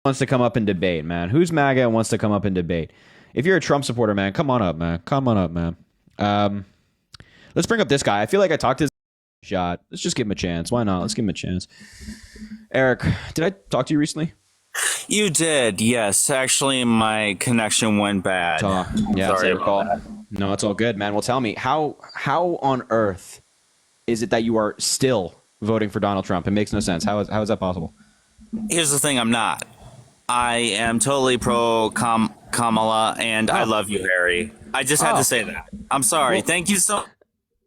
wants to come up and debate, man? Who's MAGA and wants to come up and debate? If you're a Trump supporter, man, come on up, man. Come on up, man. Let's bring up this guy. I feel like I talked to this shot. Let's just give him a chance. Why not? Let's give him a chance. Eric, did I talk to you recently? You did, yes. Actually, my connection went bad. Yeah, sorry about that. No, it's all good, man. Well, tell me, how on earth is it that you are still voting for Donald Trump? It makes no sense. How is that possible? Here's the thing, I'm not. I am totally pro Kamala, and I love you, Harry. I just had to say that. I'm sorry. Well, thank you so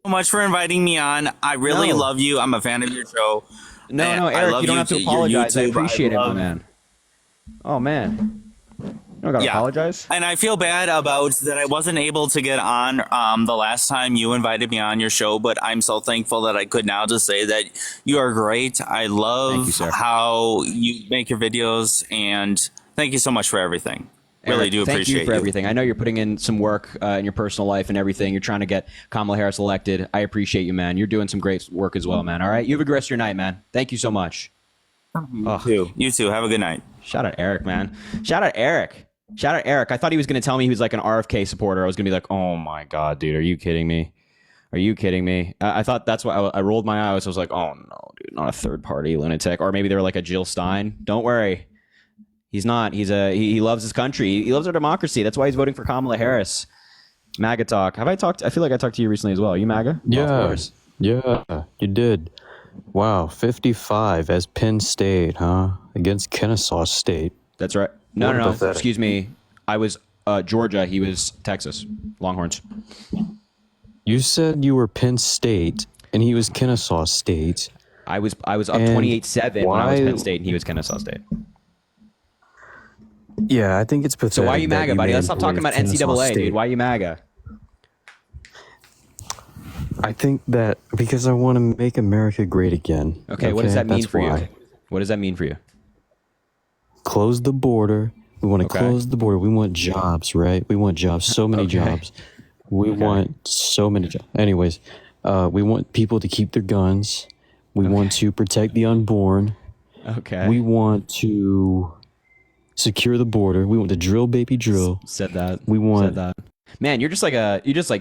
much for inviting me on. I really love you. I'm a fan of your show. No, Eric, you don't have to apologize. I appreciate it, my man. Oh, man. You don't gotta apologize. And I feel bad about that I wasn't able to get on the last time you invited me on your show, but I'm so thankful that I could now just say that you are great. I love how you make your videos, and thank you so much for everything. Really Eric, do appreciate thank you for everything. I know you're putting in some work in your personal life and everything. You're trying to get Kamala Harris elected. I appreciate you, man. You're doing some great work as well, man. All right? You have a good rest of your night, man. Thank you so much. You too. Have a good night. Shout out Eric, man. Shout out Eric. Shout out Eric. I thought he was going to tell me he was like an RFK supporter. I was going to be like, oh my God, dude, are you kidding me? Are you kidding me? I thought that's why I rolled my eyes. I was like, oh no, dude, not a third party lunatic. Or maybe they were like a Jill Stein. Don't worry. He's not. He loves his country. He loves our democracy. That's why he's voting for Kamala Harris. MAGA talk. Have I talked? I feel like I talked to you recently as well. Are you MAGA? Yeah. Of course. Yeah, you did. Wow, 55 as Penn State, huh? Against Kennesaw State. That's right. No. Excuse me. I was Georgia. He was Texas. Longhorns. You said you were Penn State, and he was Kennesaw State. I was up 28-7 when I was Penn State, and he was Kennesaw State. Yeah, I think it's pathetic. So why are you MAGA, buddy? Let's stop talking about NCAA, dude. Why are you MAGA? I think that because I want to make America great again. Okay, what does that mean for you? What does that mean for you? Close the border. We want to close the border. We want jobs, right? We want jobs. So many jobs. We want so many jobs. Anyways, we want people to keep their guns. We want to protect the unborn. Okay. We want to secure the border. We want to drill, baby, drill. Said that. We want that. Man, you just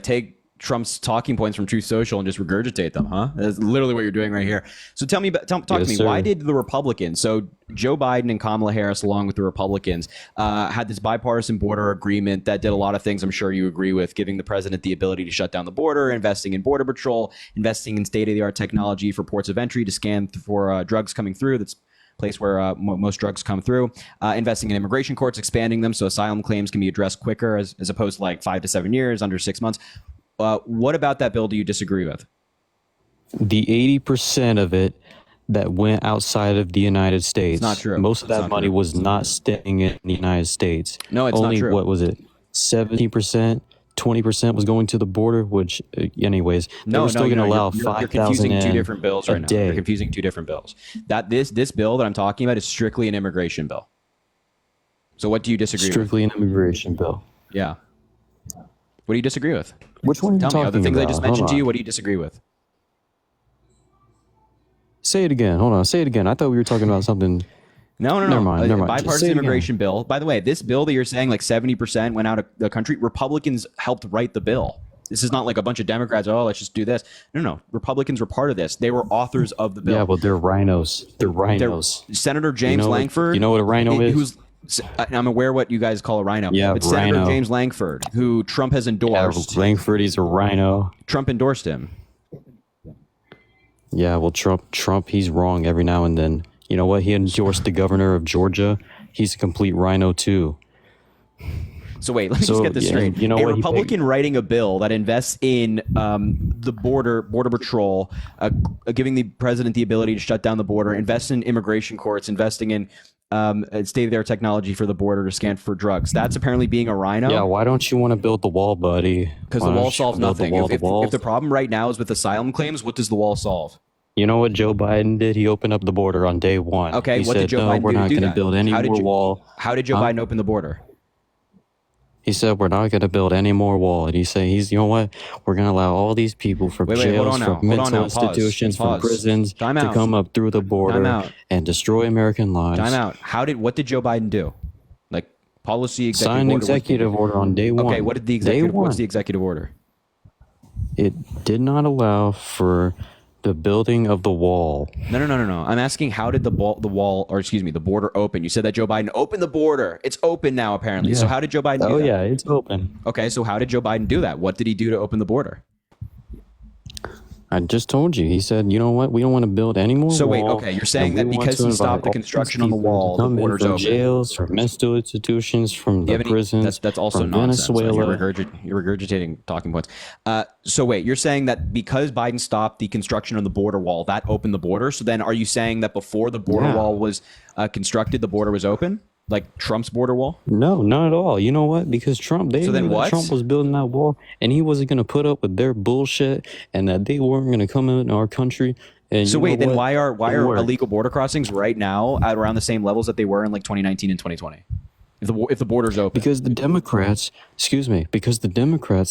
take Trump's talking points from Truth Social and just regurgitate them, huh? That's literally what you're doing right here. So talk to me. Why did the Republicans, so Joe Biden and Kamala Harris, along with the Republicans, had this bipartisan border agreement that did a lot of things I'm sure you agree with, giving the president the ability to shut down the border, investing in Border Patrol, investing in state-of-the-art technology for ports of entry to scan for drugs coming through. That's place where most drugs come through, investing in immigration courts, expanding them so asylum claims can be addressed quicker as opposed to like 5 to 7 years, under 6 months. What about that bill do you disagree with? The 80% of it that went outside of the United States. It's not true. Most of that money was not staying in the United States. No, it's only, not true. What was it? 70%, 20% was going to the border, which, anyways, they were still going to allow 5,000 You're confusing two different bills right now. day. You're confusing two different bills. This bill that I'm talking about is strictly an immigration bill. So what do you disagree with? Strictly an immigration bill. Yeah. What do you disagree with? Which one are you talking about? The things I just mentioned to you, what do you disagree with? Say it again. Hold on. Say it again. I thought we were talking about something. No. Never mind. Bipartisan immigration bill. By the way, this bill that you're saying like 70% went out of the country, Republicans helped write the bill. This is not like a bunch of Democrats, let's just do this. No. Republicans were part of this. They were authors of the bill. Yeah, well, they're rhinos. They're rhinos. Senator James Langford. You know what a rhino is? I'm aware what you guys call a rhino. Yeah, but rhino. Senator James Langford, who Trump has endorsed. Yeah, Langford, he's a rhino. Trump endorsed him. Yeah, well, Trump, he's wrong every now and then. You know what? He endorsed the governor of Georgia. He's a complete rhino, too. So wait, let me just get this straight. You know a Republican writing a bill that invests in the border patrol, giving the president the ability to shut down the border, invest in immigration courts, investing in state-of-the-art technology for the border to scan for drugs. That's apparently being a rhino. Yeah, why don't you want to build the wall, buddy? Because the wall solves nothing. If the problem right now is with asylum claims, what does the wall solve? You know what Joe Biden did? He opened up the border on day one. Okay, he what said, did Joe Biden do? We're not going to build any more wall. How did Joe Biden open the border? He said we're not going to build any more wall. And he's saying you know what? We're going to allow all these people from jails, from mental institutions, from prisons to come up through the border and destroy American lives. Time out. What did Joe Biden do? Like policy executive Sign order. Executive order on day one. Okay, what's the executive order? It did not allow for the building of the wall. No. I'm asking, how did the border open? You said that Joe Biden opened the border. It's open now, apparently. Yeah. So how did Joe Biden do that? Oh, yeah, it's open. Okay, so how did Joe Biden do that? What did he do to open the border? I just told you. He said, you know what? We don't want to build any more. So wait, okay, you're saying that because he stopped the construction on the wall, the border's open. Jails, from mental institutions, from the prisons. That's also nonsense. Venezuela. You're regurgitating talking points. So wait, you're saying that because Biden stopped the construction of the border wall, that opened the border. So then, are you saying that before the border wall was constructed, the border was open? Like Trump's border wall? No, not at all. You know what? Because Trump was building that wall, and he wasn't going to put up with their bullshit, and that they weren't going to come in our country. And so wait, then why are illegal border crossings right now at around the same levels that they were in like 2019 and 2020? If the border's open? Because the Democrats,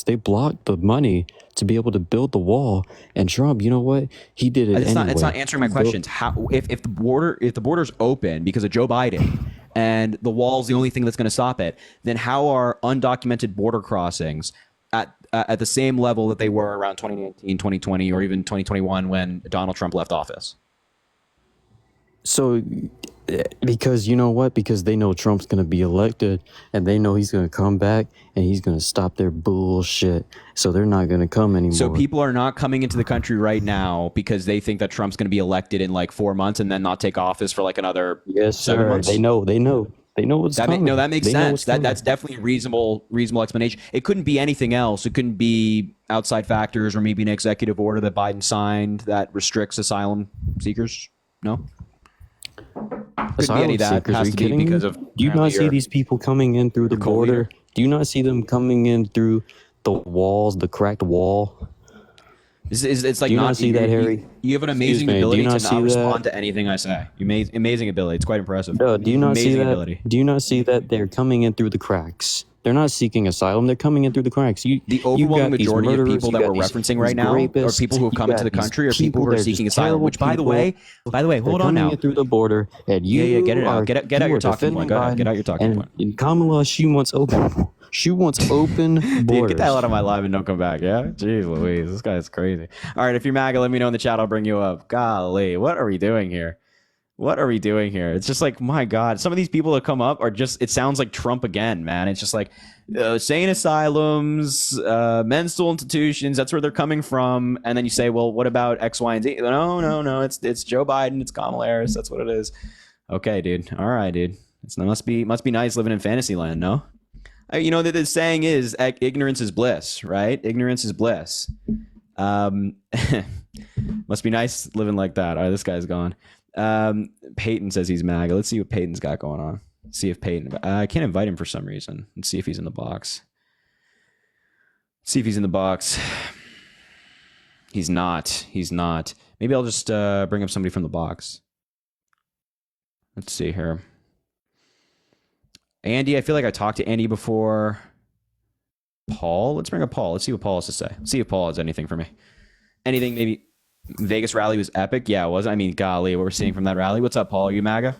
they blocked the money to be able to build the wall, and Trump, you know what? He did it anyway. It's not answering my questions. How if the border's open because of Joe Biden and the wall's the only thing that's going to stop it, then how are undocumented border crossings at the same level that they were around 2019, 2020, or even 2021 when Donald Trump left office? So, because you know what? Because they know Trump's going to be elected, and they know he's going to come back, and he's going to stop their bullshit. So they're not going to come anymore. So people are not coming into the country right now because they think that Trump's going to be elected in like 4 months and then not take office for like another 7 months. They know what's coming. No, that makes sense. That's definitely a reasonable explanation. It couldn't be anything else. It couldn't be outside factors or maybe an executive order that Biden signed that restricts asylum seekers. No. Asylum seekers, are you kidding me? Do you not see these people coming in through the border? Do you not see them coming in through the walls, the cracked wall? It's like, do you not see that, Harry? You have an amazing ability to not respond to anything I say. Amazing ability. It's quite impressive. No, do you not see that? Do you not see that they're coming in through the cracks? They're not seeking asylum. They're coming in through the cracks. The overwhelming majority of people that we're referencing right now are people who have come into the country or people who are seeking asylum. Which, by the way, hold on now. Coming in through the border, and get it out. Get out your talking point. Go ahead. Get out your talking point. And Kamala, she wants open. She wants open borders. Dude, get the hell out of my live and don't come back. Yeah, jeez Louise, this guy's crazy. All right, if you're MAGA, let me know in the chat. I'll bring you up. Golly, what are we doing here? It's just like, my God, some of these people that come up are just, it sounds like Trump again, man. It's just like sane asylums, mental institutions, that's where they're coming from. And then you say, well, what about X, Y, and Z? No, it's Joe Biden, it's Kamala Harris, that's what it is. Okay, dude. All right, dude. It must be nice living in fantasy land, no? You know, the saying is ignorance is bliss, right? Ignorance is bliss. Must be nice living like that. All right, this guy's gone. Peyton says he's MAGA. Let's see what Peyton's got going on. See if Peyton. I can't invite him for some reason. Let's see if he's in the box. He's not. Maybe I'll just bring up somebody from the box. Let's see here. Andy, I feel like I talked to Andy before. Paul, let's bring up Paul. Let's see what Paul has to say. Let's see if Paul has anything for me. Anything maybe. Vegas rally was epic. Yeah, it was. I mean, golly, what we're seeing from that rally. What's up, Paul? Are you MAGA?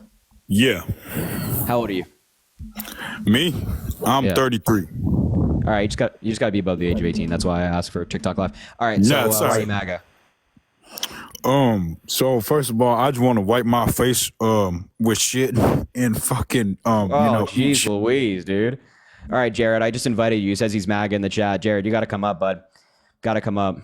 Yeah. How old are you? Me? I'm 33. All right, you just got to be above the age of 18. That's why I asked for TikTok Live. All right, so are you MAGA? So first of all, I just want to wipe my face with shit and fucking jeez Louise, dude. All right, Jared, I just invited you. He says he's MAGA in the chat. Jared, you got to come up, bud. Got to come up.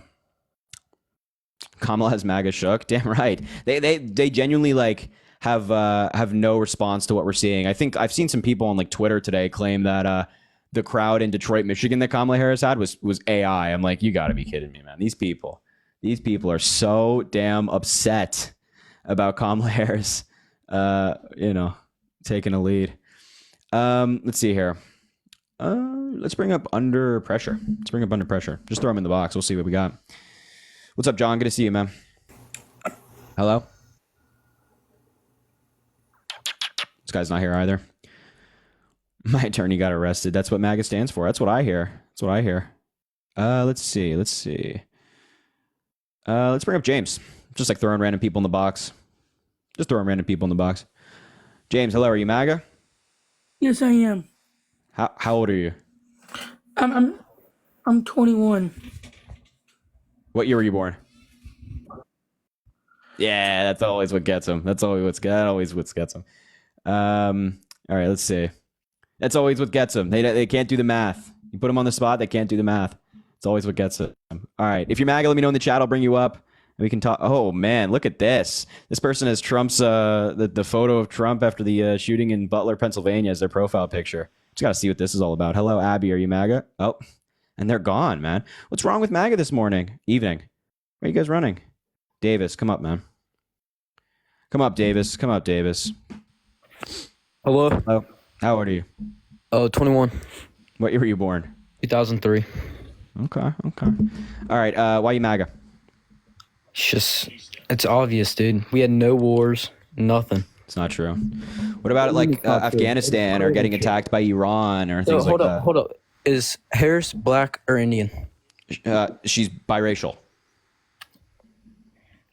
Kamala has MAGA shook. Damn right. They genuinely like have no response to what we're seeing. I think I've seen some people on like Twitter today claim that the crowd in Detroit, Michigan that Kamala Harris had was AI. I'm like, you got to be kidding me, man. These people are so damn upset about Kamala Harris, taking a lead. Let's see here. Let's bring up Under Pressure. Just throw him in the box. We'll see what we got. What's up, John? Good to see you, man. Hello? This guy's not here either. My attorney got arrested. That's what MAGA stands for. That's what I hear. That's what I hear. Let's see. Let's bring up James. Just like throwing random people in the box. Just throwing random people in the box. James, hello. Are you MAGA? Yes, I am. How old are you? I'm 21. What year were you born? Yeah, that's always what gets them. That's always what gets them. All right, let's see. That's always what gets them. They can't do the math. You put them on the spot, they can't do the math. It's always what gets them. All right, if you're MAGA, let me know in the chat. I'll bring you up. We can talk. Oh man, look at this. This person has Trump's the photo of Trump after the shooting in Butler, Pennsylvania as their profile picture. Just gotta see what this is all about. Hello, Abby. Are you MAGA? Oh, and they're gone, man. What's wrong with MAGA this evening? Where are you guys running? Davis, come up, man. Come up, Davis. Come up, Davis. Hello. Hello. How old are you? 21. What year were you born? 2003. Okay. All right. Why you MAGA? It's obvious, dude. We had no wars, nothing. It's not true. What about like Afghanistan or getting attacked by Iran or things like that? Hold up. Is Harris black or Indian? She's biracial.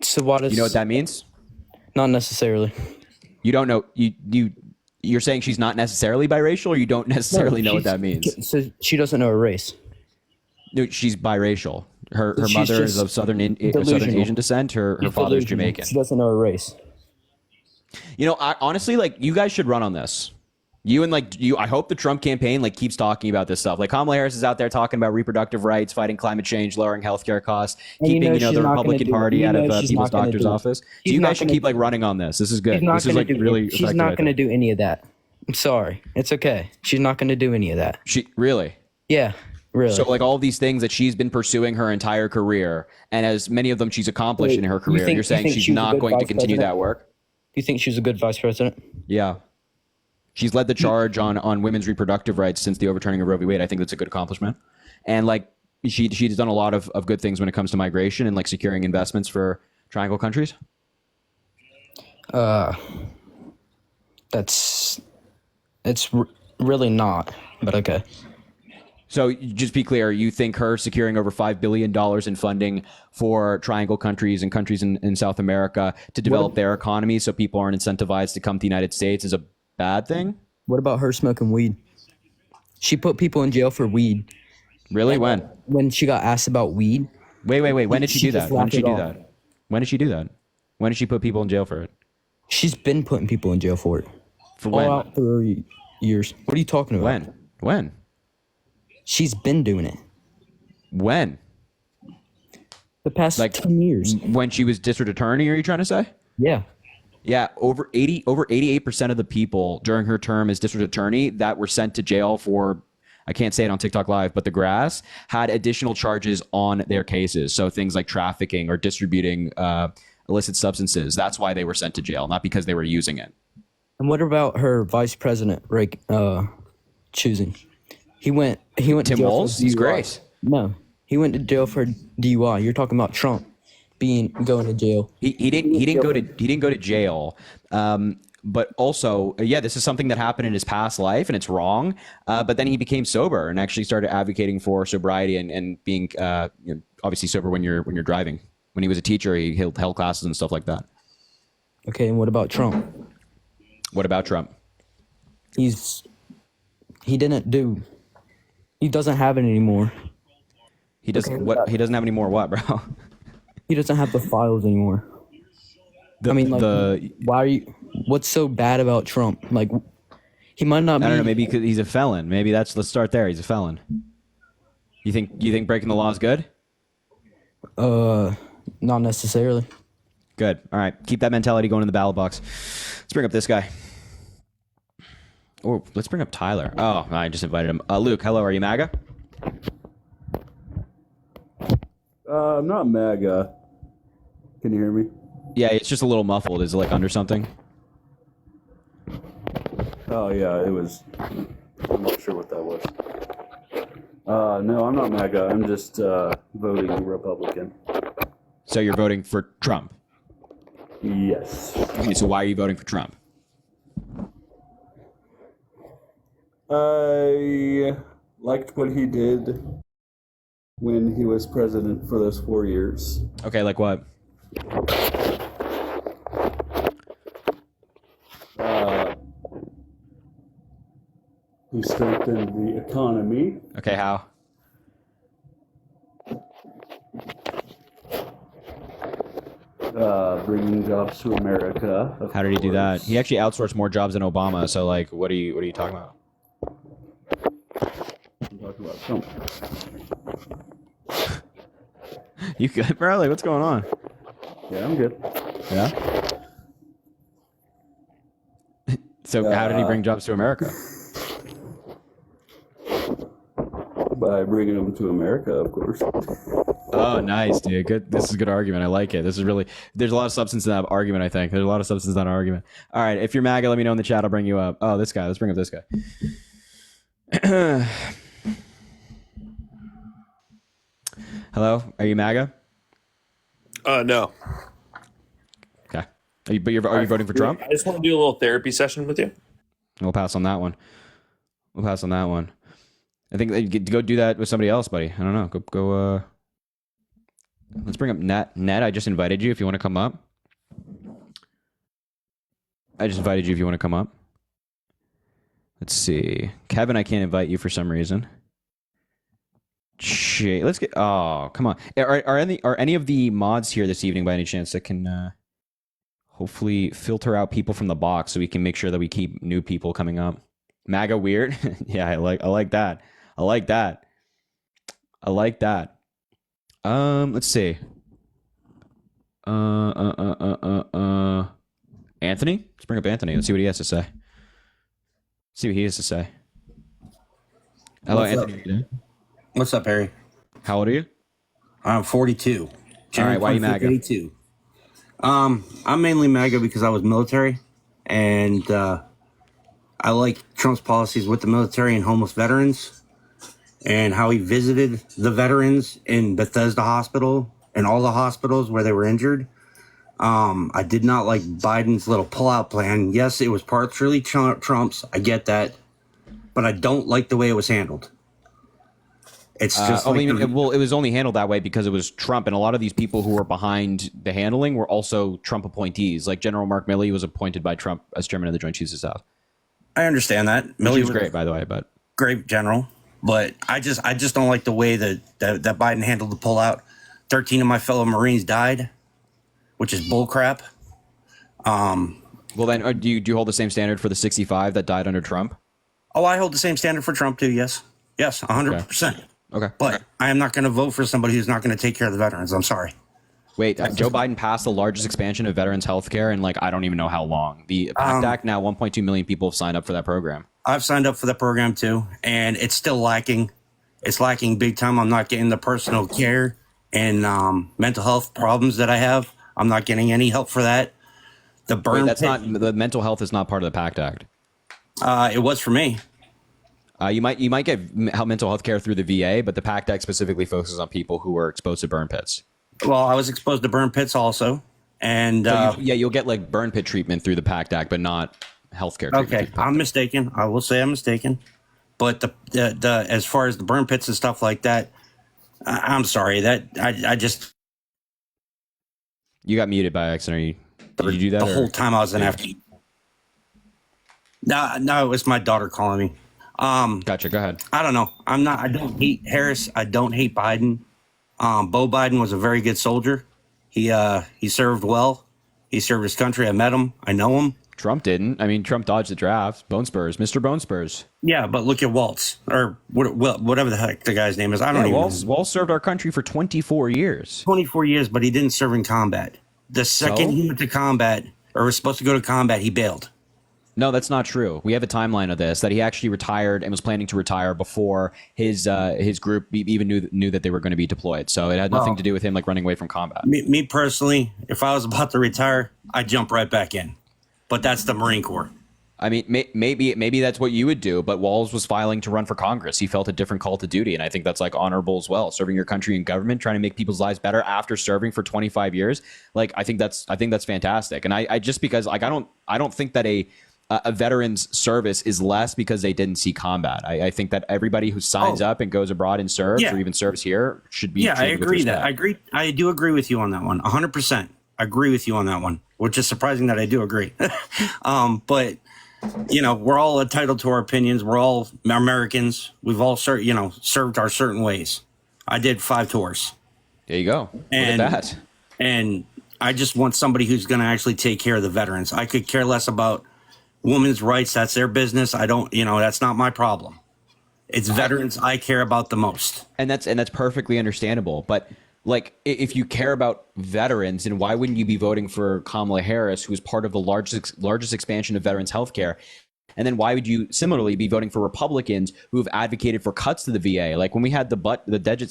So what is? You know what that means? Not necessarily. You don't know. You're saying she's not necessarily biracial, or you don't necessarily know what that means? So she doesn't know her race. No, she's biracial. Her mother is of Southern Asian descent. Her father is Jamaican. She doesn't know her race. You know, honestly, like you guys should run on this. I hope the Trump campaign keeps talking about this stuff. Like Kamala Harris is out there talking about reproductive rights, fighting climate change, lowering healthcare costs, keeping the Republican Party out of people's doctor's office. So you guys should keep running on this. This is good. This is really. She's not going to do any of that. I'm sorry. It's okay. She's not going to do any of that. She really? Yeah. Really? So all these things that she's been pursuing her entire career, and as many of them she's accomplished in her career, you're saying she's not going to continue that work? Do you think she's a good vice president? Yeah. She's led the charge on women's reproductive rights since the overturning of Roe v. Wade. I think that's a good accomplishment. And she's done a lot of good things when it comes to migration and securing investments for triangle countries. It's really not, but okay. So just be clear, you think her securing over $5 billion in funding for triangle countries and countries in South America to develop their economy so people aren't incentivized to come to the United States is a bad thing? What about her smoking weed? She put people in jail for weed. Really? When? When she got asked about weed. Wait. When did she do that? When did she do that? When did she do that? When did she put people in jail for it? She's been putting people in jail for it. For when? All out for years. What are you talking about? When? She's been doing it. When? The past 10 years. When she was district attorney, are you trying to say? Yeah. Yeah, over 88% of the people during her term as district attorney that were sent to jail for, I can't say it on TikTok Live, but the grass had additional charges on their cases. So things like trafficking or distributing illicit substances. That's why they were sent to jail, not because they were using it. And what about her vice president, choosing? He went Tim to jail Walz? for He's DUI. great. No, he went to jail for DUI. You're talking about Trump going to jail. He didn't go to jail. But also, this is something that happened in his past life, and it's wrong. But then he became sober and actually started advocating for sobriety and being obviously sober when you're driving. When he was a teacher, he held classes and stuff like that. Okay, and what about Trump? What about Trump? He doesn't have it anymore. He doesn't. What? He doesn't have any more. What, bro? He doesn't have the files anymore. Why are you? What's so bad about Trump? He might not be. I don't know. Maybe because he's a felon. Maybe let's start there. He's a felon. You think breaking the law is good? Not necessarily. Good. All right. Keep that mentality going in the ballot box. Let's bring up this guy. Or let's bring up Tyler. Oh, I just invited him. Luke, hello. Are you MAGA? I'm not MAGA. Can you hear me? Yeah, it's just a little muffled. Is it under something? Oh, yeah, it was. I'm not sure what that was. No, I'm not MAGA. I'm just voting Republican. So you're voting for Trump? Yes. Okay, so why are you voting for Trump? I liked what he did when he was president for those 4 years. Okay, like what? He strengthened the economy. Okay, how? Bringing jobs to America. How did he do that? He actually outsourced more jobs than Obama. So, like, what are you talking about? I'm talking about Trump. You good, bro? Like, what's going on? Yeah, I'm good. Yeah. So, how did he bring jobs to America? By bringing them to America, of course. Oh, nice, dude. Good. This is a good argument. I like it. This is really. There's a lot of substance in that argument. I think there's a lot of substance in that argument. All right. If you're MAGA, let me know in the chat. I'll bring you up. Oh, this guy. Let's bring up this guy. Hello. Are you MAGA? No. Okay. Are you voting for Trump? I just want to do a little therapy session with you. We'll pass on that one. I think you get to go do that with somebody else, buddy. I don't know. Go. Let's bring up Ned. Ned, I just invited you if you want to come up. Let's see. Kevin, I can't invite you for some reason. Shit. Let's get. Oh, come on. Are any of the mods here this evening by any chance that can hopefully filter out people from the box so we can make sure that we keep new people coming up? MAGA weird. Yeah, I like that. Let's see. Anthony? Let's bring up Anthony. Let's see what he has to say. Hello, Anthony. What's up, Harry? How old are you? I'm 42. All right, why are you MAGA? 82. I'm mainly MAGA because I was military, and I like Trump's policies with the military and homeless veterans, and how he visited the veterans in Bethesda Hospital and all the hospitals where they were injured. I did not like Biden's little pullout plan. Yes, it was partially Trump's. I get that. But I don't like the way it was handled. It's just it was only handled that way because it was Trump, and a lot of these people who were behind the handling were also Trump appointees. Like General Mark Milley was appointed by Trump as chairman of the Joint Chiefs of Staff. I understand that. Milley was great, by the way, but great general. But I just don't like the way that Biden handled the pullout. 13 of my fellow Marines died, which is bullcrap. Well, then, do you hold the same standard for the 65 that died under Trump? Oh, I hold the same standard for Trump too. Yes, 100%. Okay. But I am not going to vote for somebody who's not going to take care of the veterans. I'm sorry. Wait, Joe Biden passed the largest expansion of veterans health care in I don't even know how long. The PACT Act, now 1.2 million people have signed up for that program. I've signed up for the program too, and it's still lacking. It's lacking big time. I'm not getting the personal care and mental health problems that I have. I'm not getting any help for that. The mental health is not part of the PACT Act. It was for me. You might get mental health care through the VA, but the PACT Act specifically focuses on people who were exposed to burn pits. Well, I was exposed to burn pits also, and you'll get burn pit treatment through the PACT Act, but not healthcare. Okay, I'm mistaken. I will say I'm mistaken, but the as far as the burn pits and stuff like that, I'm sorry that I just. You got muted by accident. Did you do that the whole time I was in after? No, it was my daughter calling me. Gotcha. Go ahead. I don't know. I don't hate Harris. I don't hate Biden. Bo Biden was a very good soldier. He served well. He served his country. I met him. I know him. Trump didn't. I mean, Trump dodged the draft. Bone Spurs, Mr. Bone Spurs. Yeah, but look at Waltz or whatever the heck the guy's name is. I don't even know. Waltz served our country for 24 years. 24 years, but he didn't serve in combat. The second he went to combat or was supposed to go to combat, he bailed. No, that's not true. We have a timeline of this, that he actually retired and was planning to retire before his group even knew that they were going to be deployed. So it had nothing to do with him running away from combat. Me personally, if I was about to retire, I'd jump right back in. But that's the Marine Corps. I mean, maybe that's what you would do. But Walz was filing to run for Congress. He felt a different call to duty, and I think that's honorable as well. Serving your country in government, trying to make people's lives better after serving for 25 years. I think that's fantastic. And I just because I don't think that a a veteran's service is less because they didn't see combat. I think that everybody who signs up and goes abroad and serves, or even serves here, should be. Yeah, I treated with agree respect. that. I agree. I do agree with you on that one. 100%. I agree with you on that one, which is surprising that I do agree. But you know, we're all entitled to our opinions. We're all Americans. We've all served our certain ways. I did 5 tours. There you go. Look And at that. And I just want somebody who's going to actually take care of the veterans. I could care less about women's rights. That's their business. I don't, that's not my problem. It's veterans I care about the most. And that's perfectly understandable. But like, if you care about veterans, then why wouldn't you be voting for Kamala Harris, who is part of the largest expansion of veterans healthcare? And then why would you similarly be voting for Republicans who have advocated for cuts to the VA? Like when we had the debt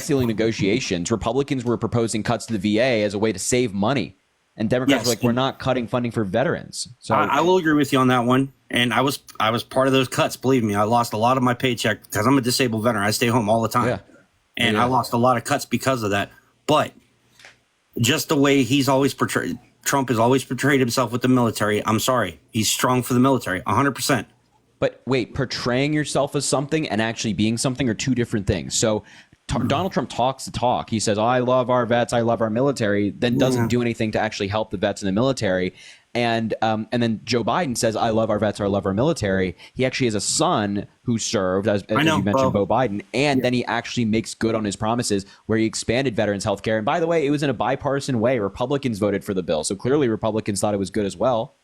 ceiling negotiations, Republicans were proposing cuts to the VA as a way to save money. And Democrats were like, we're not cutting funding for veterans. So I will agree with you on that one. And I was part of those cuts. Believe me, I lost a lot of my paycheck because I'm a disabled veteran. I stay home all the time. Yeah. And I lost a lot of cuts because of that. But just the way he's always portrayed, Trump has always portrayed himself with the military. I'm sorry. He's strong for the military, 100%. But wait, portraying yourself as something and actually being something are two different things. So Donald Trump talks the talk. He says, I love our vets, I love our military, then doesn't do anything to actually help the vets in the military. And then Joe Biden says, I love our vets, I love our military. He actually has a son who served, as you mentioned, Beau Biden. And then he actually makes good on his promises where he expanded veterans health care. And by the way, it was in a bipartisan way. Republicans voted for the bill. So clearly Republicans thought it was good as well.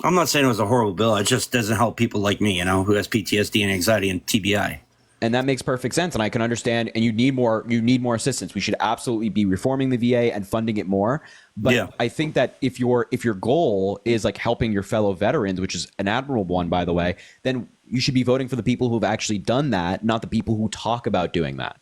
I'm not saying it was a horrible bill. It just doesn't help people like me, who has PTSD and anxiety and TBI. And that makes perfect sense. And I can understand. And you need more assistance. We should absolutely be reforming the VA and funding it more. But I think that if your goal is like helping your fellow veterans, which is an admirable one, by the way, then you should be voting for the people who've actually done that, not the people who talk about doing that.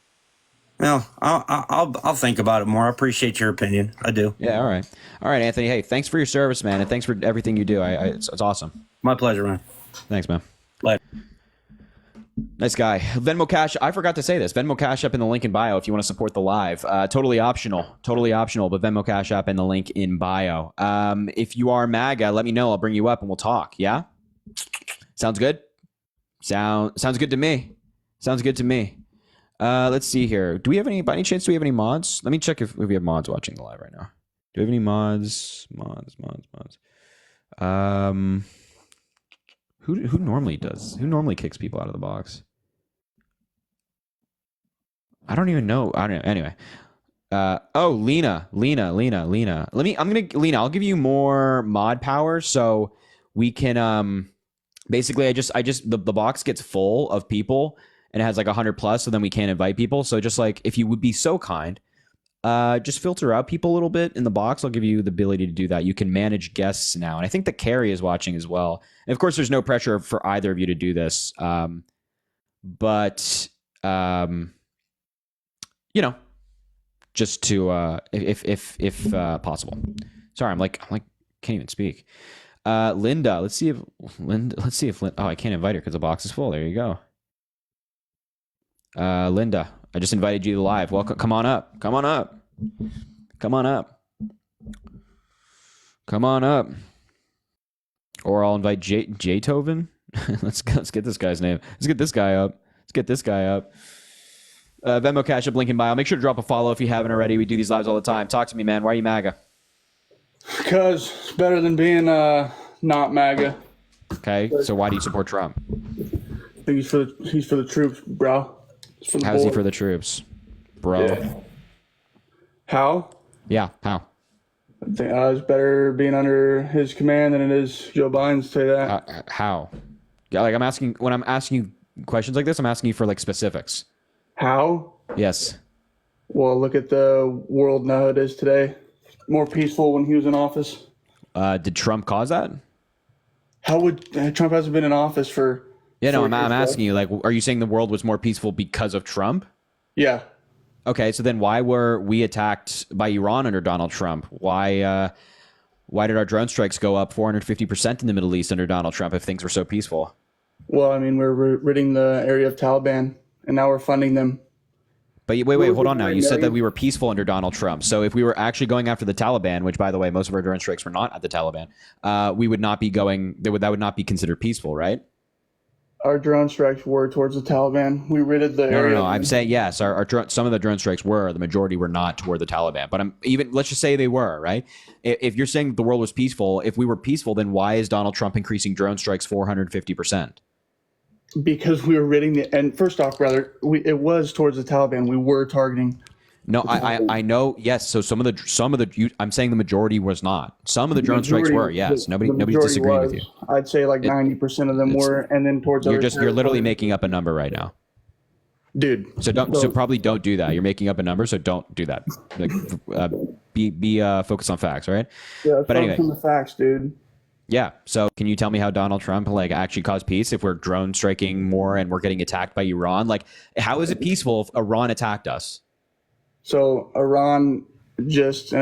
Well, I'll think about it more. I appreciate your opinion. I do. Yeah. All right, Anthony. Hey, thanks for your service, man, and thanks for everything you do. It's awesome. My pleasure, man. Thanks, man. Later. Nice guy. Venmo Cash. I forgot to say this. Venmo Cash App in the link in bio if you want to support the live. Totally optional. But Venmo Cash App in the link in bio. If you are MAGA, let me know. I'll bring you up and we'll talk. Yeah? Sounds good? Sounds good to me. Sounds good to me. Let's see here. By any chance, do we have any mods? Let me check if we have mods watching the live right now. Do we have any mods? Mods. Who normally kicks people out of the box? I don't even know. Anyway. Lena. Lena, I'll give you more mod power so we can basically the box gets full of people and it has like 100 plus, so then we can't invite people. So just like if you would be so kind, just filter out people a little bit in the box. I'll give you the ability to do that. You can manage guests now. And I think that Carrie is watching as well. And of course, there's no pressure for either of you to do this. But just to, if possible. Sorry, I'm like, can't even speak. Linda, let's see if I can't invite her because the box is full. There you go. Linda, I just invited you to live. Welcome. Come on up. Or I'll invite Jaytoven. let's get this guy's name. Let's get this guy up. Venmo Cash App link in bio. Make sure to drop a follow if you haven't already. We do these lives all the time. Talk to me, man. Why are you MAGA? Because it's better than being not MAGA. Okay, so why do you support Trump? I think he's for the troops, bro. How's he for the troops, bro? Yeah. How? Yeah, how? I think it's better being under his command than it is Joe Biden's. Say that. How? Yeah, like when I'm asking you questions like this, I'm asking you for like specifics. How? Yes. Well, look at the world now it is today. More peaceful when he was in office. Did Trump cause that? How would Trump hasn't been in office for? Yeah, no, I'm asking you. Like, are you saying the world was more peaceful because of Trump? Yeah. Okay, so then why were we attacked by Iran under Donald Trump? Why did our drone strikes go up 450% in the Middle East under Donald Trump if things were so peaceful? Well, I mean, we're ridding the area of Taliban, and now we're funding them. But wait, hold on now. You said that we were peaceful under Donald Trump. So if we were actually going after the Taliban, which by the way, most of our drone strikes were not at the Taliban, we would not be going. That would not be considered peaceful, right? Our drone strikes were towards the Taliban. We raided the area. No. I'm saying yes. Our some of the drone strikes were. The majority were not toward the Taliban. But let's just say they were, right? If you're saying the world was peaceful, if we were peaceful, then why is Donald Trump increasing drone strikes 450%? Because we were raiding and first off, brother, it was towards the Taliban. We were targeting. No, I know. Yes. So some of the I'm saying the majority was not. Some of the drone strikes were. Yes. Nobody's disagreeing with you. I'd say like 90% of them were, and then towards you're literally making up a number right now, dude. So probably don't do that. You're making up a number, so don't do that. Like, be focused on facts, right? Yeah, but anyway, on the facts, dude. Yeah. So can you tell me how Donald Trump actually caused peace if we're drone striking more and we're getting attacked by Iran? Like, how is it peaceful if Iran attacked us? So Iran an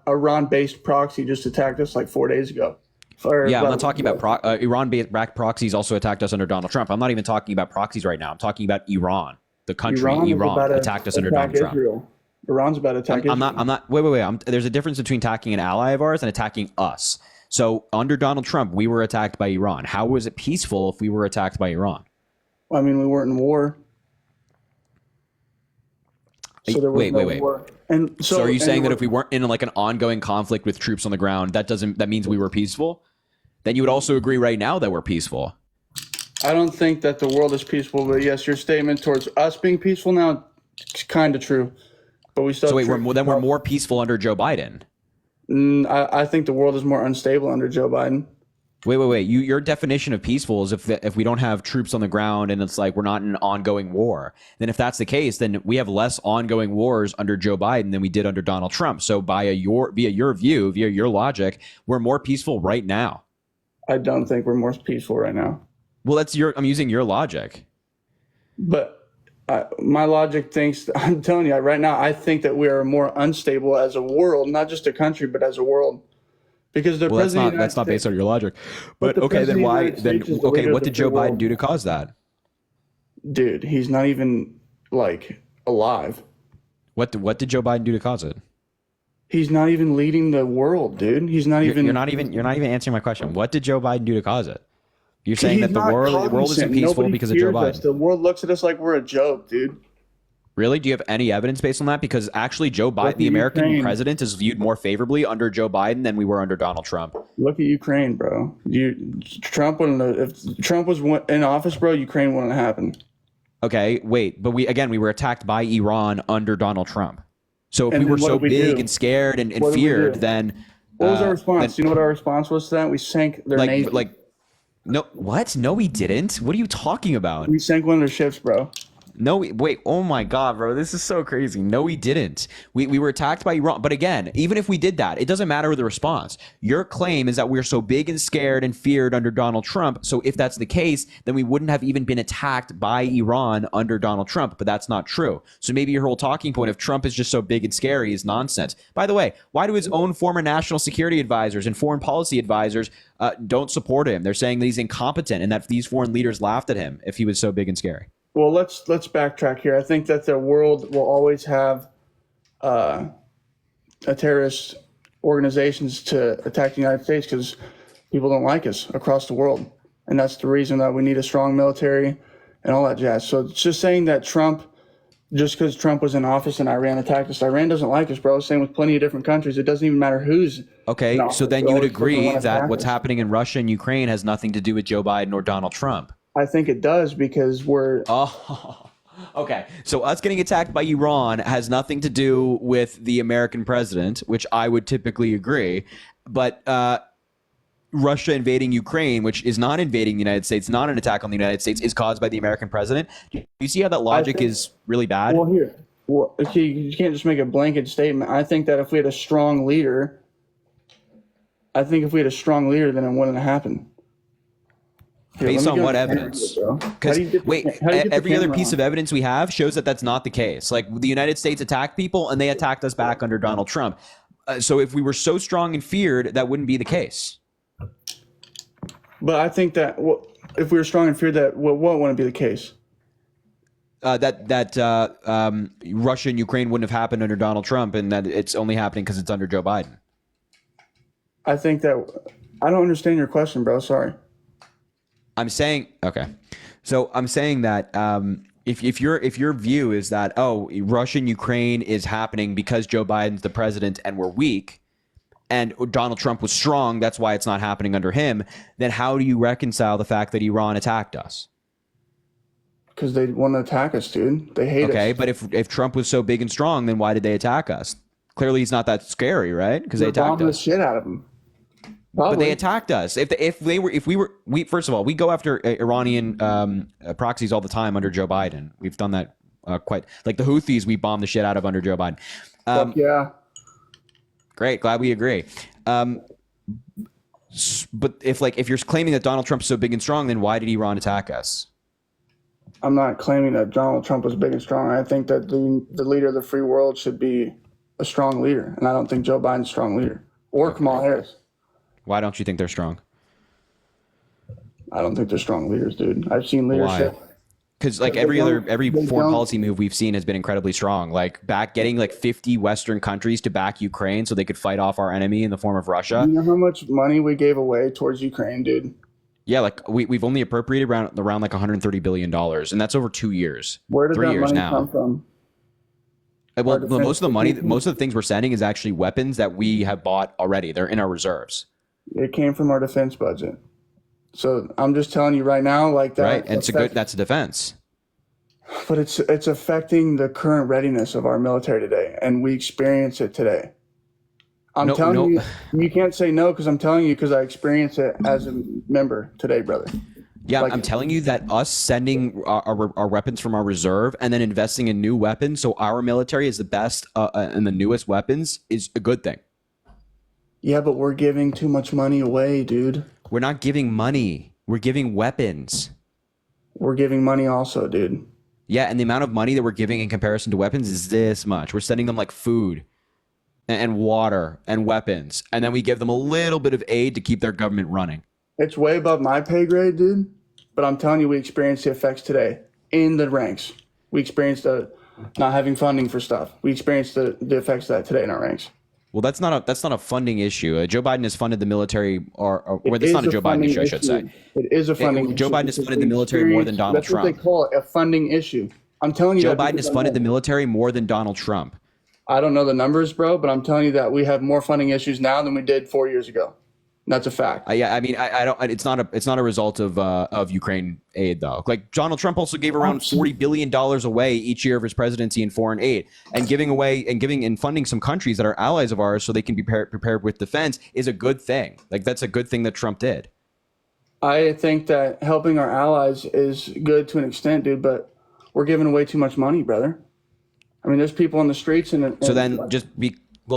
Iran-based proxy just attacked us like 4 days ago. I'm not talking about Iran-based proxies also attacked us under Donald Trump. I'm not even talking about proxies right now. I'm talking about Iran, the country. Iran attacked us under Donald Trump. Iran's about to attack Israel. I'm not. Wait. There's a difference between attacking an ally of ours and attacking us. So under Donald Trump, we were attacked by Iran. How was it peaceful if we were attacked by Iran? I mean, we weren't in war. So there was no war. And so are you saying that if we weren't in like an ongoing conflict with troops on the ground, that means we were peaceful? Then you would also agree right now that we're peaceful. I don't think that the world is peaceful, but yes, your statement towards us being peaceful now is kind of true. But we still. So we're more peaceful under Joe Biden. I think the world is more unstable under Joe Biden. Wait. Your definition of peaceful is if we don't have troops on the ground and it's like we're not in an ongoing war. Then if that's the case, then we have less ongoing wars under Joe Biden than we did under Donald Trump. So via your view, via your logic, we're more peaceful right now. I don't think we're more peaceful right now. Well, I'm using your logic. But my logic thinks, I'm telling you right now, I think that we are more unstable as a world, not just a country, but as a world. Because that's not based on your logic. But okay, then why? Then okay, what did Joe Biden do to cause that? Dude, he's not even like alive. What did Joe Biden do to cause it? He's not even leading the world, dude. He's not even. You're not even answering my question. What did Joe Biden do to cause it? You're saying that the world isn't peaceful because of Joe Biden. The world looks at us like we're a joke, dude. Really? Do you have any evidence based on that? Because actually, Joe Biden, the American president, is viewed more favorably under Joe Biden than we were under Donald Trump. Look at Ukraine, bro. If Trump was in office, bro, Ukraine wouldn't happen. Okay, wait, but we were attacked by Iran under Donald Trump. So if we were so big and scared and feared, then what was our response? Do you know what our response was to that? We sank their navy. No, what? No, we didn't. What are you talking about? We sank one of their ships, bro. No, wait. Oh my God, bro. This is so crazy. No, we didn't. We were attacked by Iran. But again, even if we did that, it doesn't matter the response. Your claim is that we're so big and scared and feared under Donald Trump. So if that's the case, then we wouldn't have even been attacked by Iran under Donald Trump. But that's not true. So maybe your whole talking point of Trump is just so big and scary is nonsense. By the way, why do his own former national security advisors and foreign policy advisors don't support him? They're saying that he's incompetent and that these foreign leaders laughed at him if he was so big and scary. Well, let's backtrack here. I think that the world will always have a terrorist organizations to attack the United States because people don't like us across the world. And that's the reason that we need a strong military and all that jazz. So it's just saying that just because Trump was in office and Iran attacked us, Iran doesn't like us, bro. Same with plenty of different countries. It doesn't even matter who's. Okay, so then you would agree that what's happening in Russia and Ukraine has nothing to do with Joe Biden or Donald Trump. I think it does because we're. Oh, okay. So us getting attacked by Iran has nothing to do with the American president, which I would typically agree. But Russia invading Ukraine, which is not invading the United States, not an attack on the United States, is caused by the American president. Do you see how that logic is really bad? Well, you can't just make a blanket statement. I think that if we had a strong leader, then it wouldn't happen. Based on what evidence? Because every other piece of evidence we have shows that that's not the case. Like the United States attacked people and they attacked us back under Donald Trump. So if we were so strong and feared, that wouldn't be the case. But I think that if we were strong and feared, that what wouldn't be the case? Russia and Ukraine wouldn't have happened under Donald Trump, and that it's only happening because it's under Joe Biden. I think that I don't understand your question, bro. Sorry. I'm saying that if your view is that Russia and Ukraine is happening because Joe Biden's the president and we're weak, and Donald Trump was strong, that's why it's not happening under him, then how do you reconcile the fact that Iran attacked us? Because they want to attack us, dude. They hate us. Okay, but if Trump was so big and strong, then why did they attack us? Clearly, he's not that scary, right? Because they attacked us. The shit out of him. But they attacked us. We first of all, we go after Iranian proxies all the time under Joe Biden. We've done that quite, like the Houthis. We bombed the shit out of under Joe Biden. Yeah. Great, glad we agree. But if you're claiming that Donald Trump's so big and strong, then why did Iran attack us? I'm not claiming that Donald Trump was big and strong. I think that the leader of the free world should be a strong leader, and I don't think Joe Biden's a strong leader or Kamala Harris. Why don't you think they're strong? I don't think they're strong leaders, dude. I've seen leadership. Because every foreign policy move we've seen has been incredibly strong. Like getting 50 Western countries to back Ukraine so they could fight off our enemy in the form of Russia. You know how much money we gave away towards Ukraine, dude? Yeah, we've only appropriated around $130 billion, and that's over 2 years. Where did 3 that years money now. come from? Well, most of the things we're sending is actually weapons that we have bought already. They're in our reserves. It came from our defense budget. So I'm just telling you right now, like that. Right, and that's a defense. But it's affecting the current readiness of our military today, and we experience it today. I'm telling you, you can't say no because I'm telling you because I experience it as a member today, brother. Yeah, I'm telling you that us sending our weapons from our reserve and then investing in new weapons so our military is the best and the newest weapons is a good thing. Yeah, but we're giving too much money away, dude. We're not giving money. We're giving weapons. We're giving money also, dude. Yeah, and the amount of money that we're giving in comparison to weapons is this much. We're sending them like food and water and weapons, and then we give them a little bit of aid to keep their government running. It's way above my pay grade, dude. But I'm telling you, we experienced the effects today in the ranks. We experienced not having funding for stuff. We experienced the effects of that today in our ranks. Well, that's not a funding issue. Joe Biden has funded the military, or that's not a Joe Biden issue, I should say. It is a funding issue. Joe Biden has funded the military more than Donald Trump. That's what they call it, a funding issue. I'm telling you, Joe Biden has funded the military more than Donald Trump. I don't know the numbers, bro, but I'm telling you that we have more funding issues now than we did 4 years ago. That's a fact. Yeah, I mean, I don't. It's not a result of Ukraine aid though. Like Donald Trump also gave around $40 billion away each year of his presidency in foreign aid, and giving and funding some countries that are allies of ours so they can be prepared with defense is a good thing. Like that's a good thing that Trump did. I think that helping our allies is good to an extent, dude, but we're giving away too much money, brother. I mean, there's people on the streets so then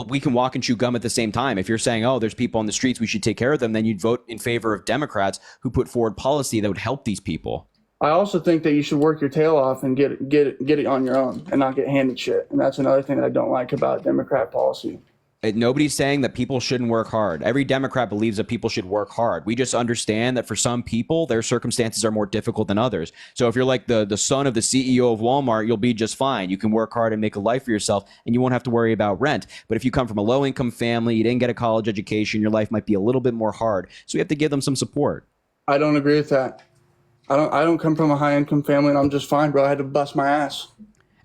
we can walk and chew gum at the same time. If you're saying, oh, there's people on the streets, we should take care of them, then you'd vote in favor of Democrats who put forward policy that would help these people. I also think that you should work your tail off and get it on your own and not get handed shit. And that's another thing that I don't like about Democrat policy. Nobody's saying that people shouldn't work hard. Every Democrat believes that people should work hard. We just understand that for some people, their circumstances are more difficult than others. So if you're like the son of the CEO of Walmart, you'll be just fine. You can work hard and make a life for yourself, and you won't have to worry about rent. But if you come from a low-income family, you didn't get a college education, your life might be a little bit more hard. So you have to give them some support. I don't agree with that. I don't come from a high-income family, and I'm just fine, bro. I had to bust my ass.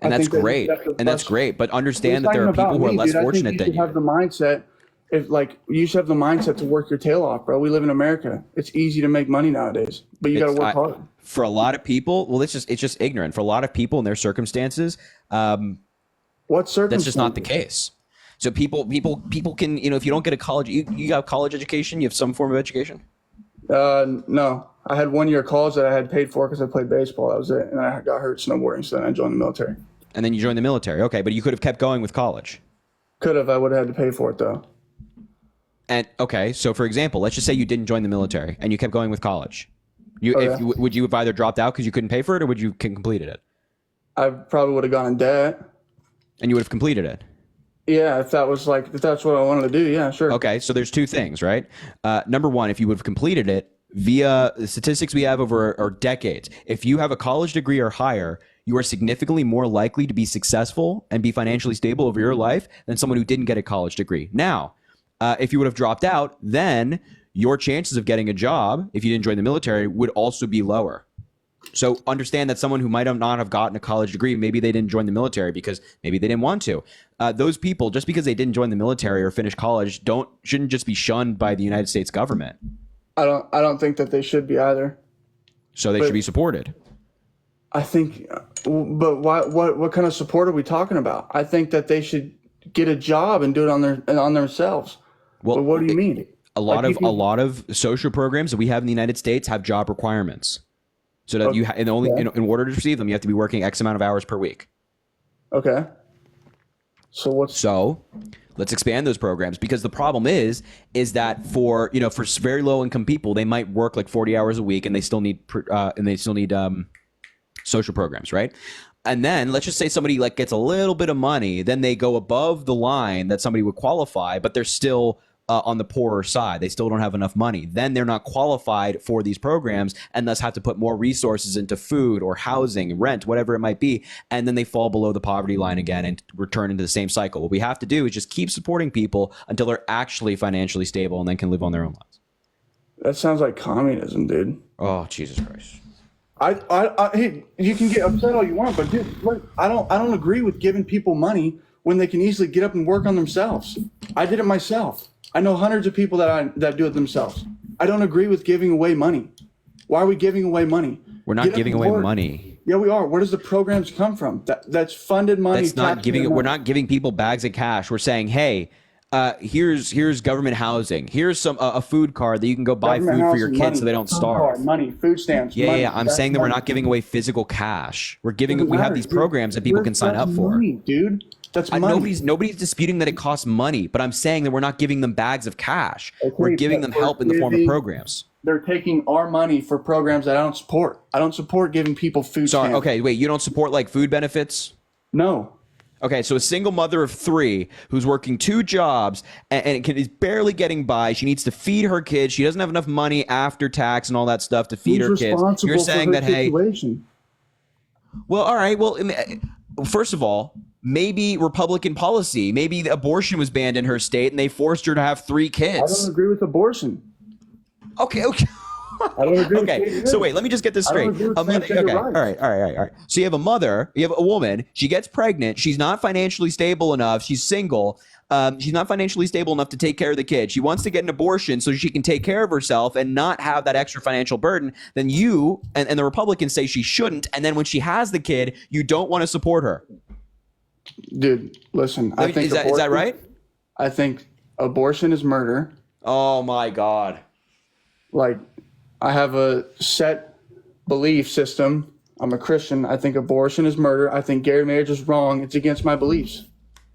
And that's great. But understand that there are people who are less fortunate than you. You have the mindset. You should have the mindset to work your tail off, bro. We live in America. It's easy to make money nowadays, but you got to work hard. For a lot of people, well, it's just ignorant. For a lot of people in their circumstances, what circumstances? That's just not the case. So people can, if you don't get a college, you got college education, you have some form of education. No. I had 1 year of college that I had paid for because I played baseball. That was it. And I got hurt snowboarding, so then I joined the military. And then you joined the military. Okay, but you could have kept going with college. Could have. I would have had to pay for it, though. And okay, so for example, let's just say you didn't join the military and you kept going with college. Would you have either dropped out because you couldn't pay for it, or would you completed it? I probably would have gone in debt. And you would have completed it? Yeah, if that's what I wanted to do, yeah, sure. Okay, so there's two things, right? Number one, if you would have completed it, via the statistics we have over decades, if you have a college degree or higher, you are significantly more likely to be successful and be financially stable over your life than someone who didn't get a college degree. Now, if you would have dropped out, then your chances of getting a job, if you didn't join the military, would also be lower. So understand that someone who might have not have gotten a college degree, maybe they didn't join the military because maybe they didn't want to. Those people, just because they didn't join the military or finish college, shouldn't just be shunned by the United States government. I don't think that they should be either. So they should be supported. I think, but what kind of support are we talking about? I think that they should get a job and do it on themselves. Well, but what do you mean? A lot of social programs that we have in the United States have job requirements. So that in order to receive them, you have to be working X amount of hours per week. Okay. So let's expand those programs, because the problem is that for very low income people, they might work like 40 hours a week and they still need social programs, right? And then let's just say somebody like gets a little bit of money, then they go above the line that somebody would qualify, but they're still on the poorer side. They still don't have enough money. Then they're not qualified for these programs and thus have to put more resources into food or housing, rent, whatever it might be. And then they fall below the poverty line again and return into the same cycle. What we have to do is just keep supporting people until they're actually financially stable and then can live on their own lives. That sounds like communism, dude. Oh, Jesus Christ. Hey, you can get upset all you want, but dude, look, I don't agree with giving people money when they can easily get up and work on themselves. I did it myself. I know hundreds of people that do it themselves. I don't agree with giving away money. Why are we giving away money? We're not giving away money. Yeah, we are. Where does the programs come from? That's funded money. That's not giving it. We're not giving people bags of cash. We're saying, hey, here's government housing. Here's a food card that you can go buy food for your kids so they don't starve. Money, food stamps. Yeah. I'm saying that we're not giving away physical cash. We have these programs that people can sign up for. Money, dude. That's money. Nobody's disputing that it costs money, but I'm saying that we're not giving them bags of cash. We're giving them help in the form of programs. They're taking our money for programs that I don't support. I don't support giving people food stamps. Okay, wait, you don't support like food benefits? No. Okay, so a single mother of 3 who's working 2 jobs and is barely getting by. She needs to feed her kids. She doesn't have enough money after tax and all that stuff to feed her kids. You're saying that, hey, well, all right. Well, first of all, maybe Republican policy. Maybe the abortion was banned in her state and they forced her to have 3 kids. I don't agree with abortion. Okay. I don't agree. Okay, so wait, let me just get this straight. All right. So you have a mother, you have a woman, she gets pregnant, she's not financially stable enough, she's single, she's not financially stable enough to take care of the kid. She wants to get an abortion so she can take care of herself and not have that extra financial burden. Then you and the Republicans say she shouldn't, and then when she has the kid, you don't want to support her. Dude, listen, I think is that right? I think abortion is murder. Oh my God. Like, I have a set belief system. I'm a Christian. I think abortion is murder. I think gay marriage is wrong. It's against my beliefs.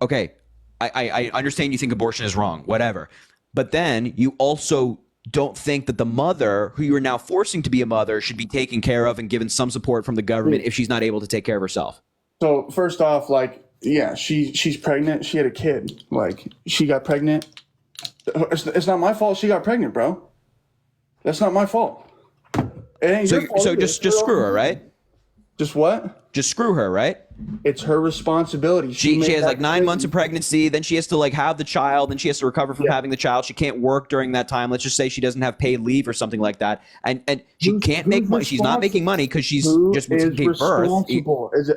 Okay. I understand you think abortion is wrong, whatever. But then you also don't think that the mother, who you are now forcing to be a mother, should be taken care of and given some support from the government if she's not able to take care of herself. So first off, like, yeah, she's pregnant. She had a kid. Like, she got pregnant. It's not my fault she got pregnant, bro. That's not my fault. It ain't your fault. So just screw her, right? Just what? Just screw her, right? It's her responsibility. She has like 9 months of pregnancy. Then she has to like have the child. Then she has to recover from having the child. She can't work during that time. Let's just say she doesn't have paid leave or something like that. And she can't make money. She's not making money because she's just giving birth.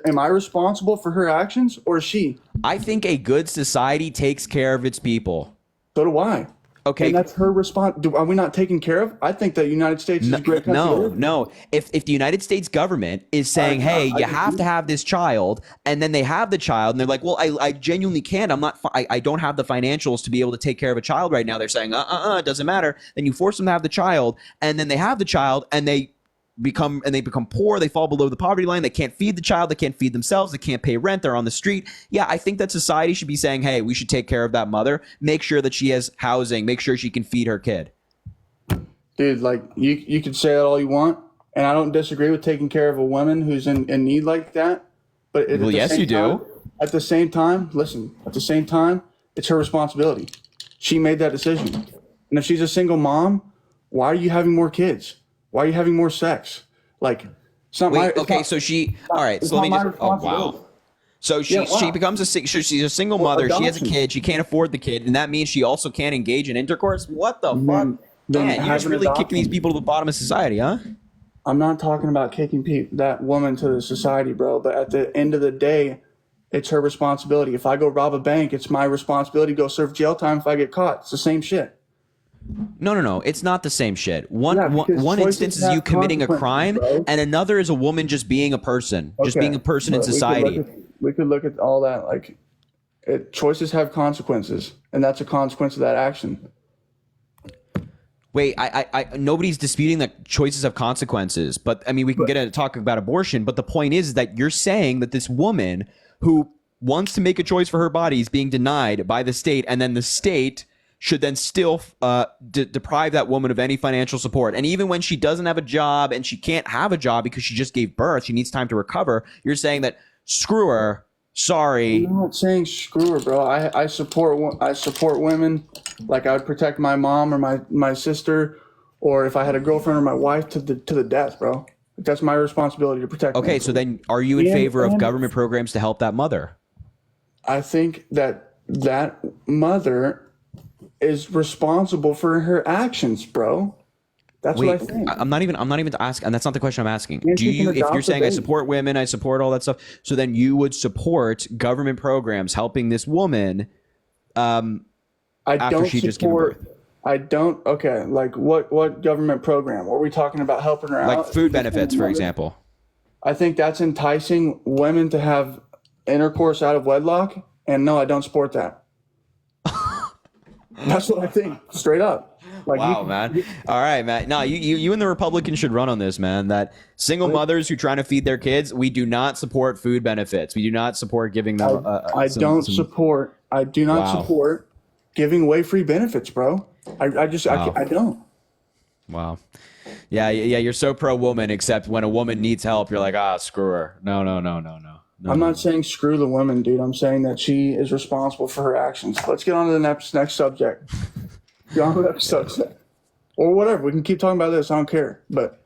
Am I responsible for her actions or is she? I think a good society takes care of its people. So do I. Okay. And that's her response. Are we not taken care of? I think that the United States is a great country. No. If the United States government is saying, hey, you have to have this child, and then they have the child, and they're like, well, I genuinely can't. I don't have the financials to be able to take care of a child right now. They're saying, it doesn't matter. Then you force them to have the child, and then they have the child, and they become poor. They fall below the poverty line. They can't feed the child. They can't feed themselves. They can't pay rent. They're on the street. Yeah, I think that society should be saying, hey, we should take care of that mother. Make sure that she has housing. Make sure she can feed her kid. Dude, like, you can say that all you want, and I don't disagree with taking care of a woman who's in need like that. But yes, you do. At the same time, it's her responsibility. She made that decision. And if she's a single mom, why are you having more kids? Why are you having more sex? Like, It's not my. Okay, so she. All right, so let me just. Oh wow. So she becomes she's a single mother. She has a kid. She can't afford the kid, and that means she also can't engage in intercourse. What the fuck? Man, you're just really kicking these people to the bottom of society, huh? I'm not talking about kicking that woman to the society, bro. But at the end of the day, it's her responsibility. If I go rob a bank, it's my responsibility to go serve jail time if I get caught. It's the same shit. No. It's not the same shit. One instance is you committing a crime, bro. And another is a woman just being a person, just being a person in society. We could look at all that. Like, choices have consequences, and that's a consequence of that action. Wait, I nobody's disputing that choices have consequences, but I mean, we can get into talk about abortion, but the point is that you're saying that this woman who wants to make a choice for her body is being denied by the state, and then the state should then still deprive that woman of any financial support. And even when she doesn't have a job and she can't have a job because she just gave birth, she needs time to recover. You're saying that screw her. Sorry. I'm not saying screw her, bro. I support women. Like, I would protect my mom or my sister, or if I had a girlfriend or my wife to the death, bro. That's my responsibility to protect. Okay, so then are you in favor of government programs to help that mother? I think that mother is responsible for her actions, bro. That's what I think. I'm not even asking, and that's not the question I'm asking. Do you, if you're saying I support women, I support all that stuff, so then you would support government programs helping this woman after she just gave birth? I don't. Okay, like what government program? What are we talking about helping her out? Like food benefits, for example. I think that's enticing women to have intercourse out of wedlock, and no, I don't support that. That's what I think, straight up. Like, wow, man. All right, man. No, you and the Republicans should run on this, man. That single mothers who are trying to feed their kids, we do not support food benefits. We do not support giving them. I do not support giving away free benefits, bro. I don't. Wow. Yeah. You're so pro woman, except when a woman needs help, you're like, screw her. No. I'm not saying screw the woman, dude. I'm saying that she is responsible for her actions. Let's get on to the next subject. Or whatever. We can keep talking about this. I don't care. But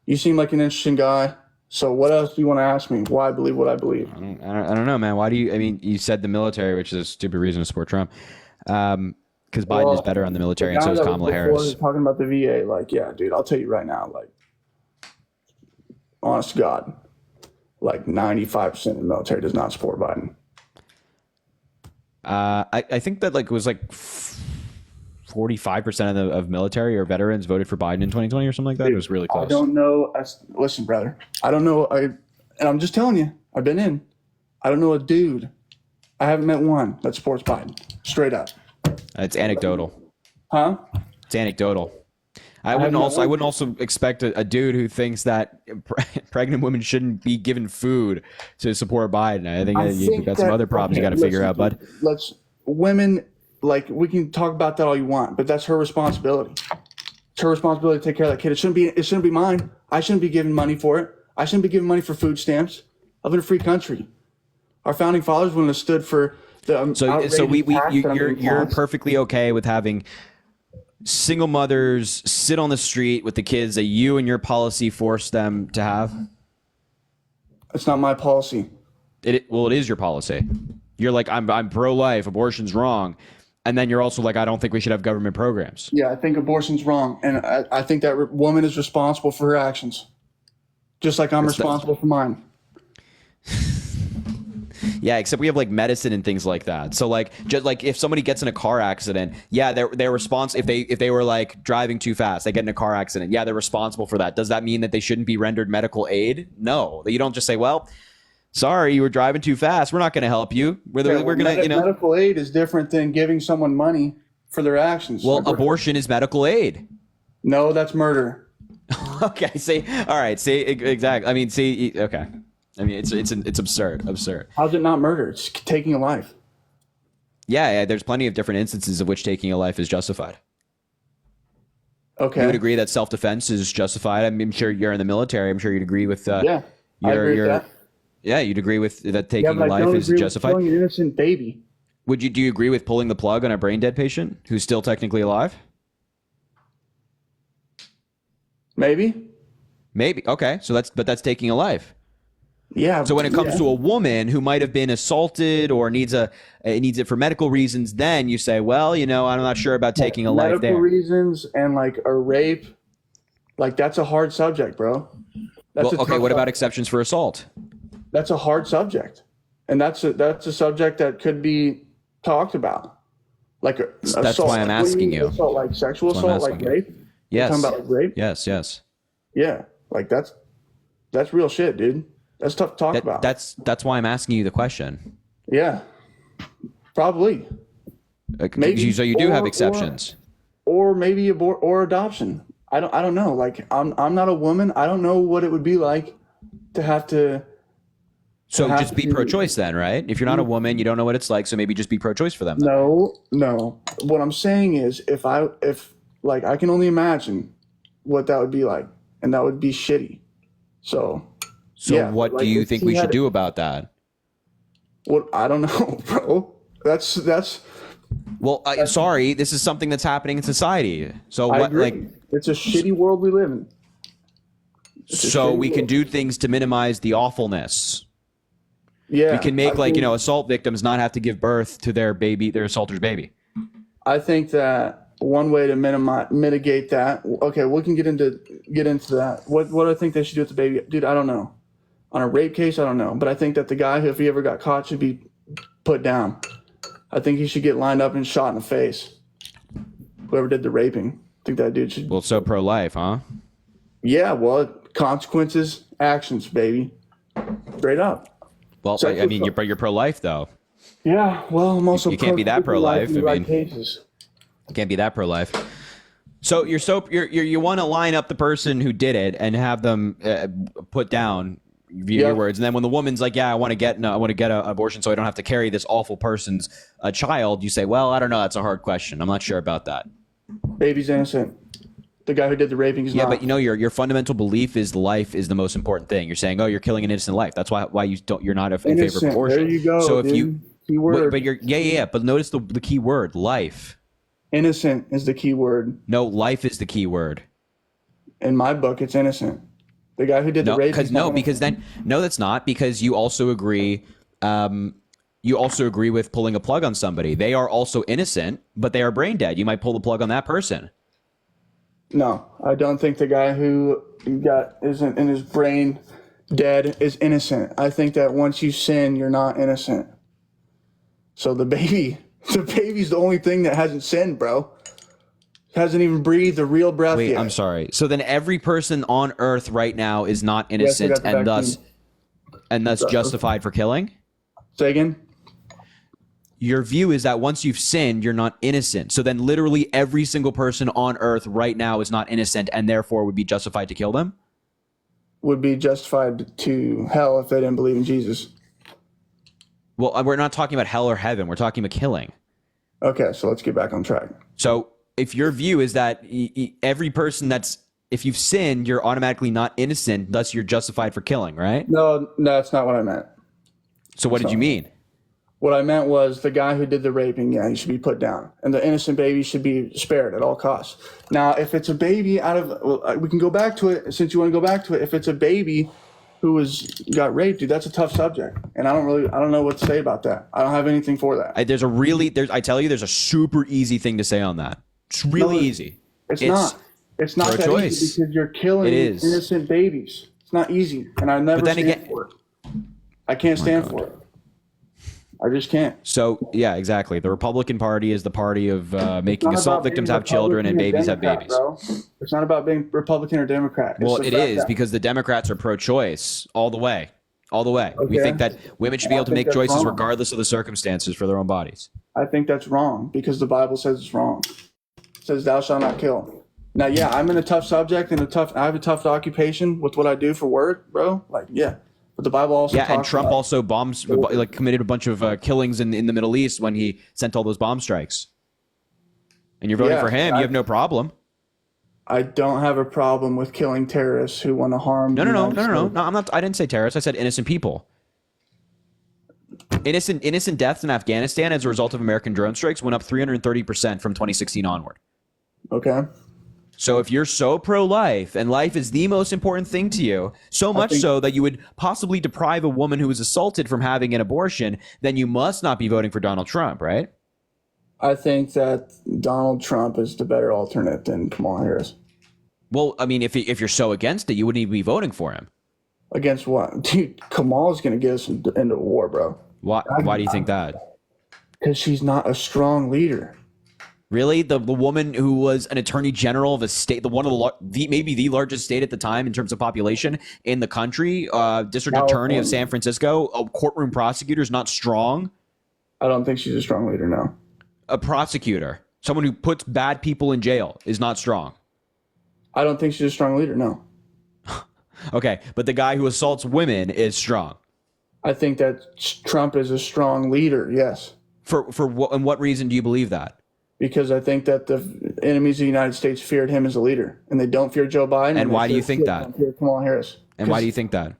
you seem like an interesting guy. So what else do you want to ask me? Why I believe what I believe? I don't know, man. Why do you? I mean, you said the military, which is a stupid reason to support Trump. Because Biden is better on the military, and so is Kamala Harris. Talking about the VA, like, yeah, dude. I'll tell you right now, like, honest to God, like 95% of the military does not support Biden. I think that it was 45% of military or veterans voted for Biden in 2020 or something like that. Dude, it was really close. I don't know. Listen, brother. I don't know. And I'm just telling you. I've been in. I don't know a dude. I haven't met one that supports Biden. Straight up. It's anecdotal. Huh? It's anecdotal. I wouldn't also expect a dude who thinks that pregnant women shouldn't be given food to support Biden. I think you've got some other problems you got to figure out, bud. Women, like, we can talk about that all you want, but that's her responsibility. It's her responsibility to take care of that kid. It shouldn't be mine. I shouldn't be giving money for it. I shouldn't be giving money for food stamps. I live in a free country. Our founding fathers wouldn't have stood for the you're perfectly okay with having single mothers sit on the street with the kids that you and your policy force them to have? It's not my policy. It is your policy. You're like, I'm pro-life, abortion's wrong. And then you're also like, I don't think we should have government programs. Yeah, I think abortion's wrong. And I think that woman is responsible for her actions. Just like I'm responsible for mine. Yeah, except we have medicine and things like that. So just if somebody gets in a car accident, yeah, they're responsible. If they were driving too fast, they get in a car accident. Yeah, they're responsible for that. Does that mean that they shouldn't be rendered medical aid? No, you don't just say, well, sorry, you were driving too fast. We're not going to help you. We're going to, medical aid is different than giving someone money for their actions. Well, abortion is medical aid. No, that's murder. Okay. See, all right. See, exactly. I mean, see, okay. I mean, it's absurd. How's it not murder? It's taking a life. Yeah, there's plenty of different instances of which taking a life is justified. Okay. You would agree that self-defense is justified. I'm sure you're in the military. I'm sure you'd agree with. Yeah, I agree with that. Yeah, you'd agree with that taking a life is justified. Killing an innocent baby. Do you agree with pulling the plug on a brain dead patient who's still technically alive? Maybe. Maybe. Okay. So that's taking a life. Yeah. So when it comes to a woman who might have been assaulted or needs it for medical reasons, then you say, well, I'm not sure about taking a life there. Medical reasons and like a rape, like that's a hard subject, bro. Well, okay. What about exceptions for assault? That's a hard subject, and that's a subject that could be talked about. Like that's assault. why I'm asking you. Assault, like sexual assault, like rape. Yes. You're talking about like rape. Yes. Yeah, like that's real shit, dude. That's tough to talk about. That's why I'm asking you the question. Yeah, probably. Maybe. So you do have exceptions. Or maybe or adoption. I don't know. Like I'm not a woman. I don't know what it would be like to have to. So just be pro-choice then, right? If you're not a woman, you don't know what it's like. So maybe just be pro-choice for them. Then. No. What I'm saying is, if I can only imagine what that would be like, and that would be shitty. So yeah, what do you think we should do about that? What I don't know, bro. That's. Well, sorry, this is something that's happening in society. So I what? agree. Like, it's a shitty world we live in. So we can do things to minimize the awfulness. Yeah, we can make assault victims not have to give birth to their assaulter's baby. I think that one way to mitigate that. Okay, we can get into that. What I think they should do with the baby, dude. I don't know. On a rape case, I don't know, but I think that the guy, if he ever got caught, should be put down. I think he should get lined up and shot in the face. Whoever did the raping, I think that dude should. Well, so pro-life, huh? Yeah. Well, consequences, actions, baby. Straight up. Well, I mean, you're pro-life though. Yeah. Well, I'm also. You can't be that pro-life. I mean, cases. You can't be that pro-life. So you want to line up the person who did it and have them put down. Your words, and then when the woman's like, "Yeah, I want to get an abortion, so I don't have to carry this awful person's child," you say, "Well, I don't know. That's a hard question. I'm not sure about that." Baby's innocent. The guy who did the raping is not. Yeah, but your fundamental belief is life is the most important thing. You're saying, "Oh, you're killing an innocent life." That's why you're not in favor of abortion. There you go. So if dude. Key word. but but notice the key word, life. Innocent is the key word. No, life is the key word. In my book, it's innocent. The guy who did the rape. That's not, because you also agree. You also agree with pulling a plug on somebody. They are also innocent, but they are brain dead. You might pull the plug on that person. No, I don't think the guy who isn't in his brain dead is innocent. I think that once you sin, you're not innocent. So the baby's the only thing that hasn't sinned, bro. Hasn't even breathed a real breath Wait, yet. I'm sorry. So then every person on Earth right now is not innocent and thus justified for killing? Say again? Your view is that once you've sinned, you're not innocent. So then literally every single person on Earth right now is not innocent and therefore would be justified to kill them? Would be justified to hell if they didn't believe in Jesus. Well, we're not talking about hell or heaven. We're talking about killing. Okay, so let's get back on track. So if your view is that every person if you've sinned, you're automatically not innocent, thus you're justified for killing, right? No, that's not what I meant. So what did you mean? What I meant was the guy who did the raping, he should be put down. And the innocent baby should be spared at all costs. Now, if it's a baby we can go back to it, since you want to go back to it. If it's a baby who got raped, dude, that's a tough subject. And I don't know what to say about that. I don't have anything for that. I tell you, there's a super easy thing to say on that. It's really easy. It's not. It's not that easy because you're killing innocent babies. It's not easy. And I never stand for it. I can't stand for it. I just can't. So, yeah, exactly. The Republican Party is the party of making assault victims have children and babies have babies. Bro. It's not about being Republican or Democrat. Well, it is because the Democrats are pro-choice all the way. All the way. Okay. We think that women should be able to make choices regardless of the circumstances for their own bodies. I think that's wrong because the Bible says it's wrong. It says thou shalt not kill. Now, yeah, I'm in a tough subject and I have a tough occupation with what I do for work, bro. Like, yeah. But the Bible also talks and Trump also committed a bunch of killings in the Middle East when he sent all those bomb strikes. And you're voting for him. You have no problem. I don't have a problem with killing terrorists who want to harm. No. I'm not. I didn't say terrorists. I said innocent people. Innocent deaths in Afghanistan as a result of American drone strikes went up 330% from 2016 onward. Okay. So if you're so pro-life and life is the most important thing to you, so much so that you would possibly deprive a woman who was assaulted from having an abortion, then you must not be voting for Donald Trump, right? I think that Donald Trump is the better alternate than Kamala Harris. Well, I mean, if you're so against it, you wouldn't even be voting for him. Against what? Dude, Kamala's going to get us into a war, bro. Why do you think that? Because she's not a strong leader. Really? The woman who was an attorney general of a state, maybe the largest state at the time in terms of population in the country, district attorney of San Francisco, a courtroom prosecutor is not strong? I don't think she's a strong leader, no. A prosecutor, someone who puts bad people in jail, is not strong. I don't think she's a strong leader, no. Okay, but the guy who assaults women is strong. I think that Trump is a strong leader, yes. For what, and what reason do you believe that? Because I think that the enemies of the United States feared him as a leader, and they don't fear Joe Biden. And why do you think that? They don't fear Kamala Harris. And why do you think that?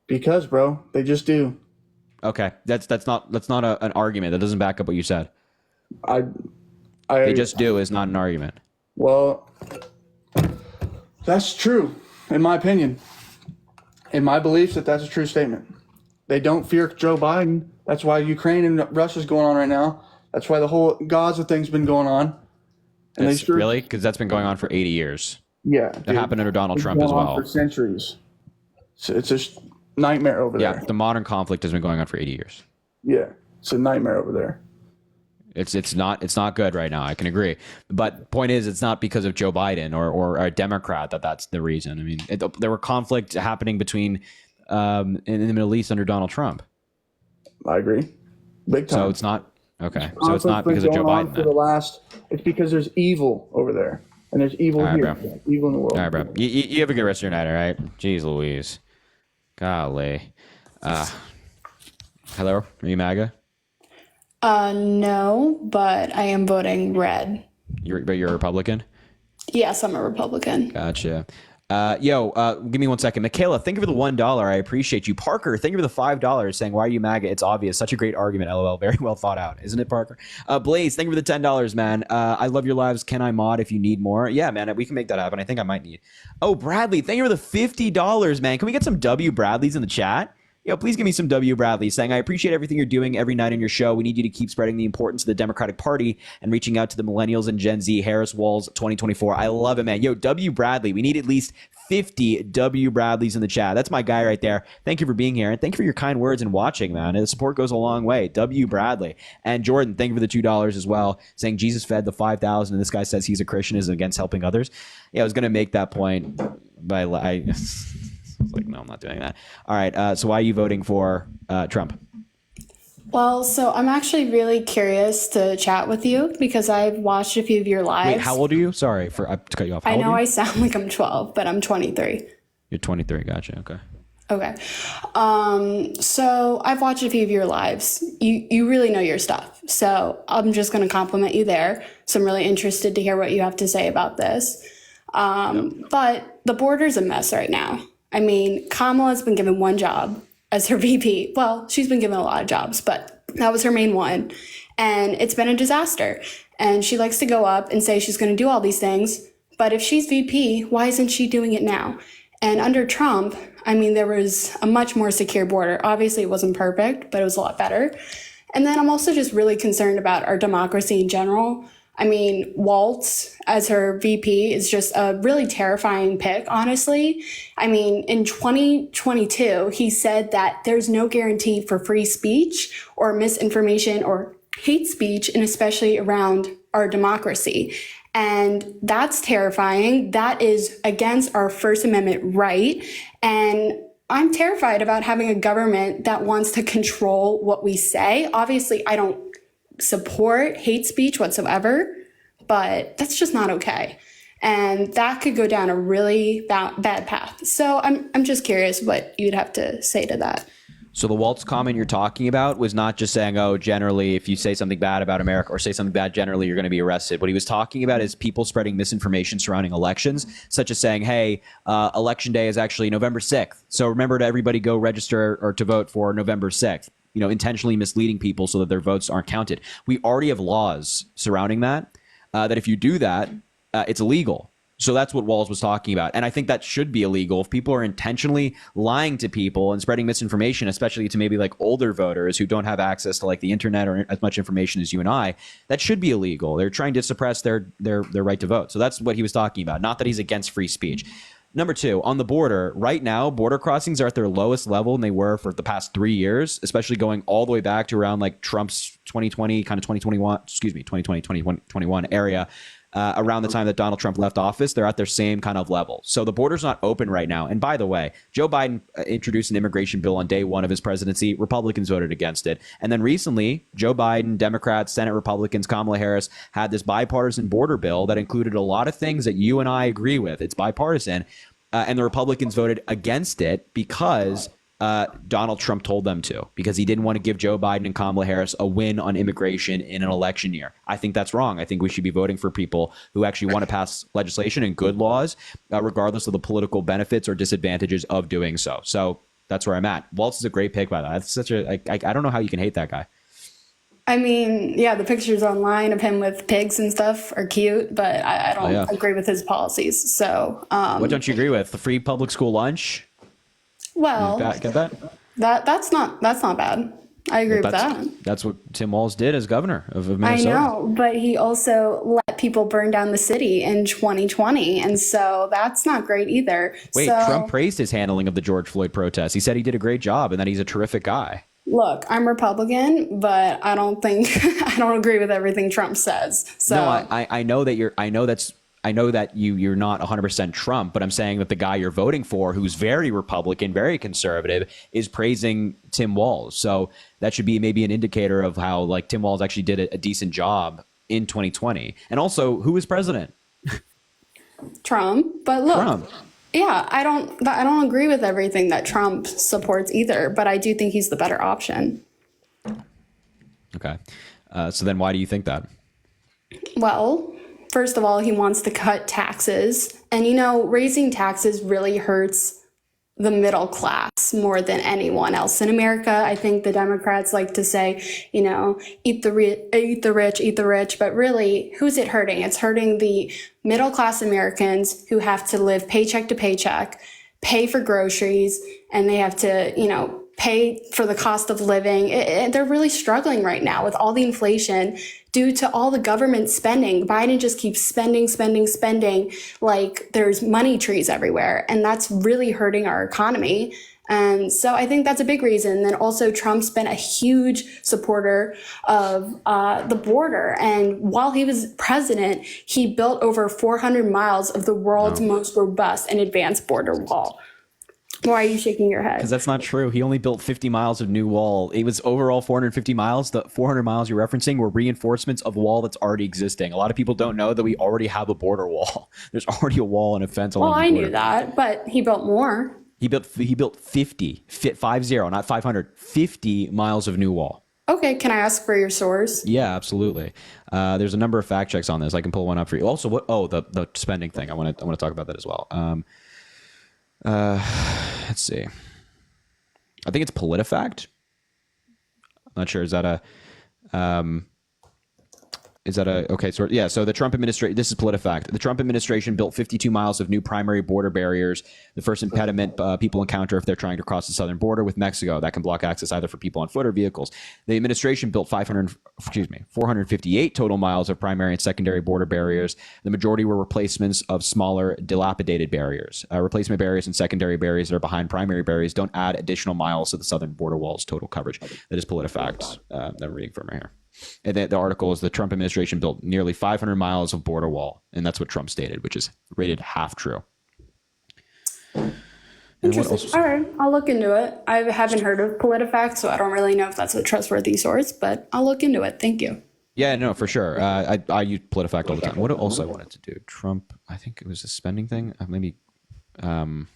Because, bro, they just do. Okay, that's not an argument. That doesn't back up what you said. They just do is not an argument. Well, that's true, in my opinion. In my beliefs, that's a true statement. They don't fear Joe Biden. That's why Ukraine and Russia's going on right now. That's why the whole Gaza thing's been going on. And really? Because that's been going on for 80 years. Yeah. That happened under Donald Trump as well. For centuries. So it's a nightmare over there. Yeah, the modern conflict has been going on for 80 years. Yeah, it's a nightmare over there. It's not good right now. I can agree, but point is, it's not because of Joe Biden or a Democrat that's the reason. I mean, there were conflict happening between in the Middle East under Donald Trump. I agree, big time. So it's not okay. So it's not because of Joe Biden. It's because there's evil over there, and there's evil here, bro. evil in the world. All right, bro. You have a good rest of your night. All right. Jeez Louise, golly. Hello, are you MAGA? No, but I am voting red. But you're a Republican? Yes, I'm a Republican. Gotcha. Give me 1 second. Michaela, thank you for the $1. I appreciate you. Parker, thank you for the $5 saying, why are you MAGA? It's obvious. Such a great argument. LOL. Very well thought out. Isn't it, Parker? Blaze, thank you for the $10, man. I love your lives. Can I mod if you need more? Yeah, man, we can make that happen. I think I might need. Oh, Bradley, thank you for the $50, man. Can we get some W Bradleys in the chat? Please give me some W. Bradley saying, I appreciate everything you're doing every night on your show. We need you to keep spreading the importance of the Democratic Party and reaching out to the millennials and Gen Z. Harris Walls 2024. I love it, man. W. Bradley. We need at least 50 W. Bradleys in the chat. That's my guy right there. Thank you for being here. And thank you for your kind words and watching, man. And the support goes a long way. W. Bradley. And Jordan, thank you for the $2 as well, saying Jesus fed the 5,000. And this guy says he's a Christian, is against helping others. Yeah, I was going to make that point, but I was like, no, I'm not doing that. All right. So why are you voting for Trump? Well, so I'm actually really curious to chat with you because I've watched a few of your lives. Wait, how old are you? Sorry to cut you off. I know I sound like I'm 12, but I'm 23. You're 23. Gotcha. Okay. Okay. So I've watched a few of your lives. You really know your stuff. So I'm just going to compliment you there. So I'm really interested to hear what you have to say about this. But the border's a mess right now. I mean, Kamala's been given one job as her VP. Well, she's been given a lot of jobs, but that was her main one. And it's been a disaster. And she likes to go up and say she's going to do all these things. But if she's VP, why isn't she doing it now? And under Trump, I mean, there was a much more secure border. Obviously, it wasn't perfect, but it was a lot better. And then I'm also just really concerned about our democracy in general. I mean, Waltz as her VP is just a really terrifying pick, honestly. I mean, in 2022, he said that there's no guarantee for free speech or misinformation or hate speech, and especially around our democracy. And that's terrifying. That is against our First Amendment right. And I'm terrified about having a government that wants to control what we say. Obviously, I don't support hate speech whatsoever, but that's just not okay. And that could go down a really bad path. So I'm just curious what you'd have to say to that. So the Waltz comment you're talking about was not just saying, oh, generally, if you say something bad about America or say something bad generally, you're going to be arrested. What he was talking about is people spreading misinformation surrounding elections, such as saying, hey, election day is actually November 6th. So remember to everybody go register or to vote for November 6th. Intentionally misleading people so that their votes aren't counted. We already have laws surrounding that, that if you do that, it's illegal. So that's what Walz was talking about. And I think that should be illegal. If people are intentionally lying to people and spreading misinformation, especially to maybe like older voters who don't have access to like the internet or as much information as you and I, that should be illegal. They're trying to suppress their right to vote. So that's what he was talking about. Not that he's against free speech. Number two, on the border, right now, border crossings are at their lowest level than they were for the past 3 years, especially going all the way back to around like Trump's 2020, kind of 2021 area. Around the time that Donald Trump left office, they're at their same kind of level. So the border's not open right now. And by the way, Joe Biden introduced an immigration bill on day one of his presidency. Republicans voted against it. And then recently, Joe Biden, Democrats, Senate Republicans, Kamala Harris had this bipartisan border bill that included a lot of things that you and I agree with. It's bipartisan. And the Republicans voted against it because Donald Trump told them to, because he didn't want to give Joe Biden and Kamala Harris a win on immigration in an election year. I think that's wrong. I think we should be voting for people who actually want to pass legislation and good laws, regardless of the political benefits or disadvantages of doing so. So that's where I'm at. Walz is a great pick, by the way. That's such a, I don't know how you can hate that guy. I mean, yeah, the pictures online of him with pigs and stuff are cute, but I don't agree with his policies. So what don't you agree with? The free public school lunch? Well, get that? That's not bad. I agree with that. That's what Tim Walz did as governor of Minnesota. I know, but he also let people burn down the city in 2020, and so that's not great either. Wait, Trump praised his handling of the George Floyd protests. He said he did a great job and that he's a terrific guy. Look, I'm Republican, but I don't think I don't agree with everything Trump says. So no, I know that you're not 100% Trump, but I'm saying that the guy you're voting for, who's very Republican, very conservative, is praising Tim Walz. So that should be maybe an indicator of how like Tim Walz actually did a decent job in 2020. And also, who is president? Trump. But look, Trump. Yeah, I don't agree with everything that Trump supports either, but I do think he's the better option. Okay. So then why do you think that? Well, first of all, he wants to cut taxes. And, raising taxes really hurts the middle class more than anyone else in America. I think the Democrats like to say, eat the rich. But really, who's it hurting? It's hurting the middle class Americans who have to live paycheck to paycheck, pay for groceries, and they have to, pay for the cost of living. They're really struggling right now with all the inflation due to all the government spending. Biden just keeps spending like there's money trees everywhere. And that's really hurting our economy. And so I think that's a big reason. Then also Trump's been a huge supporter of the border. And while he was president, he built over 400 miles of the world's most robust and advanced border wall. Why are you shaking your head? Because that's not true. He only built 50 miles of new wall. It was overall 450 miles. The 400 miles you're referencing were reinforcements of wall that's already existing. A lot of people don't know that we already have a border wall. There's already a wall and a fence along the border. Well, I knew that, but he built more. He built 50, 50, not 500, 50 miles of new wall. Okay, can I ask for your source? Yeah, absolutely. There's a number of fact checks on this. I can pull one up for you. Also, the spending thing. I want to talk about that as well. Let's see. I think it's PolitiFact. I'm not sure. Is that okay? So yeah. So the Trump administration. This is PolitiFact. The Trump administration built 52 miles of new primary border barriers. The first impediment people encounter if they're trying to cross the southern border with Mexico that can block access either for people on foot or vehicles. The administration built 458 total miles of primary and secondary border barriers. The majority were replacements of smaller, dilapidated barriers. Replacement barriers and secondary barriers that are behind primary barriers don't add additional miles to the southern border wall's total coverage. That is PolitiFact. That I'm reading from right here. And the article is the Trump administration built nearly 500 miles of border wall. And that's what Trump stated, which is rated half true. Interesting. All right. I'll look into it. I haven't heard of PolitiFact, so I don't really know if that's a trustworthy source, but I'll look into it. Thank you. Yeah, no, for sure. I use PolitiFact all the time. What else I wanted to do? Trump, I think it was a spending thing. Maybe, let's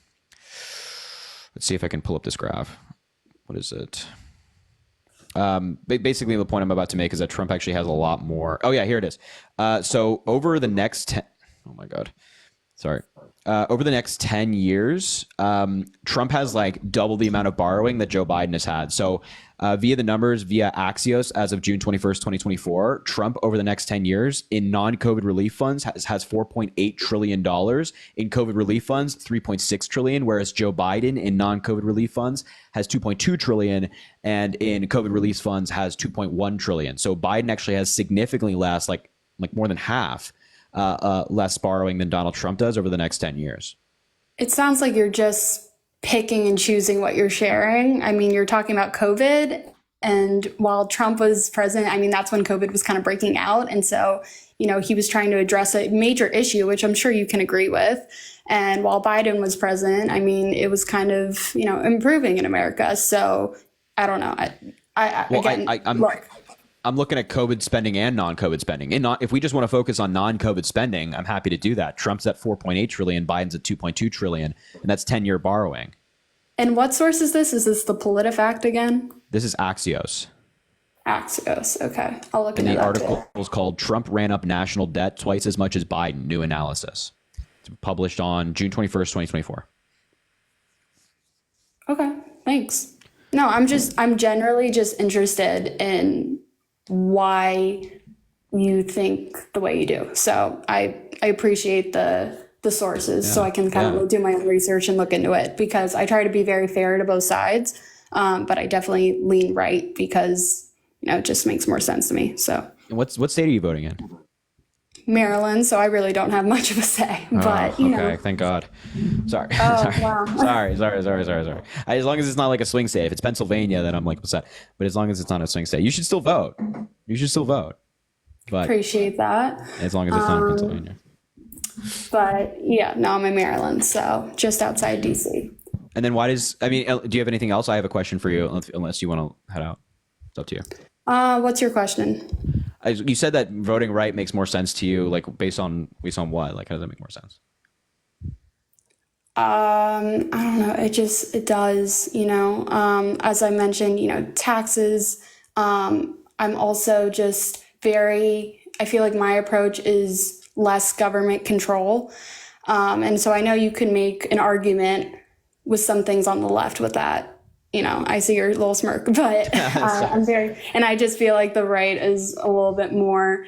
see if I can pull up this graph. What is it? Basically, the point I'm about to make is that Trump actually has a lot more. Oh, yeah, here it is. So over the next 10, oh my God. Sorry. over the next 10 years, Trump has like double the amount of borrowing that Joe Biden has had. So via the numbers, via Axios, as of June 21st, 2024, Trump over the next 10 years in non-COVID relief funds has $4.8 trillion. In COVID relief funds, $3.6 trillion, whereas Joe Biden in non-COVID relief funds has $2.2 trillion, and in COVID relief funds has $2.1 trillion. So Biden actually has significantly less, like more than half, less borrowing than Donald Trump does over the next 10 years. It sounds like you're just picking and choosing what you're sharing. I mean, you're talking about COVID, and while Trump was president, I mean, that's when COVID was kind of breaking out. And so, he was trying to address a major issue, which I'm sure you can agree with. And while Biden was president, I mean, it was kind of, improving in America. So I don't know. I'm looking at COVID spending and non-COVID spending. If we just want to focus on non-COVID spending, I'm happy to do that. Trump's at 4.8 trillion, Biden's at 2.2 trillion, and that's 10-year borrowing. And what source is this? Is this the PolitiFact again? This is Axios. Axios. Okay. I'll look into that. And the article is called "Trump Ran Up National Debt Twice as Much as Biden, New Analysis." It's published on June 21st, 2024. Okay. Thanks. No, I'm generally just interested in why you think the way you do. So I appreciate the sources, so I can kind of do my own research and look into it, because I try to be very fair to both sides. But I definitely lean right because, it just makes more sense to me. So what state are you voting in? Maryland, so I really don't have much of a say, but okay, thank God. Sorry. Oh, wow. sorry. As long as it's not like a swing state. If it's Pennsylvania, then I'm like, what's that? But as long as it's not a swing state, you should still vote. But appreciate that. As long as it's not in Pennsylvania. But yeah, no, I'm in Maryland, so just outside DC. And then do you have anything else? I have a question for you, unless you want to head out. It's up to you. What's your question? You said that voting right makes more sense to you, like based on what? Like, how does that make more sense? I don't know. It does, as I mentioned, taxes. I'm also just I feel like my approach is less government control. And so I know you can make an argument with some things on the left with that. I see your little smirk, but and I just feel like the right is a little bit more,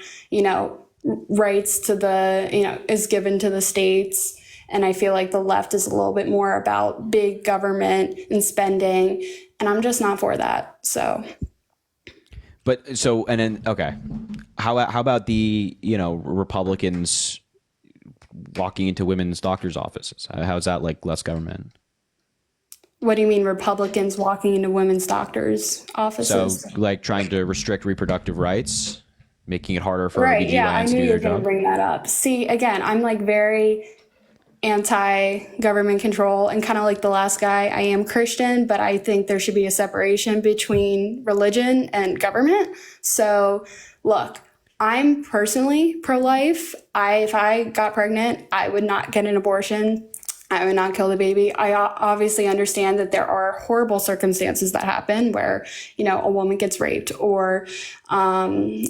rights to is given to the states. And I feel like the left is a little bit more about big government and spending. And I'm just not for that. So. Okay. How about the, Republicans walking into women's doctors' offices? How's that like less government? What do you mean, Republicans walking into women's doctors' offices? So, like, trying to restrict reproductive rights, making it harder for right? OBGYNs Yeah, I to knew do you were their going job. to bring that up. See, again, I'm like very anti-government control, and kind of like the last guy, I am Christian, but I think there should be a separation between religion and government. So, look. I'm personally pro-life. If I got pregnant, I would not get an abortion. I would not kill the baby. I obviously understand that there are horrible circumstances that happen where, a woman gets raped, or I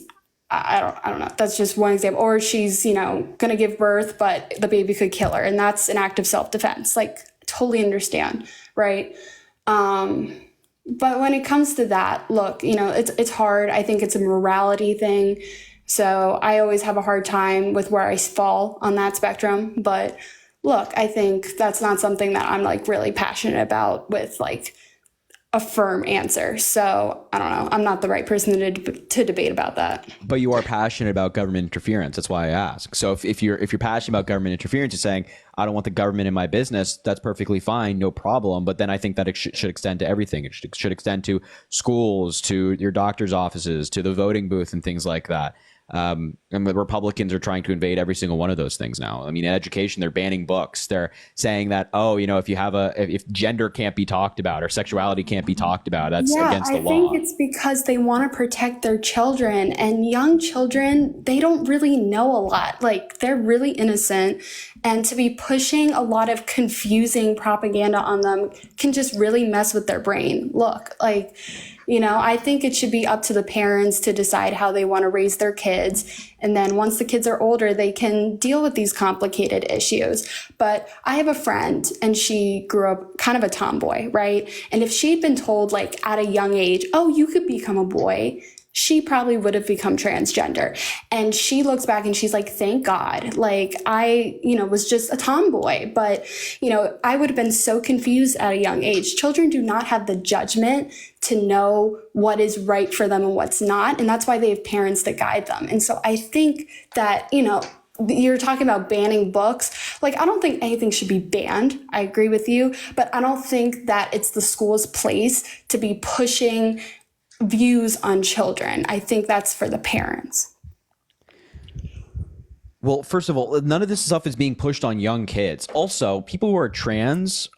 don't know. That's just one example. Or she's, going to give birth, but the baby could kill her. And that's an act of self-defense. Like, totally understand. Right. But when it comes to that, look, it's hard. I think it's a morality thing. So I always have a hard time with where I fall on that spectrum. But look, I think that's not something that I'm like really passionate about with like a firm answer. So I don't know. I'm not the right person to debate about that. But you are passionate about government interference. That's why I ask. So if you're passionate about government interference, you're saying, I don't want the government in my business. That's perfectly fine. No problem. But then I think that it should extend to everything. It should extend to schools, to your doctor's offices, to the voting booth and things like that. And the Republicans are trying to invade every single one of those things now. I mean, in education, they're banning books. They're saying that, if gender can't be talked about or sexuality can't be talked about, that's against the law. I think it's because they want to protect their children, and young children, they don't really know a lot. Like, they're really innocent, and to be pushing a lot of confusing propaganda on them can just really mess with their brain. Look, I think it should be up to the parents to decide how they want to raise their kids. And then once the kids are older, they can deal with these complicated issues. But I have a friend and she grew up kind of a tomboy, right? And if she'd been told like at a young age, oh, you could become a boy, she probably would have become transgender. And she looks back and she's like, thank God. Like I, was just a tomboy, but, I would have been so confused at a young age. Children do not have the judgment to know what is right for them and what's not. And that's why they have parents that guide them. And so I think that, you're talking about banning books. Like, I don't think anything should be banned. I agree with you, but I don't think that it's the school's place to be pushing views on children. I think that's for the parents. Well, first of all, none of this stuff is being pushed on young kids. Also, people who are trans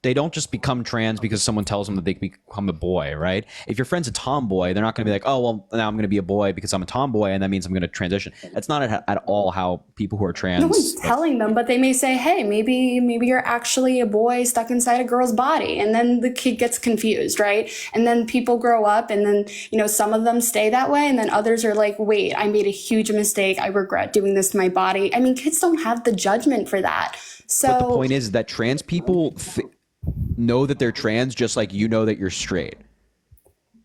they don't just become trans because someone tells them that they can become a boy, right? If your friend's a tomboy, they're not going to be like, oh, well, now I'm going to be a boy because I'm a tomboy and that means I'm going to transition. That's not at all how people who are trans. No one's telling them, but they may say, hey, maybe you're actually a boy stuck inside a girl's body. And then the kid gets confused, right? And then people grow up and then, some of them stay that way. And then others are like, wait, I made a huge mistake. I regret doing this to my body. I mean, kids don't have the judgment for that. So but the point is that trans people know that they're trans just like you know that you're straight,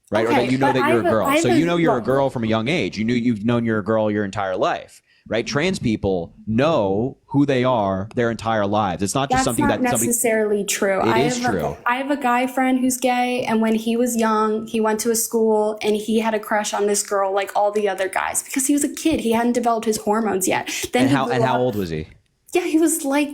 right? Okay, or that you know that you're a girl. So you're a girl from a young age. You've known you're a girl your entire life, right? Trans people know who they are their entire lives. It's not just something that's not necessarily true. It is true. I have a guy friend who's gay, and when he was young, he went to a school and he had a crush on this girl like all the other guys because he was a kid. He hadn't developed his hormones yet. Then how old was he? Yeah, he was like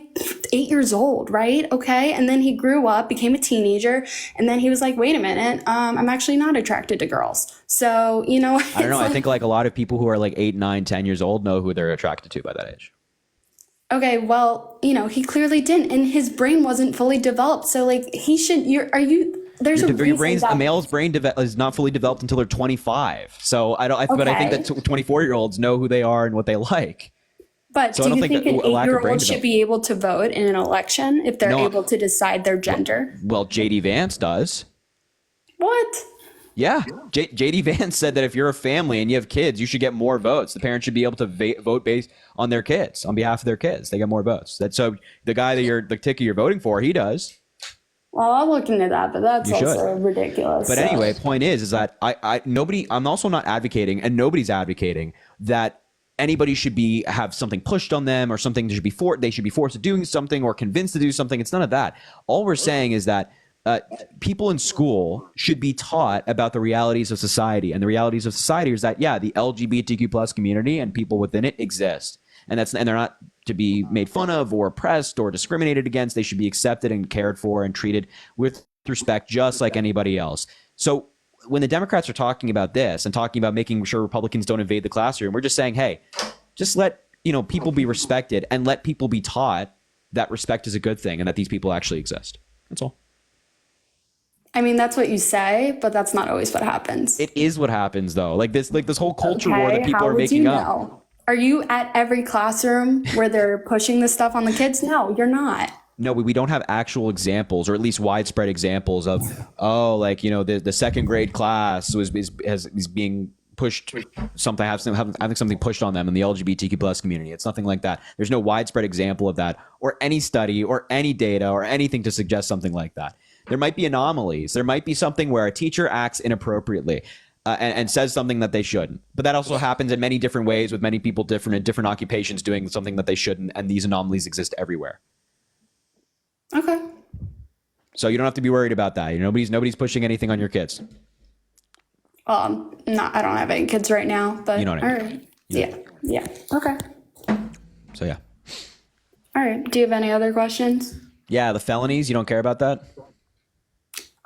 8 years old, right? Okay. And then he grew up, became a teenager, and then he was like, wait a minute, I'm actually not attracted to girls. So, I don't know. I think like a lot of people who are like 8, 9, 10 years old know who they're attracted to by that age. Okay, well, he clearly didn't, and his brain wasn't fully developed. So like he should, there's a reason a male's brain is not fully developed until they're 25. So but I think that 24-year-olds know who they are and what they like. But do you think an 8-year-old should be able to vote in an election if they're able to decide their gender? Well, J.D. Vance does. What? Yeah. J.D. Vance said that if you're a family and you have kids, you should get more votes. The parents should be able to vote based on their kids, on behalf of their kids. They get more votes. So the guy that the ticket you're voting for, he does. Well, I'll look into that, but that's also ridiculous. But anyway, point is that I'm also not advocating, and nobody's advocating that anybody should have something pushed on them or something they should be forced to do something or convinced to do something. It's none of that. All we're saying is that people in school should be taught about the realities of society, and the realities of society is that, the LGBTQ plus community and people within it exist. And they're not to be made fun of or oppressed or discriminated against. They should be accepted and cared for and treated with respect, just like anybody else. So when the Democrats are talking about this and talking about making sure Republicans don't invade the classroom, we're just saying, hey, just let people be respected and let people be taught that respect is a good thing and that these people actually exist. That's all. I mean, that's what you say, but that's not always what happens. It is what happens, though. Like this whole culture war that people are making up. Are you at every classroom where they're pushing this stuff on the kids? No, you're not. No, we don't have actual examples, or at least widespread examples of, the second grade class is being pushed, having something pushed on them in the LGBTQ plus community. It's nothing like that. There's no widespread example of that, or any study, or any data, or anything to suggest something like that. There might be anomalies. There might be something where a teacher acts inappropriately and says something that they shouldn't. But that also happens in many different ways with many people in different occupations doing something that they shouldn't, and these anomalies exist everywhere. Okay. So you don't have to be worried about that. Nobody's pushing anything on your kids. I don't have any kids right now, but you know what I mean. All right. Yeah. Okay. So yeah. All right. Do you have any other questions? Yeah, the felonies, you don't care about that?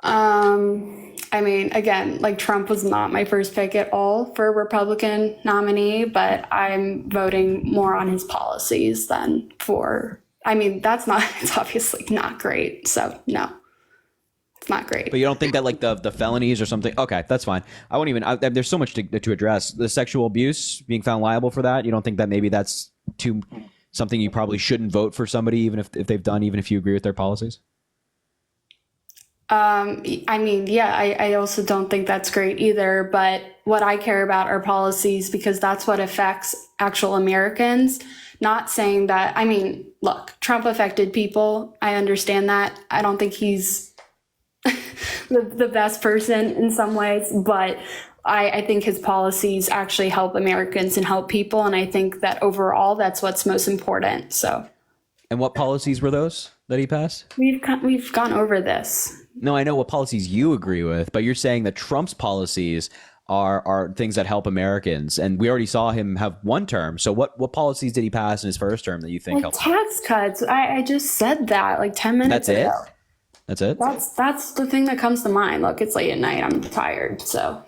I mean, again, like Trump was not my first pick at all for a Republican nominee, but I'm voting more on his policies than it's obviously not great. So no, it's not great. But you don't think that like the felonies or something? Okay, that's fine. I won't even, there's so much to address. The sexual abuse, being found liable for that, you don't think that maybe that's something you probably shouldn't vote for somebody, even if they've done, even if you agree with their policies? I mean, yeah, I also don't think that's great either, but what I care about are policies because that's what affects actual Americans. Not saying that, I mean, look, Trump affected people. I understand that. I don't think he's the best person in some ways, but I think his policies actually help Americans and help people. And I think that overall, that's what's most important. So. And what policies were those that he passed? We've gone over this. No, I know what policies you agree with, but you're saying that Trump's policies are things that help Americans, and we already saw him have one term. So what policies did he pass in his first term that you think helped? Tax cuts. I just said that like 10 minutes ago. That's it? That's the thing that comes to mind. Look, it's late at night. I'm tired, so.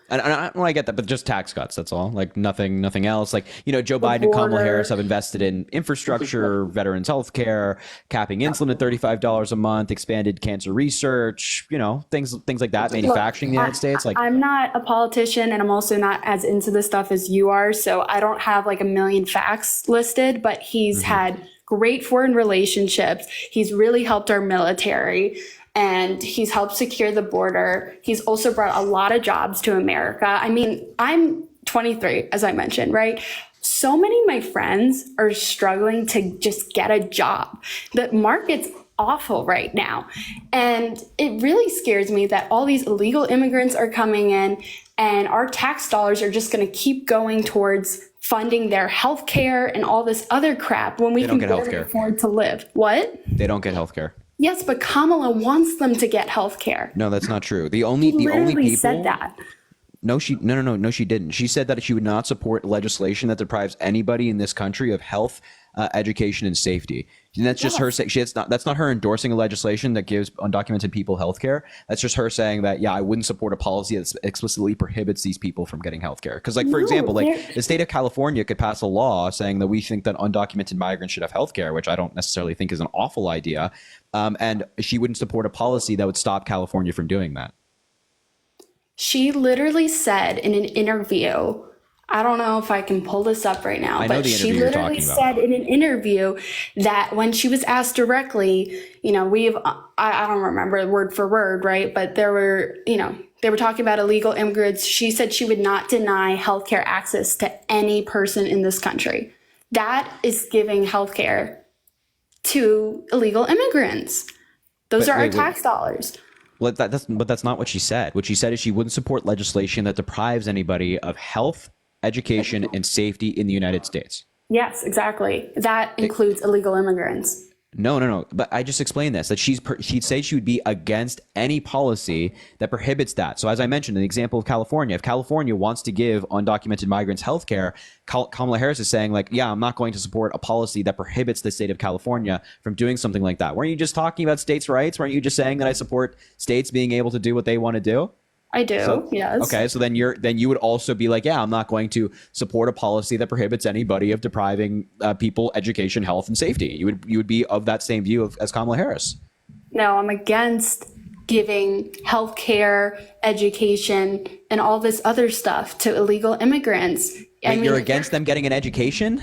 And I get that, but just tax cuts, that's all. Like nothing else. Like, Joe Biden and Kamala Harris have invested in infrastructure, veterans health care, capping insulin at $35 a month, expanded cancer research, things like that, manufacturing in the United States. Like, I'm not a politician and I'm also not as into this stuff as you are. So I don't have like a million facts listed, but he's had great foreign relationships. He's really helped our military. And he's helped secure the border. He's also brought a lot of jobs to America. I mean, I'm 23, as I mentioned, right? So many of my friends are struggling to just get a job. The market's awful right now. And it really scares me that all these illegal immigrants are coming in and our tax dollars are just going to keep going towards funding their health care and all this other crap when we can barely afford to live. What? They don't get health care. Yes, but Kamala wants them to get health care. No, that's not true. The only people said that. No, she didn't. She said that she would not support legislation that deprives anybody in this country of health, education, and safety. And that's just her saying. That's not her endorsing a legislation that gives undocumented people health care. That's just her saying that, I wouldn't support a policy that explicitly prohibits these people from getting health care. Because, for example, the state of California could pass a law saying that we think that undocumented migrants should have health care, which I don't necessarily think is an awful idea. And she wouldn't support a policy that would stop California from doing that. She literally said in an interview, I don't know if I can pull this up right now, but she literally said in an interview that when she was asked directly, I don't remember word for word, right? But they were talking about illegal immigrants. She said she would not deny healthcare access to any person in this country. That is giving healthcare to illegal immigrants. Those are our tax dollars. Well, that's not what she said. What she said is she wouldn't support legislation that deprives anybody of health, education, and safety in the United States. Yes, exactly. That includes illegal immigrants. No. But I just explained this, that she'd say she would be against any policy that prohibits that. So as I mentioned, an example of California, if California wants to give undocumented migrants health care, Kamala Harris is saying I'm not going to support a policy that prohibits the state of California from doing something like that. Weren't you just talking about states' rights? Weren't you just saying that I support states being able to do what they want to do? I do, yes. Okay, so then you would also be like, I'm not going to support a policy that prohibits anybody of depriving people education, health, and safety. You would be of that same view as Kamala Harris. No, I'm against giving health care, education, and all this other stuff to illegal immigrants. You're against them getting an education?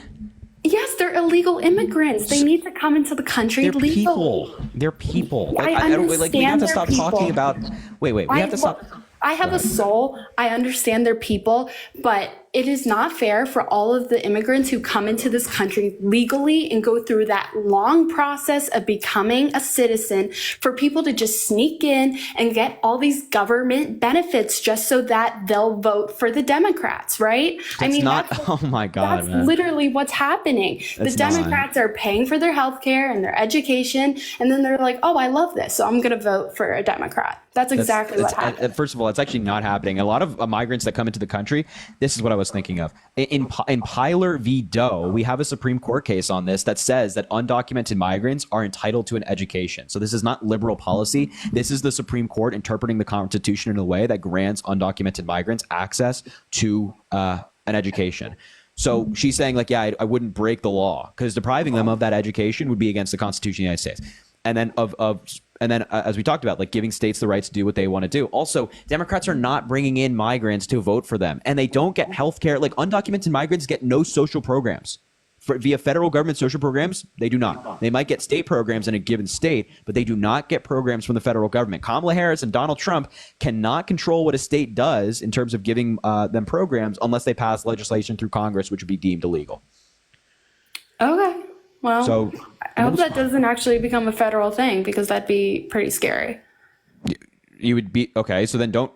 Yes, they're illegal immigrants. They need to come into the country legally. They're people. I understand we have to they're stop people. talking about. Wait. We have to stop. I have a soul. I understand they're people, but it is not fair for all of the immigrants who come into this country legally and go through that long process of becoming a citizen for people to just sneak in and get all these government benefits just so that they'll vote for the Democrats, right? Oh my God, that's literally what's happening. The Democrats are paying for their health care and their education, and then they're like, oh, I love this, so I'm going to vote for a Democrat. That's exactly what happened. First of all, it's actually not happening. A lot of migrants that come into the country, this is what I was thinking of. In Pyler v. Doe, we have a Supreme Court case on this that says that undocumented migrants are entitled to an education. So this is not liberal policy. This is the Supreme Court interpreting the Constitution in a way that grants undocumented migrants access to an education. So she's saying I wouldn't break the law because depriving them of that education would be against the Constitution of the United States. And then as we talked about, giving states the rights to do what they want to do. Also, Democrats are not bringing in migrants to vote for them, and they don't get health care. Undocumented migrants get no social programs. via federal government social programs, they do not. They might get state programs in a given state, but they do not get programs from the federal government. Kamala Harris and Donald Trump cannot control what a state does in terms of giving them programs unless they pass legislation through Congress, which would be deemed illegal. Okay. Well, so I hope that doesn't actually become a federal thing, because that'd be pretty scary. You would be okay. So then don't.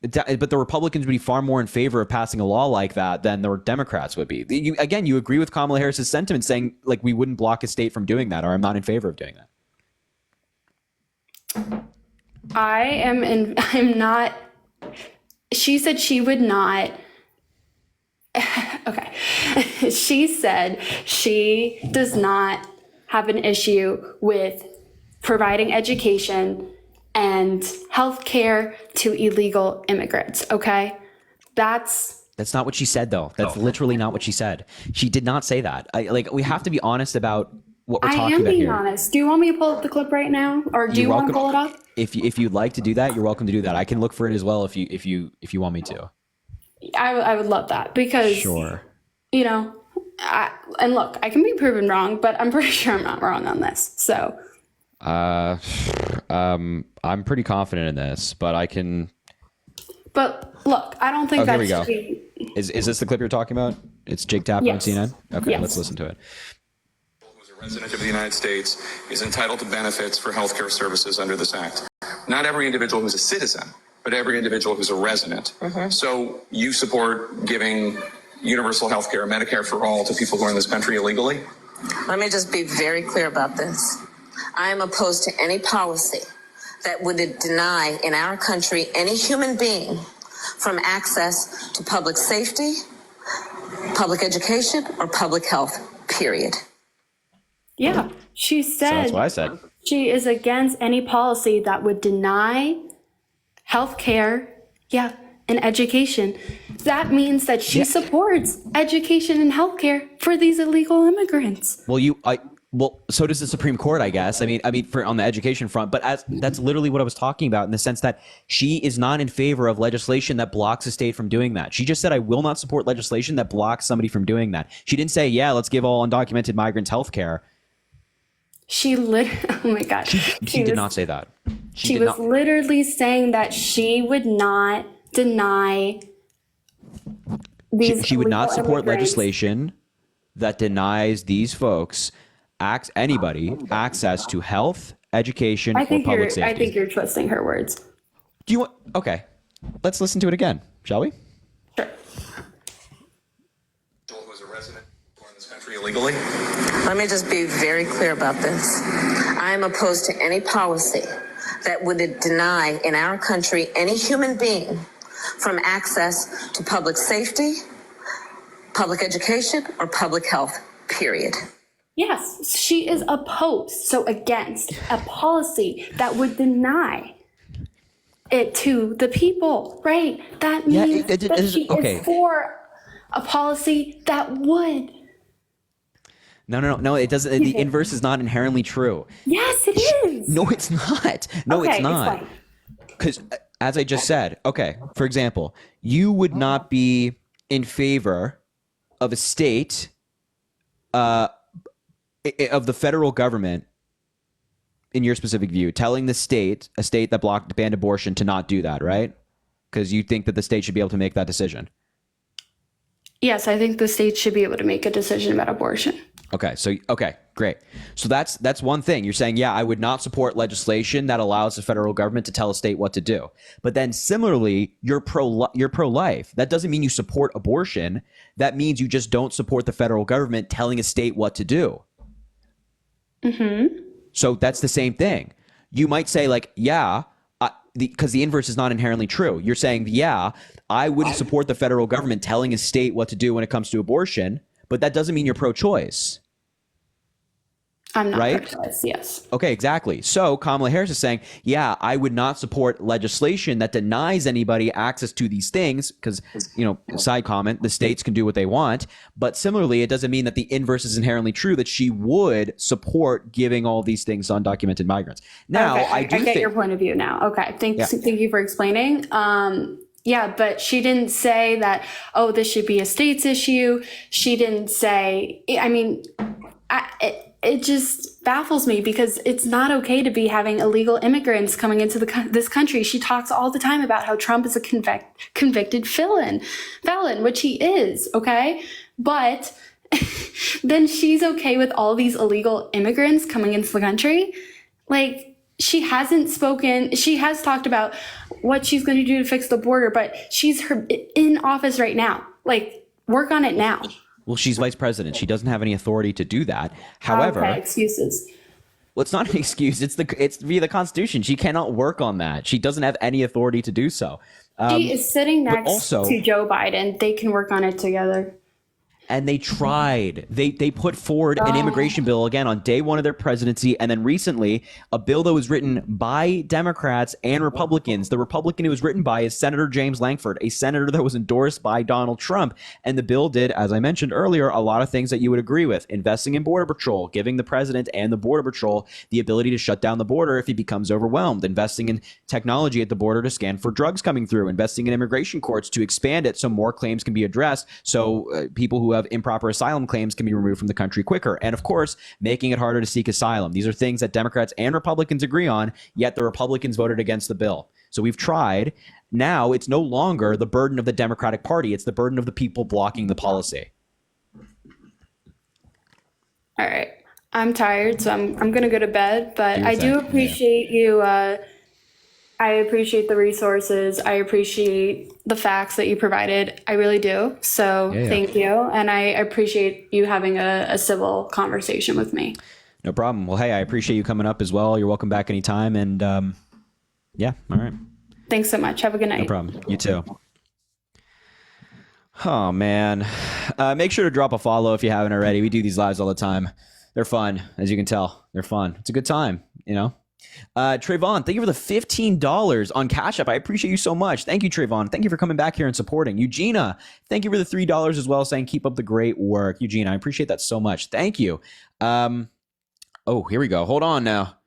But the Republicans would be far more in favor of passing a law like that than the Democrats would be. You agree with Kamala Harris's sentiment saying like we wouldn't block a state from doing that, or I'm not in favor of doing that. I'm not. She said she would not. Okay. She said she does not have an issue with providing education and healthcare to illegal immigrants. Okay. That's not what she said, though. That's literally not what she said. She did not say that. We have to be honest about what we're talking about here. I am being honest. Do you want me to pull up the clip right now, or do you want to pull it up? If you'd like to do that, you're welcome to do that. I can look for it as well if you want me to. I would love that, because sure. And look, I can be proven wrong, but I'm pretty sure I'm not wrong on this. So. I'm pretty confident in this, but I can. But look, I don't think here we that's. go. Is this the clip you're talking about? It's Jake Tapper on CNN? Okay, let's listen to it. Who's a resident of the United States is entitled to benefits for healthcare services under this act. Not every individual who's a citizen, but every individual who's a resident. So you support giving universal healthcare, Medicare for all, to people who are in this country illegally? Let me just be very clear about this. I am opposed to any policy that would deny in our country any human being from access to public safety, public education, or public health, period. Yeah, she said. So that's what I said. She is against any policy that would deny health care, and education. That means that she supports education and health care for these illegal immigrants. Well, so does the Supreme Court, I guess. I mean, on the education front, but that's literally what I was talking about, in the sense that she is not in favor of legislation that blocks a state from doing that. She just said, I will not support legislation that blocks somebody from doing that. She didn't say, let's give all undocumented migrants health care. Oh my God. She did not say that. She was literally saying that she would not deny these. She would not support legislation that denies these folks anybody access to health, education, or public safety. I think you're twisting her words. Do you want? Okay, let's listen to it again, shall we? Sure. Who's a resident in this country illegally? Let me just be very clear about this. I am opposed to any policy that would deny in our country any human being from access to public safety, public education, or public health, period. Yes, she is opposed, so against a policy that would deny it to the people, right? That means that she is for a policy that would. No, it doesn't. The inverse is not inherently true. Yes, it is. No, it's not. No, it's not. Because as I just said, for example, you would not be in favor of a state of the federal government, in your specific view, telling a state that banned abortion to not do that, right? Because you think that the state should be able to make that decision. Yes, I think the state should be able to make a decision about abortion. Okay, great. So that's one thing. You're saying, I would not support legislation that allows the federal government to tell a state what to do. But then similarly, you're pro-life. That doesn't mean you support abortion. That means you just don't support the federal government telling a state what to do. So that's the same thing. You might say because the inverse is not inherently true. You're saying, I wouldn't support the federal government telling a state what to do when it comes to abortion, but that doesn't mean you're pro-choice. I'm not pro-choice, yes. Okay, exactly. So Kamala Harris is saying, I would not support legislation that denies anybody access to these things because, side comment, the states can do what they want. But similarly, it doesn't mean that the inverse is inherently true, that she would support giving all these things to undocumented migrants. Now, I get your point of view now. Okay, thank you for explaining. Yeah, but she didn't say that, oh, this should be a state's issue. She didn't say, I mean, it just baffles me because it's not okay to be having illegal immigrants coming into this country. She talks all the time about how Trump is a convicted felon, which he is, okay? But then she's okay with all these illegal immigrants coming into the country? Like, she hasn't spoken. She has talked about what she's going to do to fix the border, but she's in office right now. Like, work on it now. Well, she's vice president. She doesn't have any authority to do that. However, okay, excuses. Well, it's not an excuse. It's via the Constitution. She cannot work on that. She doesn't have any authority to do so. She is sitting next to Joe Biden. They can work on it together. And they tried. They put forward an immigration bill again on day one of their presidency, and then recently a bill that was written by Democrats and Republicans. The Republican it was written by is Senator James Lankford, a senator that was endorsed by Donald Trump. And the bill did, as I mentioned earlier, a lot of things that you would agree with: investing in Border Patrol, giving the president and the Border Patrol the ability to shut down the border if he becomes overwhelmed, investing in technology at the border to scan for drugs coming through, investing in immigration courts to expand it so more claims can be addressed, so people who have improper asylum claims can be removed from the country quicker. And of course, making it harder to seek asylum. These are things that Democrats and Republicans agree on, yet the Republicans voted against the bill. So we've tried. Now it's no longer the burden of the Democratic Party. It's the burden of the people blocking the policy. All right. I'm tired, so I'm going to go to bed, but I do appreciate you. I appreciate the resources. I appreciate the facts that you provided. I really do. So thank you. And I appreciate you having a civil conversation with me. No problem. Well, hey, I appreciate you coming up as well. You're welcome back anytime. And yeah, all right. Thanks so much. Have a good night. No problem. You too. Oh, man. Make sure to drop a follow if you haven't already. We do these lives all the time. They're fun, as you can tell. They're fun. It's a good time, you know? Trayvon, thank you for the $15 on Cash App. I appreciate you so much. Thank you, Trayvon. Thank you for coming back here and supporting. Eugenia, thank you for the $3 as well, saying keep up the great work. Eugenia, I appreciate that so much. Thank you. Oh, here we go. Hold on now.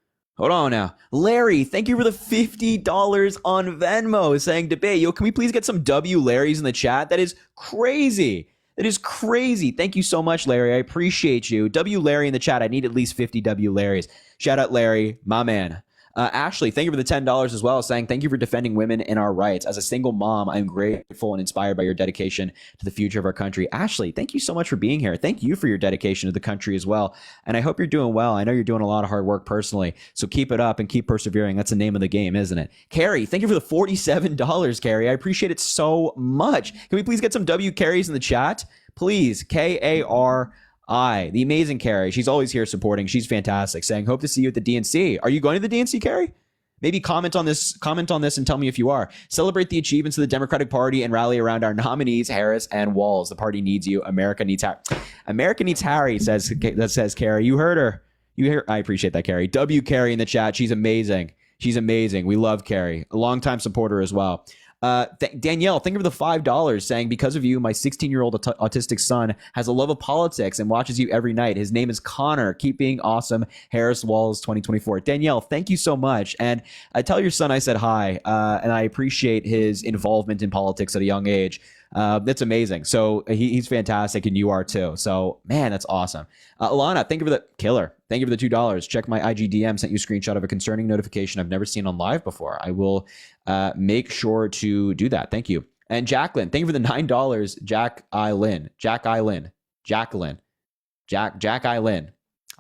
Larry, thank you for the $50 on Venmo, saying debate. Yo, can we please get some W Larrys in the chat? That is crazy. Thank you so much, Larry. I appreciate you. W Larry in the chat. I need at least 50 W Larrys. Shout out, Larry, my man. Ashley, thank you for the $10 as well, saying thank you for defending women and our rights. As a single mom, I'm grateful and inspired by your dedication to the future of our country. Ashley, thank you so much for being here. Thank you for your dedication to the country as well. And I hope you're doing well. I know you're doing a lot of hard work personally, so keep it up and keep persevering. That's the name of the game, isn't it? Carrie, thank you for the $47, Carrie. I appreciate it so much. Can we please get some W Carries in the chat? Please, Kari, the amazing Carrie. She's always here supporting. She's fantastic. Saying, hope to see you at the DNC. Are you going to the DNC, Carrie? Maybe comment on this and tell me if you are. Celebrate the achievements of the Democratic Party and rally around our nominees, Harris and Walz. The party needs you. America needs Harry, says Carrie. You heard her. I appreciate that, Carrie. W Carrie in the chat. She's amazing. We love Carrie. A longtime supporter as well. Danielle, thank you for the $5, saying, because of you, my 16-year-old autistic son has a love of politics and watches you every night. His name is Connor. Keep being awesome. Harris Walz 2024. Danielle, thank you so much. And tell your son I said hi, and I appreciate his involvement in politics at a young age. That's amazing. So he's fantastic, and you are too. So, man, that's awesome. Alana, thank you for the killer. Thank you for the $2. Check my IGDM. Sent you a screenshot of a concerning notification I've never seen on live before. I will make sure to do that. Thank you. And Jacqueline, thank you for the $9. Jack Eileen.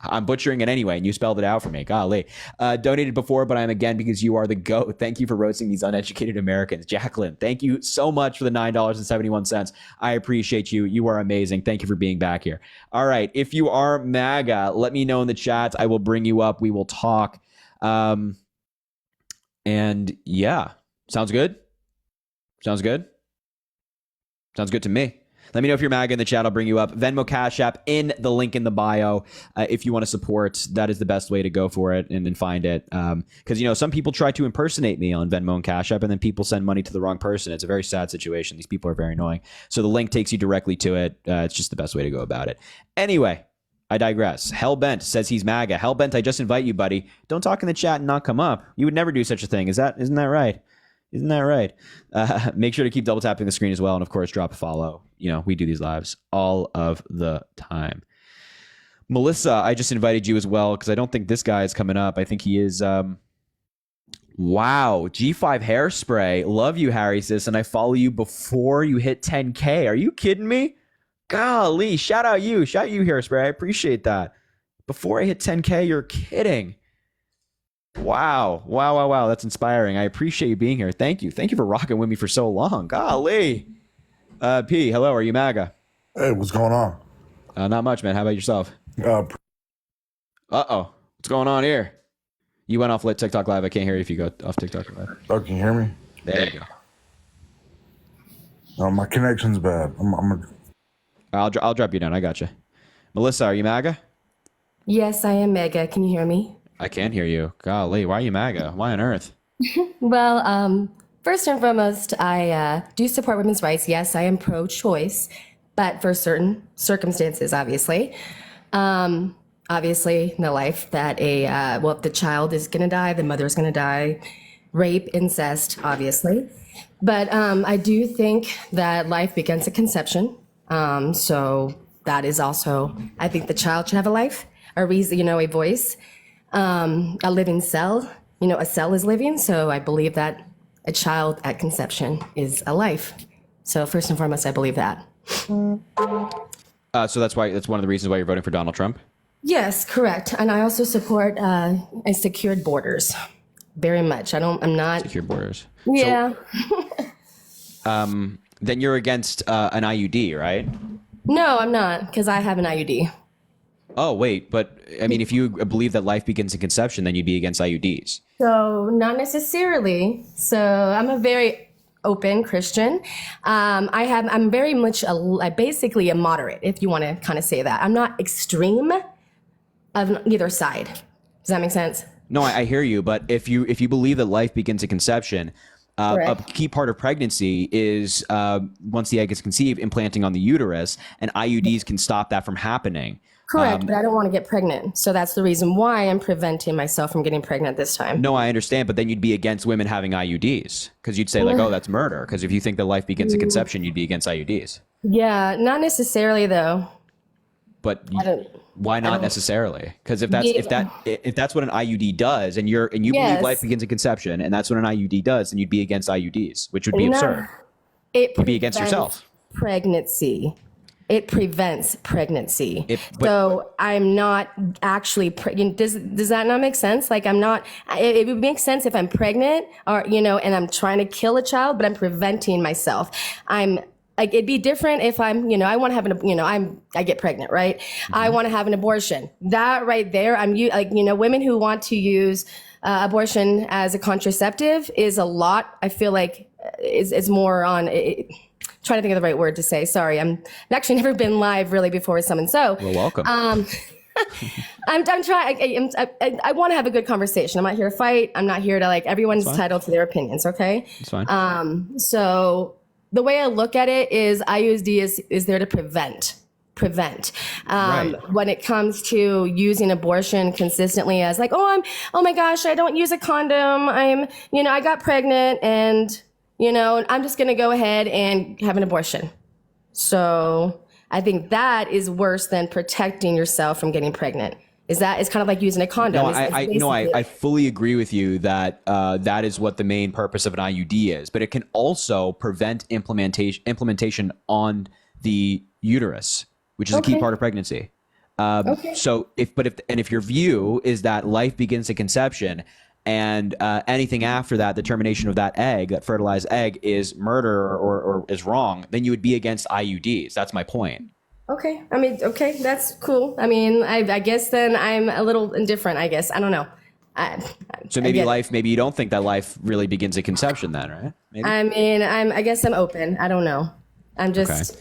I'm butchering it anyway, and you spelled it out for me. Golly. Donated before, but I'm again because you are the GOAT. Thank you for roasting these uneducated Americans. Jacqueline, thank you so much for the $9.71. I appreciate you. You are amazing. Thank you for being back here. All right. If you are MAGA, let me know in the chats. I will bring you up. We will talk. And yeah, sounds good. Sounds good to me. Let me know if you're MAGA in the chat. I'll bring you up. Venmo, Cash App in the link in the bio. If you want to support, that is the best way to go for it and find it. Because, some people try to impersonate me on Venmo and Cash App, and then people send money to the wrong person. It's a very sad situation. These people are very annoying. So the link takes you directly to it. It's just the best way to go about it. Anyway, I digress. Hellbent says he's MAGA. Hellbent, I just invite you, buddy. Don't talk in the chat and not come up. You would never do such a thing. Isn't that right? Isn't that right? Make sure to keep double tapping the screen as well. And of course, drop a follow. You know, we do these lives all of the time. Melissa, I just invited you as well because I don't think this guy is coming up. I think he is. Wow. G5 hairspray. Love you, Harry, sis. And I follow you before you hit 10K. Are you kidding me? Golly. Shout out you, hairspray. I appreciate that. Before I hit 10K, you're kidding. Wow. That's inspiring. I appreciate you being here. Thank you. Thank you for rocking with me for so long. Golly. P, hello. Are you Maga? Hey, what's going on? Not much, man. How about yourself? Uh-oh. What's going on here? You went off TikTok live. I can't hear you if you go off TikTok live. Oh, can you hear me? There you go. My connection's bad. I'll drop you down. I got you. Melissa, are you Maga? Yes, I am Maga. Can you hear me? I can hear you. Golly, why are you Maga? Why on earth? Well, first and foremost, I do support women's rights. Yes, I am pro-choice, but for certain circumstances, obviously. Obviously, the life that if the child is going to die, the mother is going to die, rape, incest, obviously. But I do think that life begins at conception. So that is also, I think the child should have a life, a reason, a voice, a living cell. A cell is living. So I believe that a child at conception is a life. So first and foremost, I believe that. So that's one of the reasons why you're voting for Donald Trump? Yes, correct. And I also support secured borders very much. I'm not. Secured borders. Yeah. So, then you're against an IUD, right? No, I'm not, because I have an IUD. Oh, wait. But I mean, if you believe that life begins in conception, then you'd be against IUDs. So not necessarily. So I'm a very open Christian. I'm very much basically a moderate, if you want to kind of say that. I'm not extreme of either side. Does that make sense? No, I hear you. But if you believe that life begins at conception, a key part of pregnancy is once the egg is conceived, implanting on the uterus, and IUDs can stop that from happening. Correct, but I don't want to get pregnant. So that's the reason why I'm preventing myself from getting pregnant this time. No, I understand, but then you'd be against women having IUDs because you'd say like, oh, that's murder. Because if you think that life begins at conception, you'd be against IUDs. Yeah, not necessarily though. But why not necessarily? Because if that's what an IUD does, and you believe life begins at conception, and that's what an IUD does, then you'd be against IUDs, which would be absurd. You'd be against yourself. Pregnancy. It prevents pregnancy. So I'm not actually pregnant. Does that not make sense? Like I'm not. It would make sense if I'm pregnant, or and I'm trying to kill a child, but I'm preventing myself. Like it'd be different if I'm, I want to have I get pregnant, right? Mm-hmm. I want to have an abortion. That right there, women who want to use abortion as a contraceptive is a lot. I feel like is more on. Trying to think of the right word to say. Sorry, I've actually never been live really before with someone. So, well, welcome. I'm trying. I want to have a good conversation. I'm not here to fight. I'm not here to everyone's entitled to their opinions. Okay. It's fine. So the way I look at it is IUD is there to prevent. Right. When it comes to using abortion consistently as oh my gosh, I don't use a condom. I got pregnant and. I'm just going to go ahead and have an abortion. So I think that is worse than protecting yourself from getting pregnant. It's kind of like using a condom. I fully agree with you that that is what the main purpose of an IUD is, but it can also prevent implementation on the uterus, which is a key part of pregnancy. So if your view is that life begins at conception, and anything after that, the termination of that egg, that fertilized egg, is murder or is wrong, then you would be against IUDs. That's my point. Okay. That's cool. I guess then I'm a little indifferent, I guess. I don't know. So maybe you don't think that life really begins at conception then, right? Maybe? I guess I'm open. I don't know. I'm just... Okay.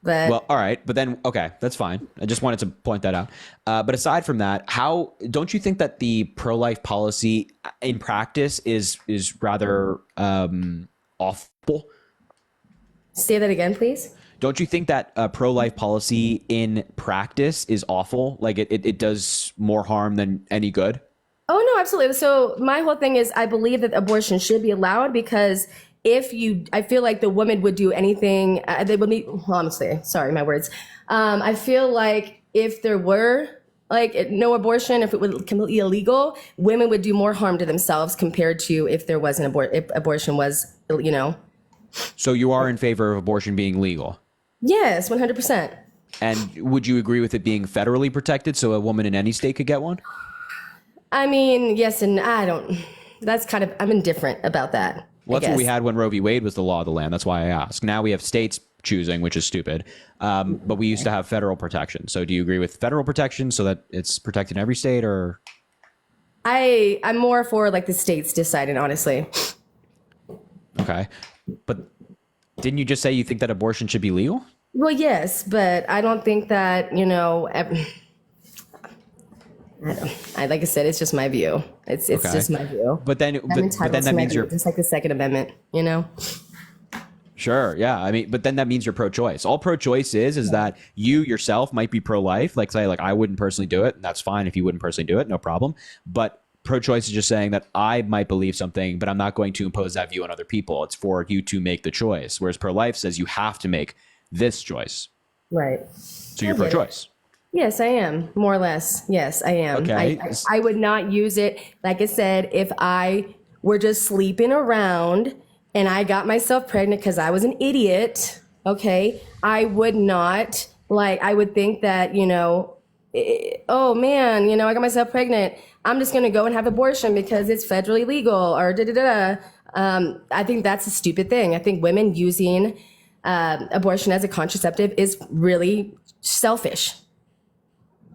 Well, all right, but then that's fine. I just wanted to point that out. But aside from that, how don't you think that the pro-life policy in practice is rather awful? Say that again, please. Don't you think that pro-life policy in practice is awful? Like it does more harm than any good? Oh no, absolutely. So my whole thing is I believe that abortion should be allowed because I feel like the woman would do anything. They would need, honestly, sorry, my words. I feel like if there were like no abortion, if it was completely illegal, women would do more harm to themselves compared to if there was if abortion was, you know. So you are in favor of abortion being legal? Yes, 100%. And would you agree with it being federally protected so a woman in any state could get one? I mean, yes, and I don't. That's kind of, I'm indifferent about that. Well, that's what we had when Roe v. Wade was the law of the land. That's why I asked. Now we have states choosing, which is stupid. But we used to have federal protection. So do you agree with federal protection so that it's protected in every state, or? I'm more for like the states deciding, honestly. Okay. But didn't you just say you think that abortion should be legal? Well, yes, but I don't think that, you know, like I said, it's just my view. It's Okay. just my view. But then, but then that means you're just like the Second Amendment, you know? Sure. Yeah. I mean, but then that means you're pro-choice. All pro-choice is that you yourself might be pro-life. Like say, like I wouldn't personally do it. And that's fine if you wouldn't personally do it. No problem. But pro-choice is just saying that I might believe something, but I'm not going to impose that view on other people. It's for you to make the choice. Whereas pro-life says you have to make this choice. Right. So you're pro-choice. Yes, I am. More or less. Yes, I am. Okay. I would not use it. Like I said, if I were just sleeping around and I got myself pregnant because I was an idiot, okay, I would not, like, I would think that, you know, oh man, you know, I got myself pregnant. I'm just going to go and have abortion because it's federally legal or da-da-da. I think that's a stupid thing. I think women using abortion as a contraceptive is really selfish.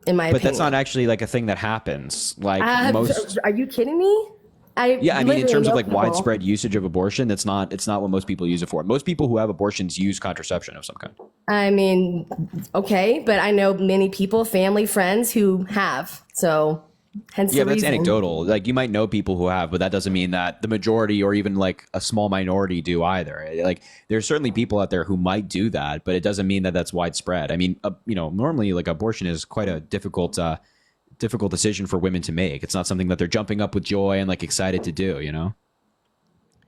In my opinion. But that's not actually like a thing that happens. Like most. Are you kidding me? I mean, in terms of like widespread usage of abortion, it's not what most people use it for. Most people who have abortions use contraception of some kind. I mean, okay, but I know many people, family, friends who have. So hence Yeah, the that's reason. anecdotal. Like you might know people who have, but that doesn't mean that the majority or even like a small minority do either. Like there's certainly people out there who might do that, but it doesn't mean that that's widespread. I mean, you know, normally like abortion is quite a difficult decision for women to make. It's not something that they're jumping up with joy and like excited to do, you know?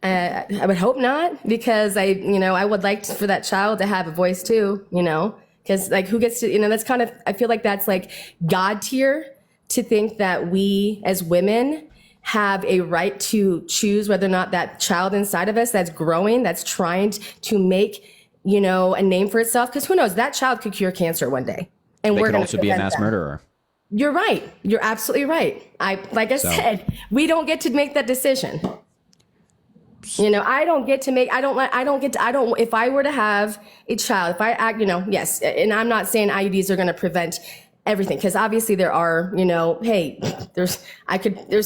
I would hope not, because I would like for that child to have a voice too, you know, because like who gets to, you know, that's kind of, I feel like that's like God tier to think that we as women have a right to choose whether or not that child inside of us that's growing, that's trying to make, you know, a name for itself. Because who knows, that child could cure cancer one day. And They we're could going also be a mass murderer. You're right. You're absolutely right. Like I said, we don't get to make that decision. You know, if I were to have a child, if I act, you know, yes. And I'm not saying IUDs are going to prevent everything, because obviously there are, you know, hey, there's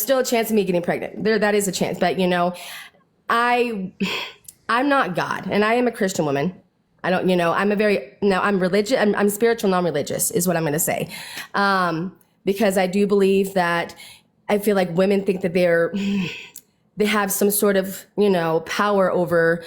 still a chance of me getting pregnant. That is a chance. But, you know, I'm not God, and I am a Christian woman. I don't, you know, I'm religious. I'm spiritual, non-religious is what I'm going to say. Because I do believe that I feel like women think that they have some sort of, you know, power over,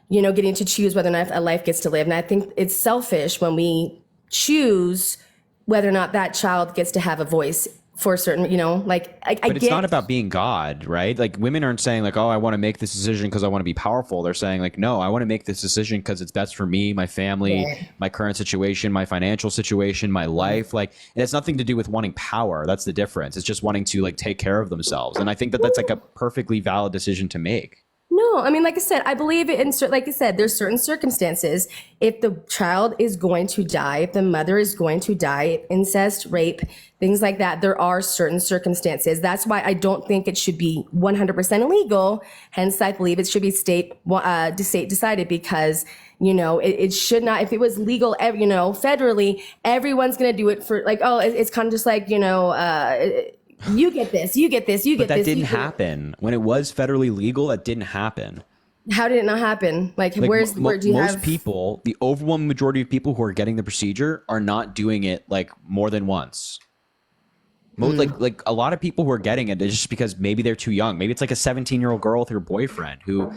you know, getting to choose whether or not a life gets to live. And I think it's selfish when we choose whether or not that child gets to have a voice for a certain, you know, like But it's not about being God, right? Like women aren't saying like, oh, I want to make this decision because I want to be powerful. They're saying like, no, I want to make this decision because it's best for me, my family, my current situation, my financial situation, my life. Like, it has nothing to do with wanting power. That's the difference. It's just wanting to like take care of themselves. And I think that that's like a perfectly valid decision to make. No, I mean, like I said, I believe it in, like I said, there's certain circumstances. If the child is going to die, if the mother is going to die, incest, rape, things like that, there are certain circumstances. That's why I don't think it should be 100% illegal. Hence, I believe it should be state decided, because, you know, it should not, if it was legal, you know, federally, everyone's going to do it for like, oh, it's kind of just like, you know, you get this, you get this, you get But that this. didn't happen. When it was federally legal, that didn't happen. How did it not happen? Like where do you most have people, the overwhelming majority of people who are getting the procedure are not doing it like more than once. Like a lot of people who are getting it is just because maybe they're too young. Maybe it's like a 17-year-old girl with her boyfriend who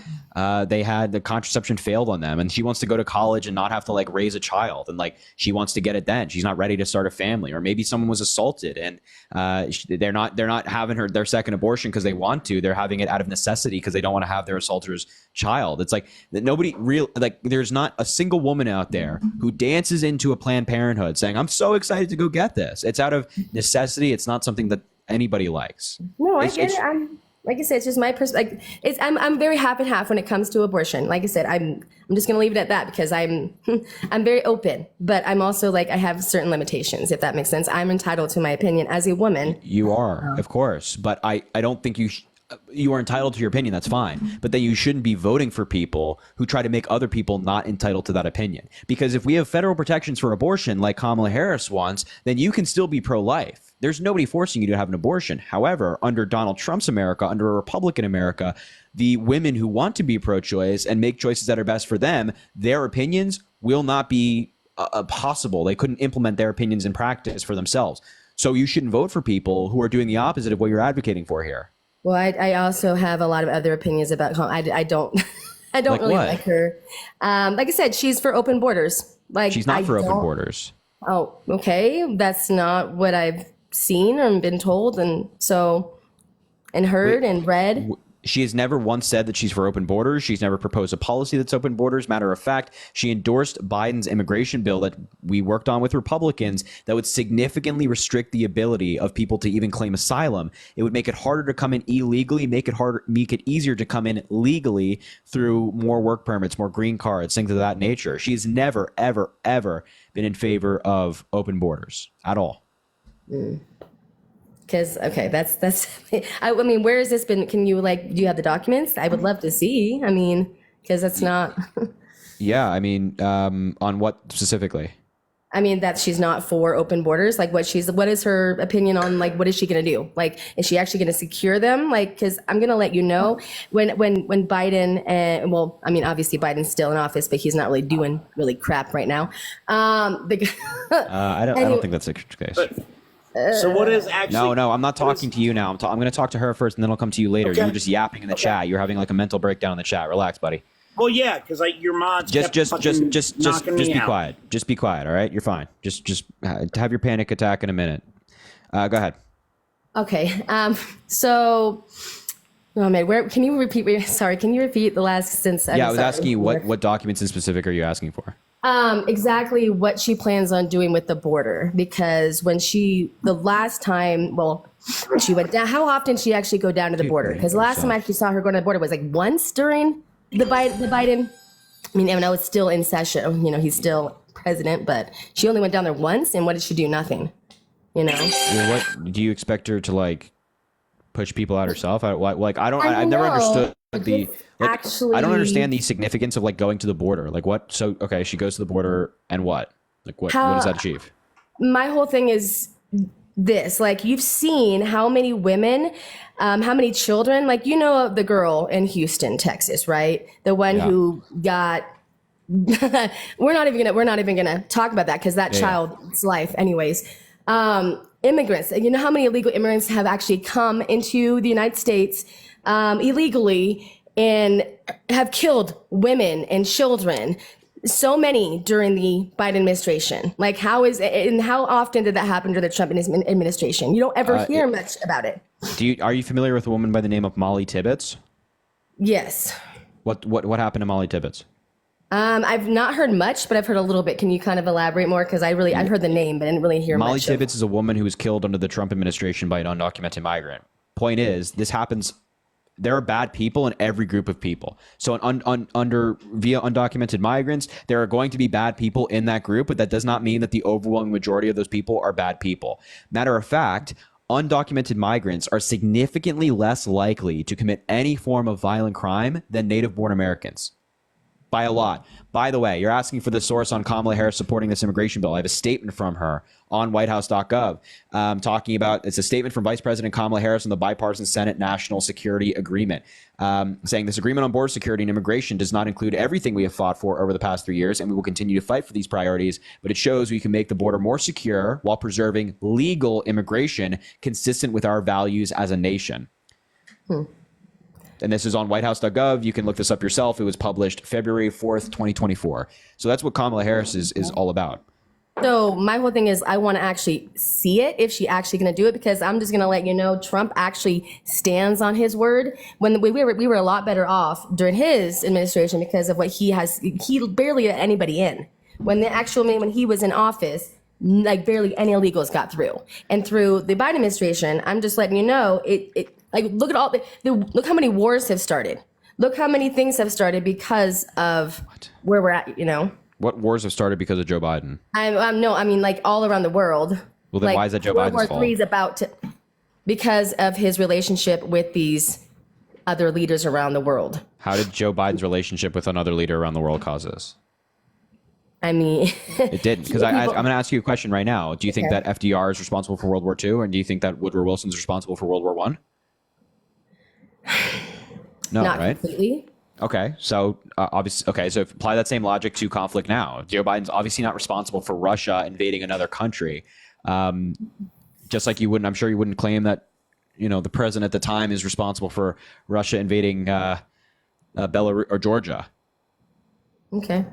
they had the contraception failed on them, and she wants to go to college and not have to like raise a child, and like she wants to get it then. She's not ready to start a family. Or maybe someone was assaulted and they're not having their second abortion because they want to. They're having it out of necessity because they don't want to have their assaulter's child. It's like nobody there's not a single woman out there who dances into a Planned Parenthood saying, "I'm so excited to go get this." It's out of necessity. It's not something that anybody likes. No, I get it. Like I said, it's just my perspective. I'm very half and half when it comes to abortion. Like I said, I'm just gonna leave it at that because I'm very open, but I'm also like I have certain limitations, if that makes sense. I'm entitled to my opinion as a woman. You are, of course, but I don't think you are entitled to your opinion. That's fine, but then you shouldn't be voting for people who try to make other people not entitled to that opinion. Because if we have federal protections for abortion, like Kamala Harris wants, then you can still be pro-life. There's nobody forcing you to have an abortion. However, under Donald Trump's America, under a Republican America, the women who want to be pro-choice and make choices that are best for them, their opinions will not be possible. They couldn't implement their opinions in practice for themselves. So you shouldn't vote for people who are doing the opposite of what you're advocating for here. Well, I also have a lot of other opinions about. I don't like really what? like her. Like I said, she's for open borders. Like She's not for open borders. Oh, okay. That's not what I've seen and been told, and heard and read. She has never once said that she's for open borders. She's never proposed a policy that's open borders. Matter of fact, she endorsed Biden's immigration bill that we worked on with Republicans that would significantly restrict the ability of people to even claim asylum. It would make it harder to come in illegally, make it easier to come in legally through more work permits, more green cards, things of that nature. She's never, ever, ever been in favor of open borders at all. Because that's I mean, where has this been? Can you do you have the documents? I would love to see. I mean, because that's not. Yeah, I mean, on what specifically? I mean that she's not for open borders. Like what is her opinion on what is she gonna do? Like, is she actually gonna secure them? Like, because I'm gonna let you know when Biden and I mean obviously Biden's still in office, but he's not really doing really crap right now. I don't think that's the case. So what is actually? No, I'm not talking to you now. I'm going to talk to her first, and then I'll come to you later. Okay. You were just yapping in the chat. You're having like a mental breakdown in the chat. Relax, buddy. Well, yeah, because your mods just be quiet. Just be quiet. All right, you're fine. Just have your panic attack in a minute. Go ahead. Okay. So, oh man, where can you repeat? Sorry, can you repeat the last sentence? I was asking you what documents in specific are you asking for? Exactly what she plans on doing with the border, because when she went down, how often she actually go down to the border? Because the last time I actually saw her going to the border was like once during the Biden. I mean, even though it's still in session, he's still president, but she only went down there once. And what did she do? Nothing. Well, what do you expect her to push people out herself? I've never understood actually, I don't understand the significance of going to the border. What? So okay, she goes to the border and what? What does that achieve? My whole thing is this: you've seen how many women, how many children. The girl in Houston, Texas, right? The one who got. we're not even gonna talk about that because that child's life, anyways. Immigrants. You know how many illegal immigrants have actually come into the United States illegally and have killed women and children. So many during the Biden administration. How often did that happen during the Trump administration? You don't ever hear much about it. Are you familiar with a woman by the name of Molly Tibbetts? Yes. What happened to Molly Tibbetts? I've not heard much, but I've heard a little bit. Can you kind of elaborate more? Because I've heard the name, but I didn't really hear much. Molly Tibbetts is a woman who was killed under the Trump administration by an undocumented migrant. Point is, this happens. There are bad people in every group of people. So via undocumented migrants, there are going to be bad people in that group, but that does not mean that the overwhelming majority of those people are bad people. Matter of fact, undocumented migrants are significantly less likely to commit any form of violent crime than native-born Americans. by a lot. By the way, you're asking for the source on Kamala Harris supporting this immigration bill. I have a statement from her on whitehouse.gov talking about, it's a statement from Vice President Kamala Harris on the bipartisan Senate National Security Agreement, saying this agreement on border security and immigration does not include everything we have fought for over the past 3 years, and we will continue to fight for these priorities, but it shows we can make the border more secure while preserving legal immigration consistent with our values as a nation. And this is on whitehouse.gov. You can look this up yourself. It was published February 4th, 2024. So that's what Kamala Harris is all about. So my whole thing is I want to actually see it, if she actually going to do it, because I'm just going to let you know Trump actually stands on his word. When we were a lot better off during his administration because of what he barely let anybody in. When he was in office, like barely any illegals got through. And through the Biden administration, I'm just letting you know like look at all look how many wars have started. Look how many things have started because of where we're at, What wars have started because of Joe Biden? I mean like all around the world. Well, then like, why is that Joe Biden's fault? World War III is because of his relationship with these other leaders around the world. How did Joe Biden's relationship with another leader around the world cause this? I mean, it didn't, because I'm going to ask you a question right now. Do you think that FDR is responsible for World War II, and do you think that Woodrow Wilson's responsible for World War I? No, not right? Completely. Okay, so obviously, so apply that same logic to conflict now. Joe Biden's obviously not responsible for Russia invading another country. Just like you wouldn't, I'm sure you wouldn't claim that, the president at the time is responsible for Russia invading Belarus or Georgia. Okay.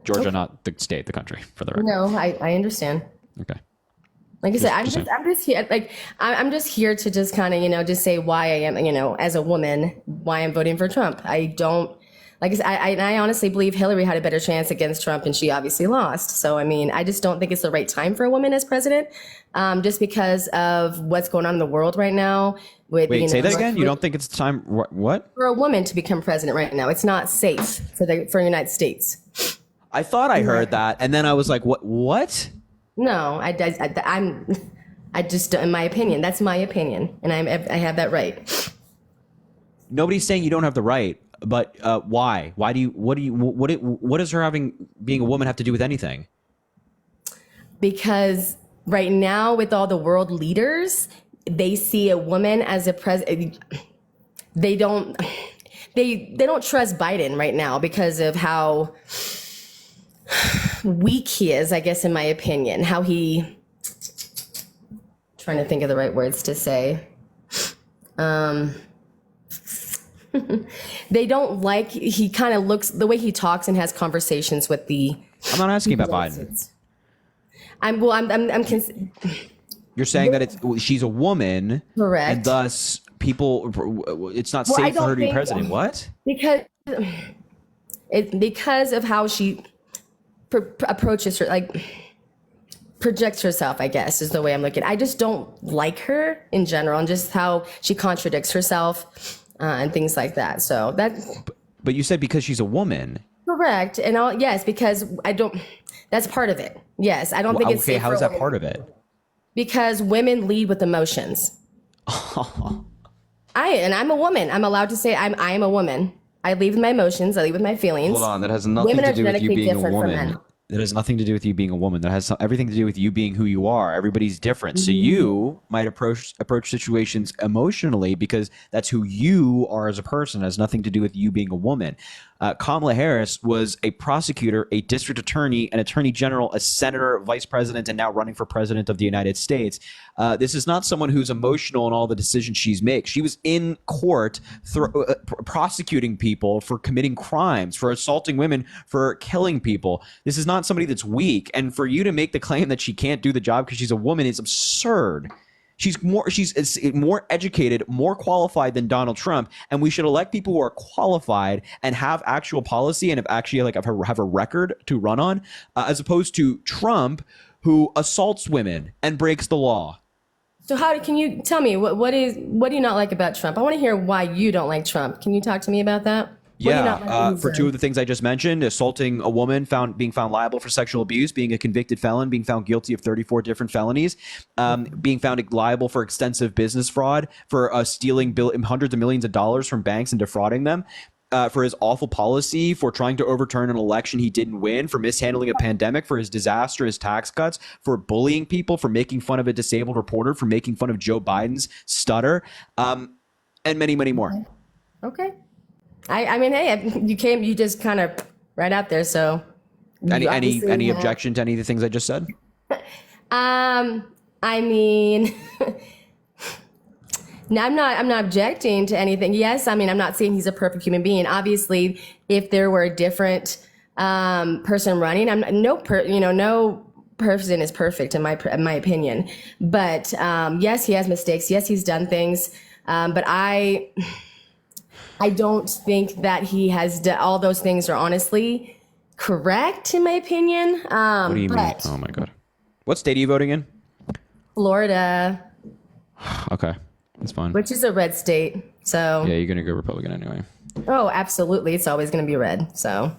Georgia, not the state, the country, for the record. No, I understand. Okay. Like I said, I'm just here. Like I'm just here to just kind of, just say why I am, as a woman, why I'm voting for Trump. I don't, like I said, I honestly believe Hillary had a better chance against Trump, and she obviously lost. So I mean, I just don't think it's the right time for a woman as president, just because of what's going on in the world right now. With say that again. You don't think it's time? What? For a woman to become president right now, it's not safe for the United States. I thought I heard that, and then I was like, what? No, I just, in my opinion, that's my opinion, and I have that right. Nobody's saying you don't have the right, but why? What does her being a woman have to do with anything? Because right now, with all the world leaders, they see a woman as a president. They don't trust Biden right now because of how weak he is, I guess, in my opinion. How trying to think of the right words to say. They don't like, he kind of looks, the way he talks and has conversations with the. I'm not asking about Biden. You're saying that she's a woman. Correct. And thus it's not safe for her to be president. What? Because of how she approaches her, projects herself, I guess, is the way I'm looking. I just don't like her in general, and just how she contradicts herself and things like that. So that. But you said because she's a woman. Correct, and yes, because I don't. That's part of it. Yes, I don't think it's safe. Okay, how is that part of it? Because women lead with emotions. I'm a woman. I'm allowed to say I am a woman. I lead with my emotions. I lead with my feelings. Hold on, that has nothing to do with you being a woman. That has nothing to do with you being a woman. That has everything to do with you being who you are. Everybody's different. So you might approach situations emotionally because that's who you are as a person. It has nothing to do with you being a woman. Kamala Harris was a prosecutor, a district attorney, an attorney general, a senator, vice president, and now running for president of the United States. This is not someone who's emotional in all the decisions she makes. She was in court prosecuting people for committing crimes, for assaulting women, for killing people. This is not somebody that's weak. And for you to make the claim that she can't do the job because she's a woman is absurd. She's more educated, more qualified than Donald Trump, and we should elect people who are qualified and have actual policy and have actually have a record to run on, as opposed to Trump, who assaults women and breaks the law. So can you tell me what do you not like about Trump? I want to hear why you don't like Trump. Can you talk to me about that? For two of the things I just mentioned, assaulting a woman, being found liable for sexual abuse, being a convicted felon, being found guilty of 34 different felonies, being found liable for extensive business fraud, for stealing hundreds of millions of dollars from banks and defrauding them. for his awful policy, for trying to overturn an election he didn't win, for mishandling a pandemic, for his disastrous tax cuts, for bullying people, for making fun of a disabled reporter, for making fun of Joe Biden's stutter, and many, many more. Okay. I mean, hey, you just kind of right out there. So any objection to any of the things I just said? I mean, no, I'm not objecting to anything. Yes, I mean, I'm not saying he's a perfect human being. Obviously, if there were a different person running, no person is perfect in my opinion. But yes, he has mistakes. Yes, he's done things. But I don't think that he has done all those things are honestly correct in my opinion. What do you mean? Oh my God. What state are you voting in? Florida. Okay, that's fine. Which is a red state. So yeah, you're gonna go Republican anyway. Oh, absolutely. It's always gonna be red. So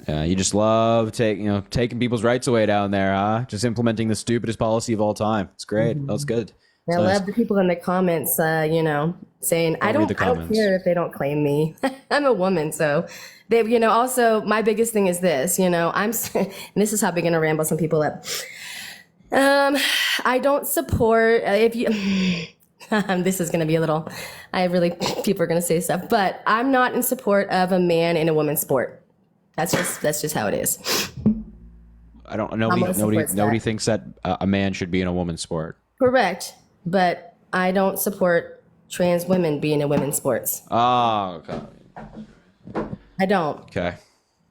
yeah, you just love taking people's rights away down there, huh? Just implementing the stupidest policy of all time. It's great. Mm-hmm. That's good. I love the people in the comments, saying I don't care if they don't claim me. I'm a woman, so they, also my biggest thing is this, and this is how we're gonna ramble some people up. I don't support if you. This is gonna be a little. People are gonna say stuff, but I'm not in support of a man in a woman's sport. That's just how it is. I don't. Nobody thinks that a man should be in a woman's sport. Correct. But I don't support trans women being in women's sports. Oh, okay. I don't. Okay.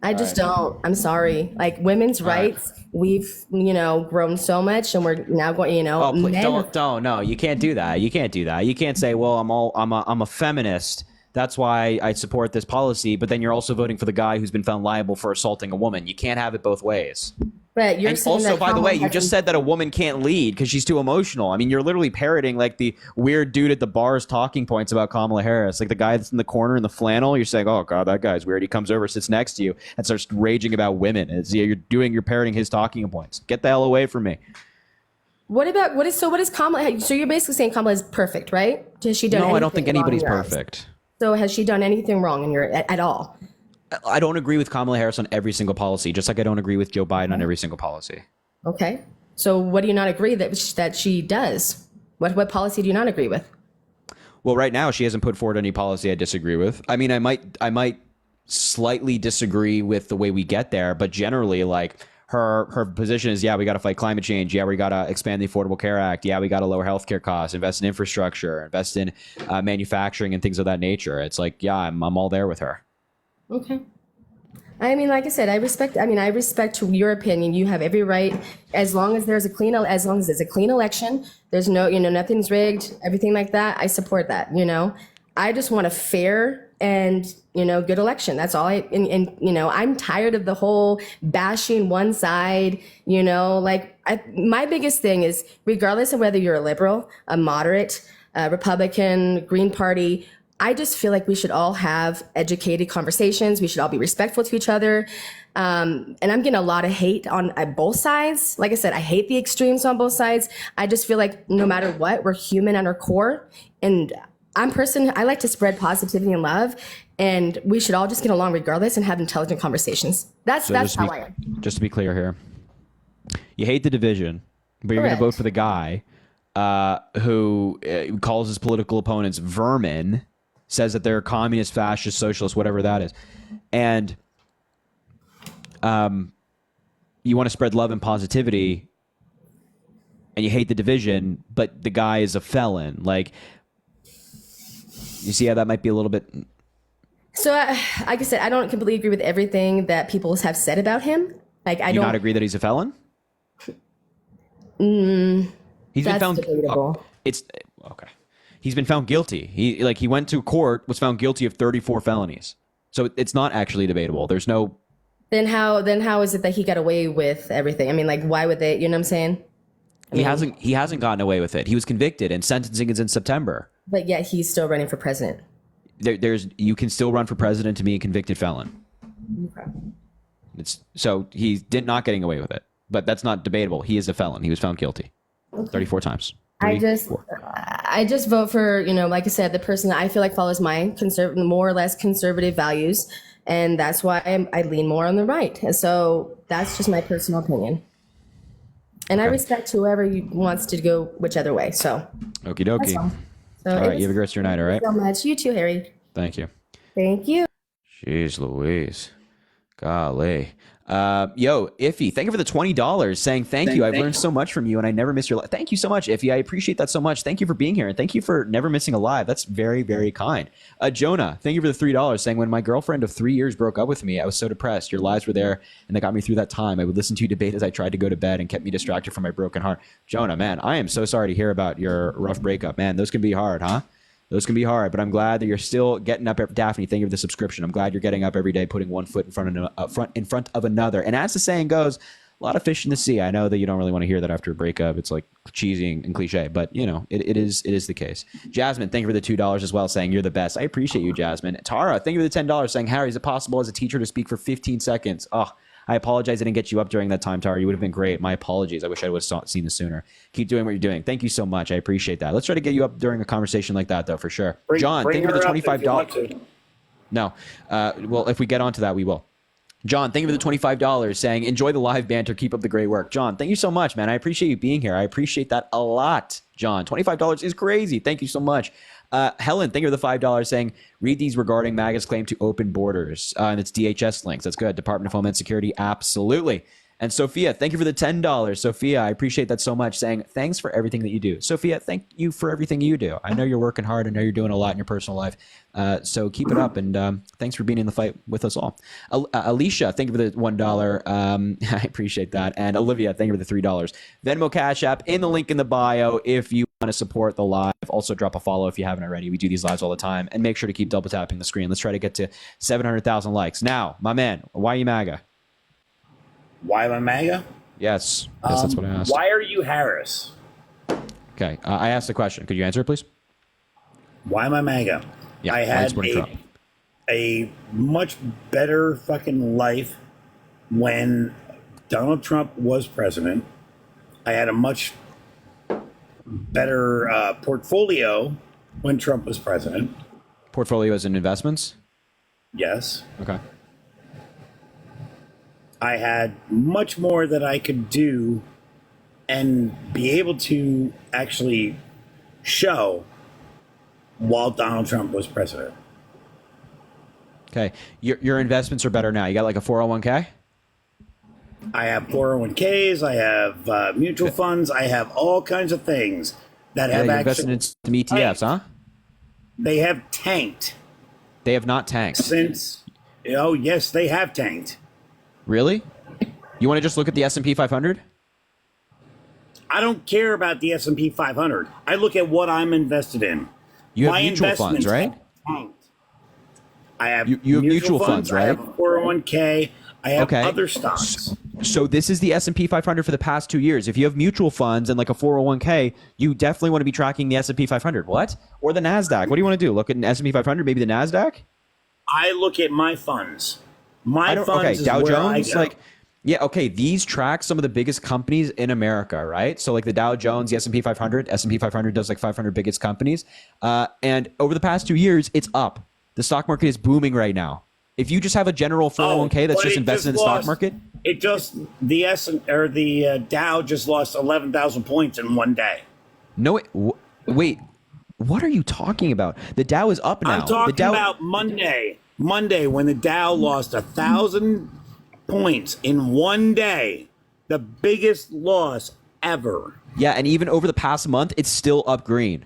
I just don't. I'm sorry. Like women's rights, we've grown so much, and we're now going. Oh, please, don't. No, you can't do that. You can't do that. You can't say, "Well, I'm a feminist. That's why I support this policy." But then you're also voting for the guy who's been found liable for assaulting a woman. You can't have it both ways. But you're saying also, that by the way, you just said that a woman can't lead because she's too emotional. I mean, you're literally parroting like the weird dude at the bar's talking points about Kamala Harris, like the guy that's in the corner in the flannel. You're saying, "Oh God, that guy's weird." He comes over, sits next to you, and starts raging about women. You're parroting his talking points. Get the hell away from me. What is Kamala? So you're basically saying Kamala is perfect, right? Has she done? No, I don't think anybody's wrong in your perfect. eyes? So has she done anything wrong in at all? I don't agree with Kamala Harris on every single policy, just like I don't agree with Joe Biden on every single policy. Okay. So what do you not agree that she does? What policy do you not agree with? Well, right now she hasn't put forward any policy I disagree with. I mean, I might slightly disagree with the way we get there, but generally, like her position is, yeah, we got to fight climate change. Yeah, we got to expand the Affordable Care Act. Yeah, we got to lower healthcare costs, invest in infrastructure, invest in manufacturing and things of that nature. It's like, yeah, I'm all there with her. Okay. I mean, like I said, I respect your opinion. You have every right, as long as there's a clean election, there's no, nothing's rigged, everything like that. I support that, I just want a fair and, good election. That's all I'm tired of the whole bashing one side, my biggest thing is regardless of whether you're a liberal, a moderate, a Republican, Green Party, I just feel like we should all have educated conversations. We should all be respectful to each other. And I'm getting a lot of hate at both sides. Like I said, I hate the extremes on both sides. I just feel like no matter what, we're human at our core. And I like to spread positivity and love. And we should all just get along regardless and have intelligent conversations. That's how I am. Just to be clear here, you hate the division, but you're going to vote for the guy who calls his political opponents vermin, says that they're communist, fascist, socialist, whatever that is. And you want to spread love and positivity, and you hate the division, but the guy is a felon. Like, you see how that might be a little bit... So, like I said, I don't completely agree with everything that people have said about him. Like, I don't... not agree that he's a felon? He's been found... debatable. It's... Okay. He's been found guilty. He went to court, was found guilty of 34 felonies. So it's not actually debatable. There's no... Then how is it that he got away with everything? I mean, like, why would they, you know what I'm saying? He hasn't gotten away with it. He was convicted and sentencing is in September. But yet he's still running for president. You can still run for president to be a convicted felon. Okay. So he's not getting away with it. But that's not debatable. He is a felon. He was found guilty 34 times. I just vote for, like I said, the person that I feel like follows my more or less conservative values. And that's why I lean more on the right. And so that's just my personal opinion. And I respect whoever wants to go whichever way. So, okie dokie. So all right, you have a great rest of your night, all right? So much. You too, Harry. Thank you. Thank you. Jeez Louise. Golly. Yo, Iffy, thank you for the $20 saying thank you. I've learned so much from you and I never miss your live. Thank you so much, Iffy. I appreciate that so much. Thank you for being here and thank you for never missing a live. That's very, very kind. Jonah, thank you for the $3 saying when my girlfriend of 3 years broke up with me, I was so depressed. Your lives were there and they got me through that time. I would listen to you debate as I tried to go to bed and kept me distracted from my broken heart. Jonah, man, I am so sorry to hear about your rough breakup. Man, those can be hard, huh? Those can be hard, but I'm glad that you're still getting up. Daphne, thank you for the subscription. I'm glad you're getting up every day, putting one foot in front of another. And as the saying goes, a lot of fish in the sea. I know that you don't really want to hear that after a breakup. It's like cheesy and cliche, but it is the case. Jasmine, thank you for the $2 as well, saying you're the best. I appreciate you, Jasmine. Tara, thank you for the $10, saying, Harry, is it possible as a teacher to speak for 15 seconds? Oh, I apologize I didn't get you up during that time, Tara. You would have been great. My apologies. I wish I would have seen this sooner. Keep doing what you're doing. Thank you so much. I appreciate that. Let's try to get you up during a conversation like that, though, for sure. John, thank you for the $25. No. Well, if we get onto that, we will. John, thank you for the $25 saying, enjoy the live banter. Keep up the great work. John, thank you so much, man. I appreciate you being here. I appreciate that a lot, John. $25 is crazy. Thank you so much. Helen, thank you for the $5 saying, read these regarding MAGA's claim to open borders. And it's DHS links. That's good. Department of Homeland Security. Absolutely. And Sophia, thank you for the $10. Sophia, I appreciate that so much, saying thanks for everything that you do. Sophia, thank you for everything you do. I know you're working hard. I know you're doing a lot in your personal life. So keep it up. And thanks for being in the fight with us all. Alicia, thank you for the $1. I appreciate that. And Olivia, thank you for the $3. Venmo Cash App in the link in the bio if you want to support the live. Also drop a follow if you haven't already. We do these lives all the time. And make sure to keep double tapping the screen. Let's try to get to 700,000 likes. Now, my man, why are you MAGA? Why am I MAGA? Yes, that's what I asked. Why are you Harris? Okay, I asked the question. Could you answer it, please? Why am I MAGA? Yeah, I had a much better fucking life when Donald Trump was president. I had a much better portfolio when Trump was president. Portfolio as in investments? Yes. Okay. I had much more that I could do and be able to actually show while Donald Trump was president. Okay. Your investments are better now. You got like a 401k? I have 401ks. I have mutual funds. I have all kinds of things that have invested in some ETFs, huh? They have tanked. They have not tanked. Since, oh, yes, they have tanked. Really? You want to just look at the S&P 500? I don't care about the S&P 500. I look at what I'm invested in. You have mutual funds, right? I have you have mutual funds, right? I have a 401k. I have other stocks. So this is the S&P 500 for the past 2 years. If you have mutual funds and like a 401k, you definitely want to be tracking the S&P 500. What? Or the NASDAQ. What do you want to do? Look at an S&P 500, maybe the NASDAQ? I look at my funds. My funds okay, is Dow where Jones, I go. like, yeah, okay, these track some of the biggest companies in America, right? So like the Dow Jones, the S&P 500, S&P 500 does like 500 biggest companies. And over the past 2 years, it's up. The stock market is booming right now. If you just have a general 401k that's just invested in the stock market, it just the Dow just lost 11,000 points in one day. No, wait, what are you talking about? The Dow is up now. I'm talking about Monday. Monday, when the Dow lost 1,000 points in one day, the biggest loss ever. Yeah, and even over the past month, it's still up green.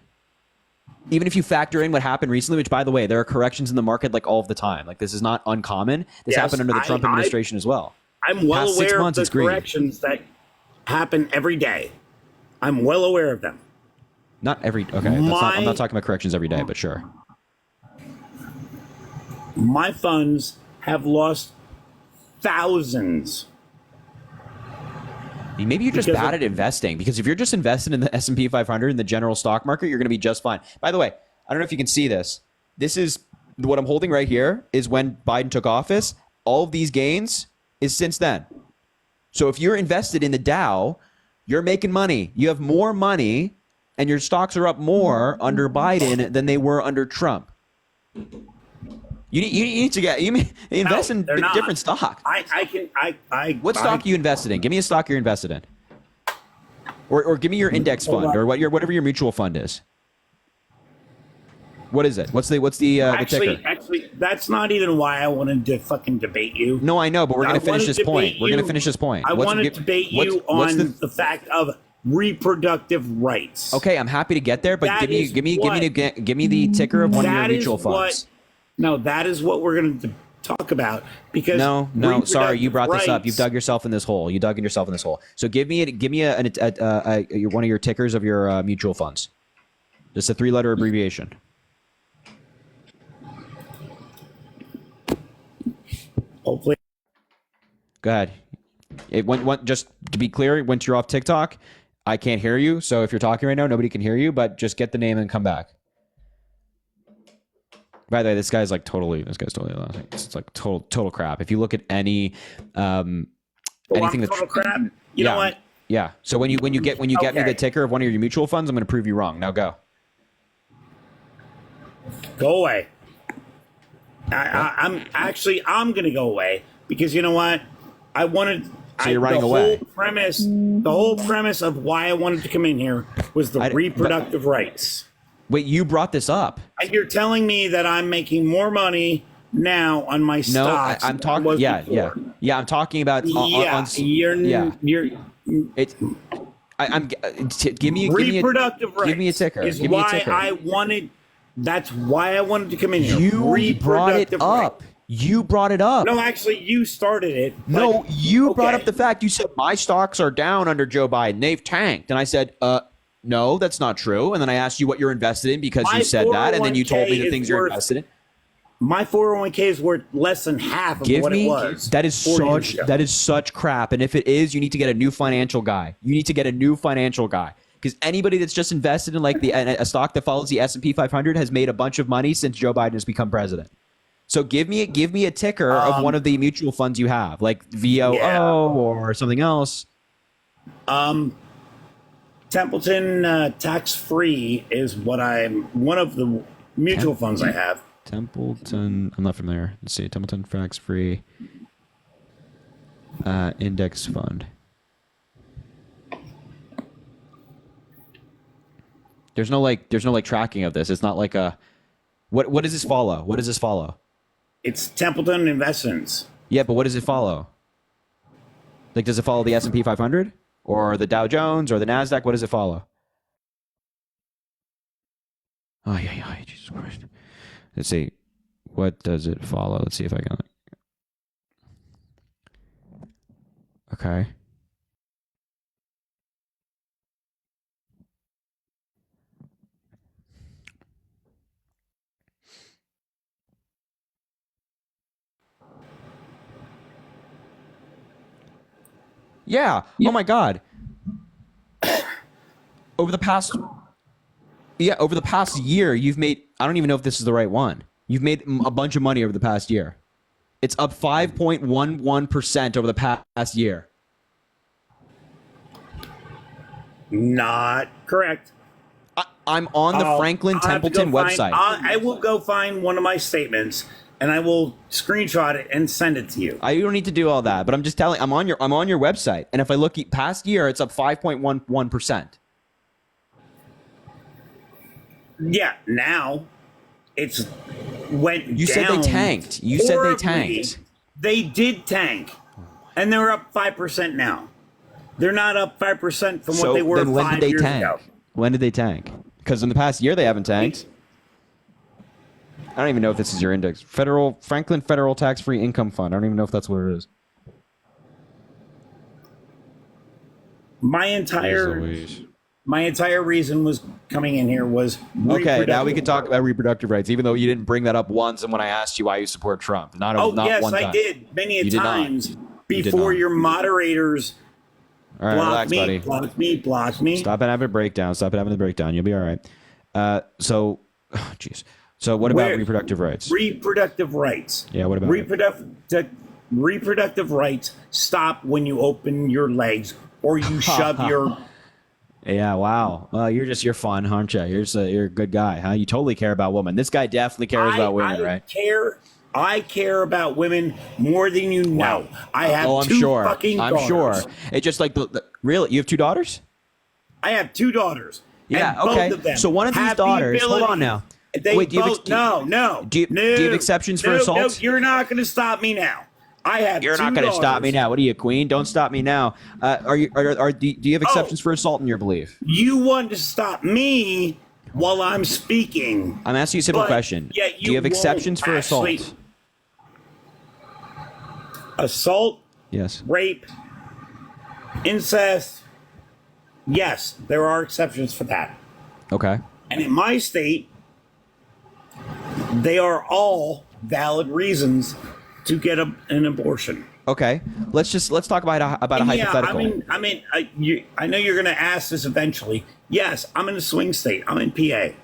Even if you factor in what happened recently, which, by the way, there are corrections in the market like all of the time. Like, this is not uncommon. This happened under the Trump administration as well. I'm well past 6 aware months, of it's the green. corrections that happen every day. I'm well aware of them. Not every, okay, I'm not talking about corrections every day, but sure. My funds have lost thousands. Maybe you're just bad at investing, because if you're just invested in the S&P 500 in the general stock market, you're going to be just fine. By the way, I don't know if you can see this. This is what I'm holding right here is when Biden took office. All of these gains is since then. So if you're invested in the Dow, you're making money. You have more money and your stocks are up more under Biden than they were under Trump. You need to invest in different stock. What stock are you invested in? Give me a stock you're invested in, or give me your index fund, or whatever your mutual fund is. What is it? What's the ticker? Actually, that's not even why I wanted to fucking debate you. No, I know, but we're gonna finish this point. We're gonna finish this point. I want to debate you on the fact of reproductive rights. Okay, I'm happy to get there, but give me the ticker of one of your mutual funds. No, that is what we're going to talk about because no, sorry, you brought this up. You've dug yourself in this hole. So give me one of your tickers of your mutual funds. Just a 3-letter abbreviation. Hopefully. Go ahead. Just to be clear, once you're off TikTok, I can't hear you. So if you're talking right now, nobody can hear you. But just get the name and come back. By the way, this guy's totally. It's like total crap. If you look at anything that's total crap. You know what? Yeah. So when you get me the ticker of one of your mutual funds, I'm going to prove you wrong. Now go. Go away. I'm going to go away because you know what? I wanted. So you're running away. The whole premise of why I wanted to come in here was the reproductive rights. Wait, you brought this up. You're telling me that I'm making more money now on my stocks. No, I'm talking. Yeah. I'm talking about. Give me reproductive rights. Give me a ticker. Is why I wanted. That's why I wanted to come in here. You brought it up. You brought it up. No, actually, you started it. No, you brought up the fact. You said my stocks are down under Joe Biden. They've tanked, and I said, no, that's not true. And then I asked you what you're invested in because you said that, and then you told me the things you're invested in. My 401k is worth less than half of what it was. That is such crap. And if it is, you need to get a new financial guy. Because anybody that's just invested in a stock that follows the S&P 500 has made a bunch of money since Joe Biden has become president. So give me a ticker of one of the mutual funds you have, like VOO or something else. Templeton tax-free is one of the mutual funds I have. Templeton, I'm not familiar. Let's see, Templeton tax-free index fund. There's no tracking of this. It's not like a what does this follow? What does this follow? It's Templeton Investments. Yeah, but what does it follow? Does it follow the S&P 500 or the Dow Jones or the Nasdaq? What does it follow? Oh yeah, Jesus Christ. Let's see. What does it follow? Let's see if I can. Okay. Yeah. Oh my God. Over the past year, you've made, I don't even know if this is the right one. You've made a bunch of money over the past year. It's up 5.11% over the past year. Not correct. I'm on the Franklin Templeton website. I will go find one of my statements and I will screenshot it and send it to you. You don't need to do all that, but I'm just telling. I'm on your website, and if I look at past year, it's up 5.11%. Yeah, now it's went. You said they tanked. You said they tanked. They did tank, and they're up 5% now. They're not up 5% from what they were 5 years ago. When did they tank? Because in the past year they haven't tanked. I don't even know if this is your index. Franklin Federal Tax-Free Income Fund. I don't even know if that's what it is. My entire reason was coming in here was okay. Now we can talk about reproductive rights, even though you didn't bring that up once. And when I asked you why you support Trump, not one time. I did many times before your moderators. All right, relax, buddy. Block me. Stop having a breakdown. You'll be all right. So what about reproductive rights? Reproductive rights. Yeah, what about reproductive rights stop when you open your legs or you shove your Yeah, wow. Well, you're fun, aren't you? You're a good guy, huh? You totally care about women. This guy definitely cares about women, right? I care about women more than you know. Wow. I have I'm two sure. fucking I'm daughters. sure. It's just like really. You have two daughters? I have two daughters. Yeah. And Okay. both of them So one of these have the daughters. Hold ability- on now. They Wait. Do you have, both, no. Do you have exceptions for assault? No, you're not going to stop me now. I have. You're not going to stop me now. What are you, queen? Don't stop me now. Do you have exceptions for assault in your belief? You want to stop me while I'm speaking. I'm asking you a simple question. Do you have exceptions for assault? Assault, Yes. rape, incest. Yes, there are exceptions for that. Okay. And in my state, they are all valid reasons to get an abortion. Okay. Let's talk about a hypothetical. I know you're going to ask this eventually. Yes, I'm in a swing state. I'm in PA.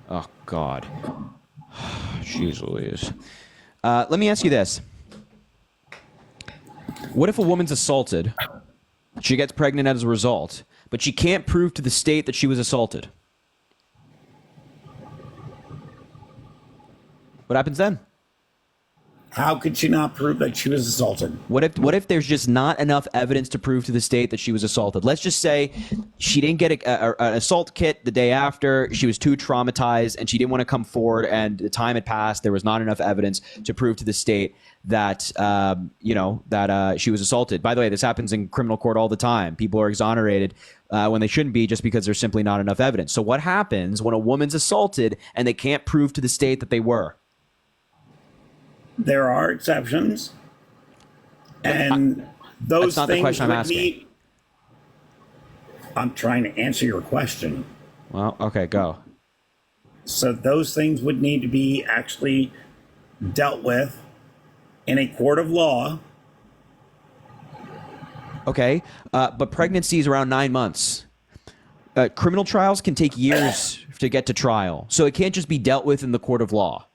Oh God. Jeez Louise. Let me ask you this. What if a woman's assaulted, she gets pregnant as a result, but she can't prove to the state that she was assaulted? What happens then? How could she not prove that she was assaulted? What if there's just not enough evidence to prove to the state that she was assaulted? Let's just say she didn't get an assault kit the day after. She was too traumatized and she didn't want to come forward. And the time had passed. There was not enough evidence to prove to the state that she was assaulted. By the way, this happens in criminal court all the time. People are exonerated when they shouldn't be, just because there's simply not enough evidence. So what happens when a woman's assaulted and they can't prove to the state that they were? There are exceptions, and those that's not the things question I'm would asking. need. I'm trying to answer your question. Well, okay, go. So those things would need to be actually dealt with in a court of law. Okay, but pregnancy is around 9 months. Criminal trials can take years to get to trial, so it can't just be dealt with in the court of law.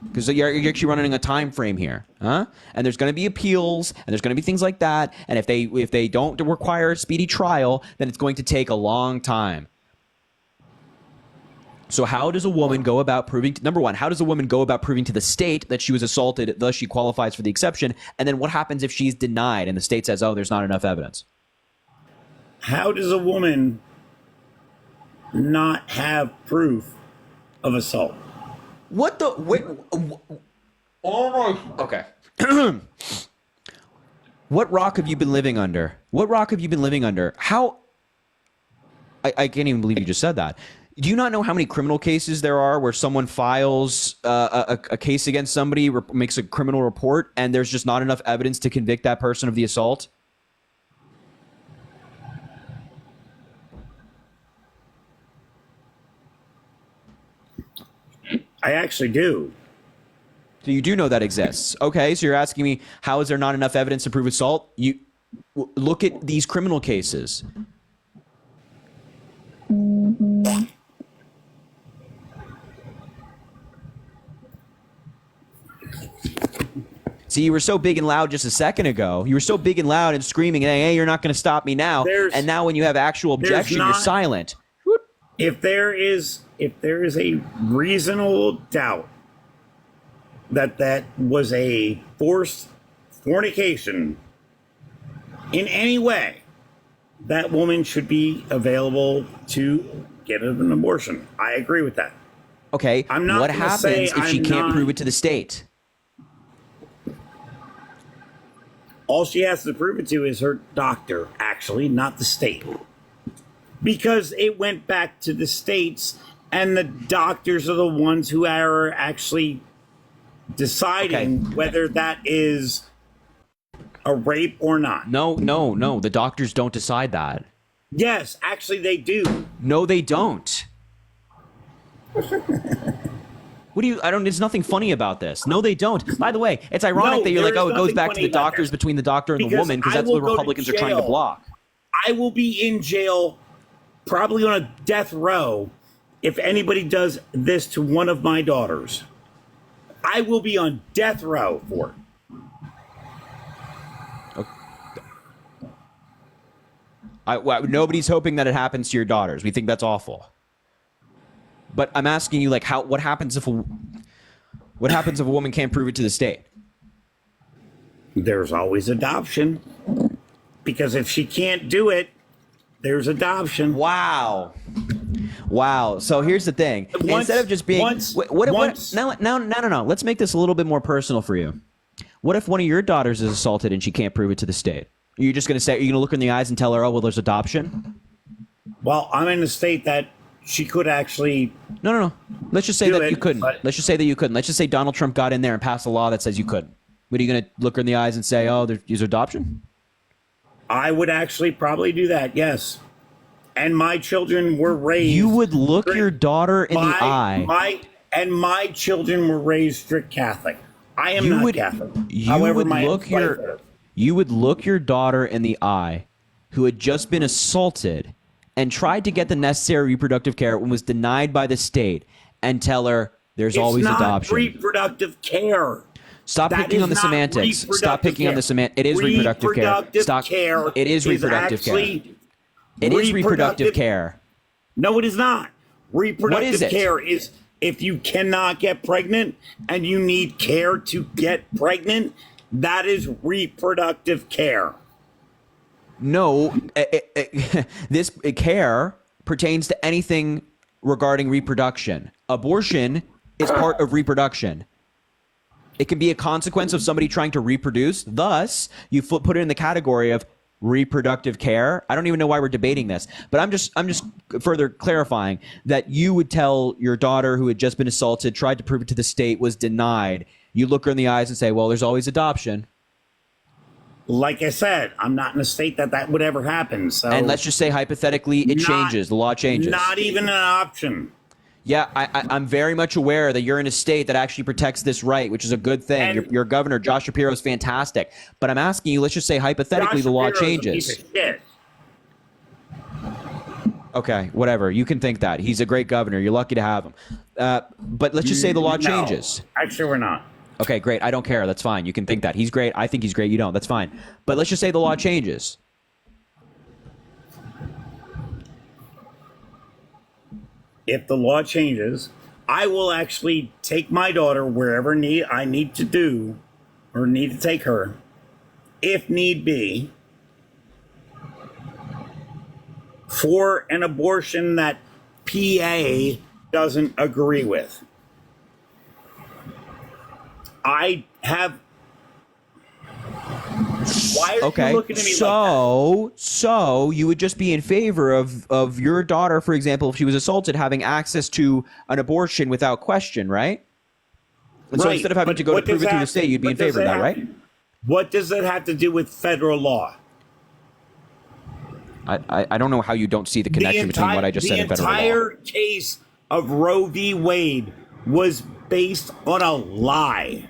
Because you're actually running a time frame here, huh? And there's going to be appeals, and there's going to be things like that. And if they don't require a speedy trial, then it's going to take a long time. So how does a woman go about proving? Number one, how does a woman go about proving to the state that she was assaulted, thus she qualifies for the exception? And then what happens if she's denied and the state says, "Oh, there's not enough evidence"? How does a woman not have proof of assault? What the? Wait. Oh my. Okay. What rock have you been living under? What rock have you been living under? How? I can't even believe you just said that. Do you not know how many criminal cases there are where someone files a case against somebody, makes a criminal report, and there's just not enough evidence to convict that person of the assault? I actually do. So you do know that exists. Okay, so you're asking me, how is there not enough evidence to prove assault? You look at these criminal cases. See, you were so big and loud just a second ago. You were so big and loud and screaming, hey, you're not going to stop me now. And now when you have actual objection, you're silent. If there is a reasonable doubt that was a forced fornication in any way, that woman should be available to get an abortion. I agree with that. Okay, I'm not what gonna happens say if she I'm can't not- prove it to the state? All she has to prove it to is her doctor, actually, not the state. Because it went back to the states, and the doctors are the ones who are actually deciding whether that is a rape or not. No. The doctors don't decide that. Yes, actually they do. No, they don't. There's nothing funny about this. No, they don't. By the way, it's ironic that you're like, oh, it goes back to the doctors between the doctor and the woman, because that's what the Republicans are trying to block. I will be in jail, probably on a death row, if anybody does this to one of my daughters. I will be on death row for it. Nobody's hoping that it happens to your daughters. We think that's awful. But I'm asking you, like, what happens if a woman can't prove it to the state? There's always adoption. Because if she can't do it, there's adoption. Wow. So here's the thing. Instead of just being no. Let's make this a little bit more personal for you. What if one of your daughters is assaulted and she can't prove it to the state? Are you just going to say, are you going to look her in the eyes and tell her, oh, well, there's adoption? Well, I'm in a state that she could actually. No. Let's just say that you couldn't. Let's just say that you couldn't. Let's just say Donald Trump got in there and passed a law that says you couldn't. What are you going to look her in the eyes and say, oh, there's adoption? I would actually probably do that, yes. And my children were raised. You would look your daughter in the eye. My children were raised strict Catholic. I am not Catholic. You would look your daughter in the eye, who had just been assaulted, and tried to get the necessary reproductive care and was denied by the state, and tell her there's always adoption. It's not reproductive care. Stop picking on the semantics. Stop picking on the semantics. It is reproductive care. Stop. It is reproductive care. It is reproductive care. No, it is not. Reproductive care is if you cannot get pregnant and you need care to get pregnant, that is reproductive care. No, this care pertains to anything regarding reproduction. Abortion is part of reproduction. It can be a consequence of somebody trying to reproduce. Thus, you put it in the category of reproductive care. I don't even know why we're debating this, but I'm just further clarifying that you would tell your daughter who had just been assaulted, tried to prove it to the state, was denied. You look her in the eyes and say, well, there's always adoption. Like I said, I'm not in a state that would ever happen. So, and let's just say hypothetically it changes. The law changes. Not even an option. Yeah, I'm very much aware that you're in a state that actually protects this right, which is a good thing. Your governor, Josh Shapiro, is fantastic. But I'm asking you, let's just say hypothetically the law changes. A piece of shit. Okay, whatever. You can think that. He's a great governor. You're lucky to have him. But let's just say the law changes. Actually, we're not. Okay, great. I don't care. That's fine. You can think that. He's great. I think he's great. You don't. That's fine. But let's just say the law changes. If the law changes, I will actually take my daughter wherever I need to do or need to take her, if need be, for an abortion that PA doesn't agree with. I have. Why are you looking at me like that? So you would just be in favor of your daughter, for example, if she was assaulted, having access to an abortion without question, right? And so instead of having to go to prove it through the state, you'd be in favor of that, right? What does that have to do with federal law? I don't know how you don't see the connection between what I just said and federal law. The entire case of Roe v. Wade was based on a lie.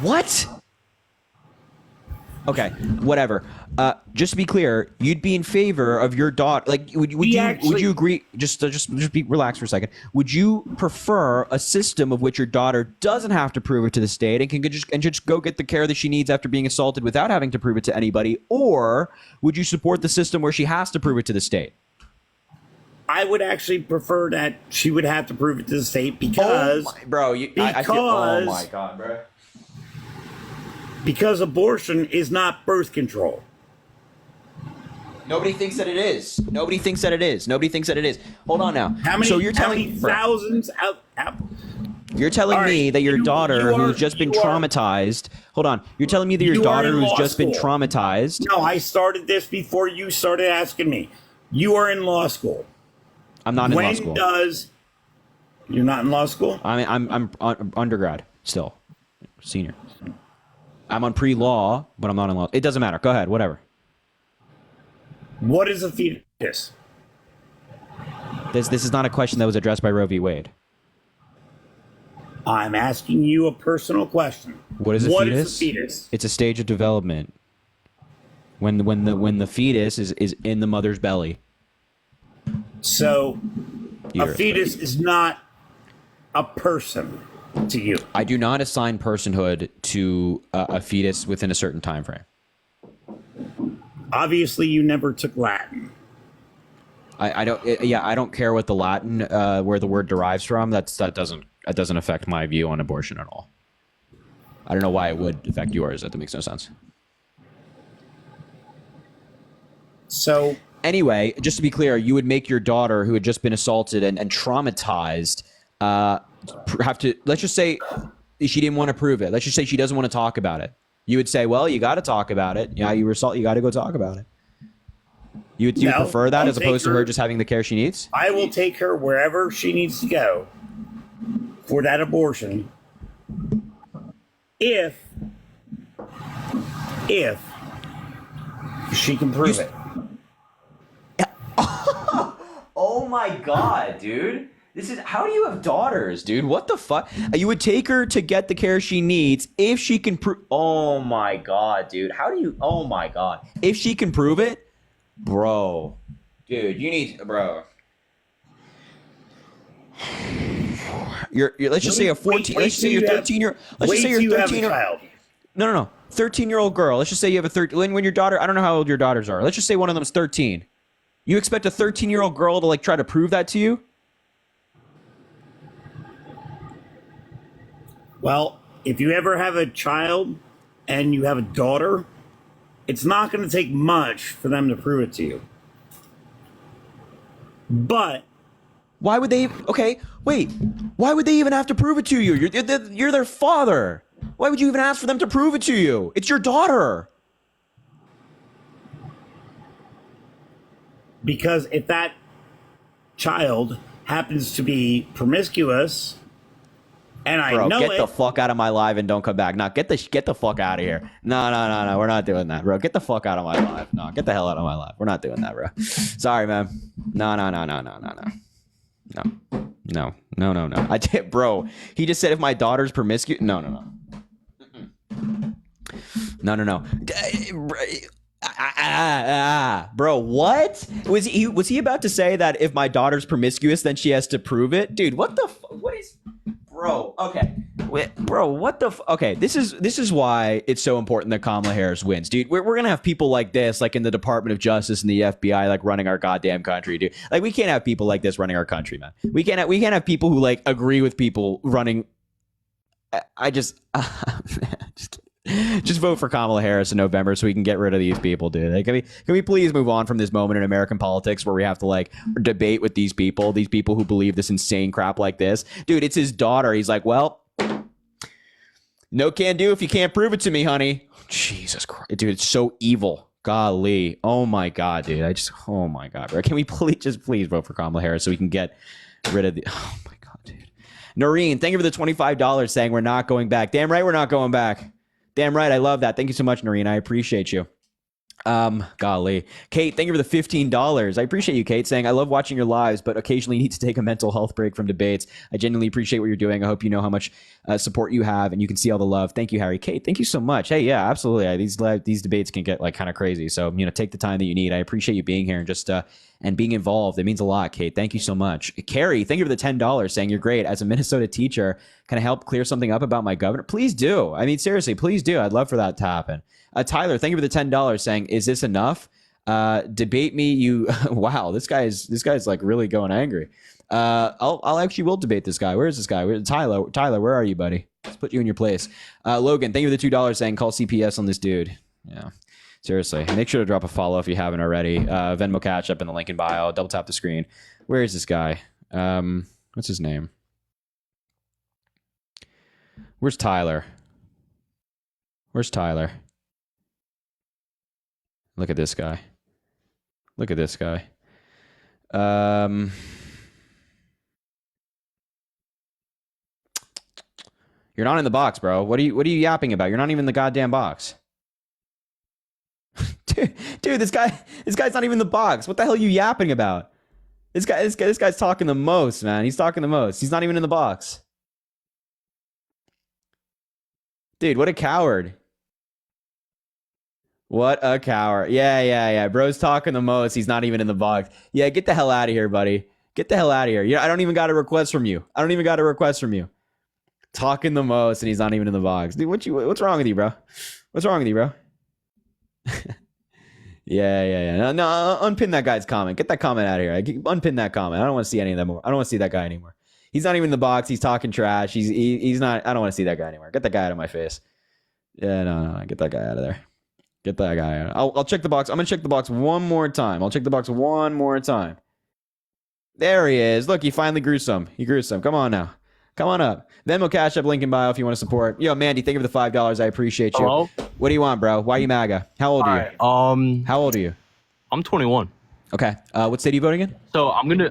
What? Okay, whatever. Just to be clear, you'd be in favor of your daughter. Like, would you agree? Just be relaxed for a second. Would you prefer a system of which your daughter doesn't have to prove it to the state and can just go get the care that she needs after being assaulted without having to prove it to anybody, or would you support the system where she has to prove it to the state? I would actually prefer that she would have to prove it to the state because, oh my God, bro. Because abortion is not birth control. Nobody thinks that it is. Nobody thinks that it is. Hold on now. You're telling thousands of. You're telling me that your daughter who's just been traumatized. Hold on. You're telling me that your daughter who's just been traumatized. No, I started this before you started asking me. You are in law school. I'm not in law school. You're not in law school? I'm undergrad still, senior. I'm on pre-law, but I'm not in law. It doesn't matter. Go ahead. Whatever. What is a fetus? This is not a question that was addressed by Roe v. Wade. I'm asking you a personal question. What is a fetus? It's a stage of development. When the fetus is in the mother's belly. So, a fetus is not a person to you. I do not assign personhood to a fetus within a certain time frame. Obviously, you never took Latin. I don't. I don't care what the Latin where the word derives from. That doesn't affect my view on abortion at all. I don't know why it would affect yours. That makes no sense. So anyway, just to be clear, you would make your daughter, who had just been assaulted and traumatized, have to, let's just say she didn't want to prove it. Let's just say she doesn't want to talk about it. You would say, well, you got to talk about it. Yeah, you were assaulted. You got to go talk about it. You would prefer that as opposed to her just having the care she needs? I will take her wherever she needs to go for that abortion if she can prove it. Oh my God, dude. This is, how do you have daughters, dude? What the fuck? You would take her to get the care she needs if she can prove. Oh my God, dude. How do you, oh my God. If she can prove it, bro. Dude, you need, bro. Let's just say a 14, let's just say you're 13-year, let's just say you're 13-year. No. 13-year-old girl. Let's just say you have a 13, when your daughter, I don't know how old your daughters are. Let's just say one of them is 13. You expect a 13-year-old girl to like try to prove that to you? Well, if you ever have a child and you have a daughter, it's not going to take much for them to prove it to you. But why would they? Okay, wait. Why would they even have to prove it to you? You're their father. Why would you even ask for them to prove it to you? It's your daughter. Because if that child happens to be promiscuous, and I bro, know get the fuck out of my live and don't come back. No, get the fuck out of here. No. We're not doing that, bro. Get the fuck out of my live. No, get the hell out of my live. We're not doing that, bro. Sorry, man. No. I did, bro. He just said if my daughter's promiscuous. No. Bro, what was he about to say that if my daughter's promiscuous, then she has to prove it? Dude, what the what is, bro? Okay, wait, bro, what the okay? This is why it's so important that Kamala Harris wins, dude. We're gonna have people like this, like in the Department of Justice and the FBI, like running our goddamn country, dude. Like we can't have people like this running our country, man. We can't have people who like agree with people running. I just just vote for Kamala Harris in November so we can get rid of these people, dude. Like, can we please move on from this moment in American politics where we have to like debate with these people who believe this insane crap like this? Dude, it's his daughter. He's like, well, no can do if you can't prove it to me, honey. Jesus Christ, dude, it's so evil. Golly. Oh my God, dude. Oh my God, bro. Can we please vote for Kamala Harris so we can get rid of the, oh my God, dude. Noreen, thank you for the $25 saying we're not going back. Damn right we're not going back. Damn right. I love that. Thank you so much, Noreen. I appreciate you. Golly. Kate, thank you for the $15. I appreciate you, Kate, saying I love watching your lives, but occasionally need to take a mental health break from debates. I genuinely appreciate what you're doing. I hope you know how much support you have and you can see all the love. Thank you, Harry. Kate, thank you so much. Hey, yeah, absolutely. These debates can get like kind of crazy. So, take the time that you need. I appreciate you being here and just and being involved. It means a lot, Kate. Thank you so much. Carrie, thank you for the $10 saying you're great. As a Minnesota teacher, can I help clear something up about my governor? Please do. I mean, seriously, please do. I'd love for that to happen. Tyler, thank you for the $10 saying, is this enough? Debate me. You, wow, this guy's like really going angry. I'll actually will debate this guy. Where is this guy? Tyler, where are you, buddy? Let's put you in your place. Logan, thank you for the $2 saying, call CPS on this dude. Yeah. Seriously, make sure to drop a follow if you haven't already. Venmo Cash up in the link in bio. Double tap the screen. Where is this guy? What's his name? Where's Tyler? Where's Tyler? Look at this guy. Look at this guy. You're not in the box, bro. What are you yapping about? You're not even in the goddamn box. Dude, this guy's not even in the box. What the hell are you yapping about? This guy's talking the most, man. He's talking the most. He's not even in the box. Dude, what a coward. What a coward. Yeah. Bro's talking the most. He's not even in the box. Yeah, get the hell out of here, buddy. Get the hell out of here. I don't even got a request from you. Talking the most, and he's not even in the box. Dude, what's wrong with you, bro? What's wrong with you, bro? Yeah. No, unpin that guy's comment. Get that comment out of here. Unpin that comment. I don't want to see any of them more. I don't want to see that guy anymore. He's not even in the box. He's talking trash. He's not. I don't want to see that guy anymore. Get that guy out of my face. Yeah, no. Get that guy out of there. Get that guy out. I'll check the box. I'm gonna check the box one more time. I'll check the box one more time. There he is. Look, he finally grew some. He grew some. Come on now. Come on up. Venmo, Cash App, link in bio if you want to support. Yo, Mandy, thank you for the $5. I appreciate you. Hello? What do you want, bro? Why are you MAGA? How old are you? How old are you? I'm 21. Okay. What state are you voting in? So I'm gonna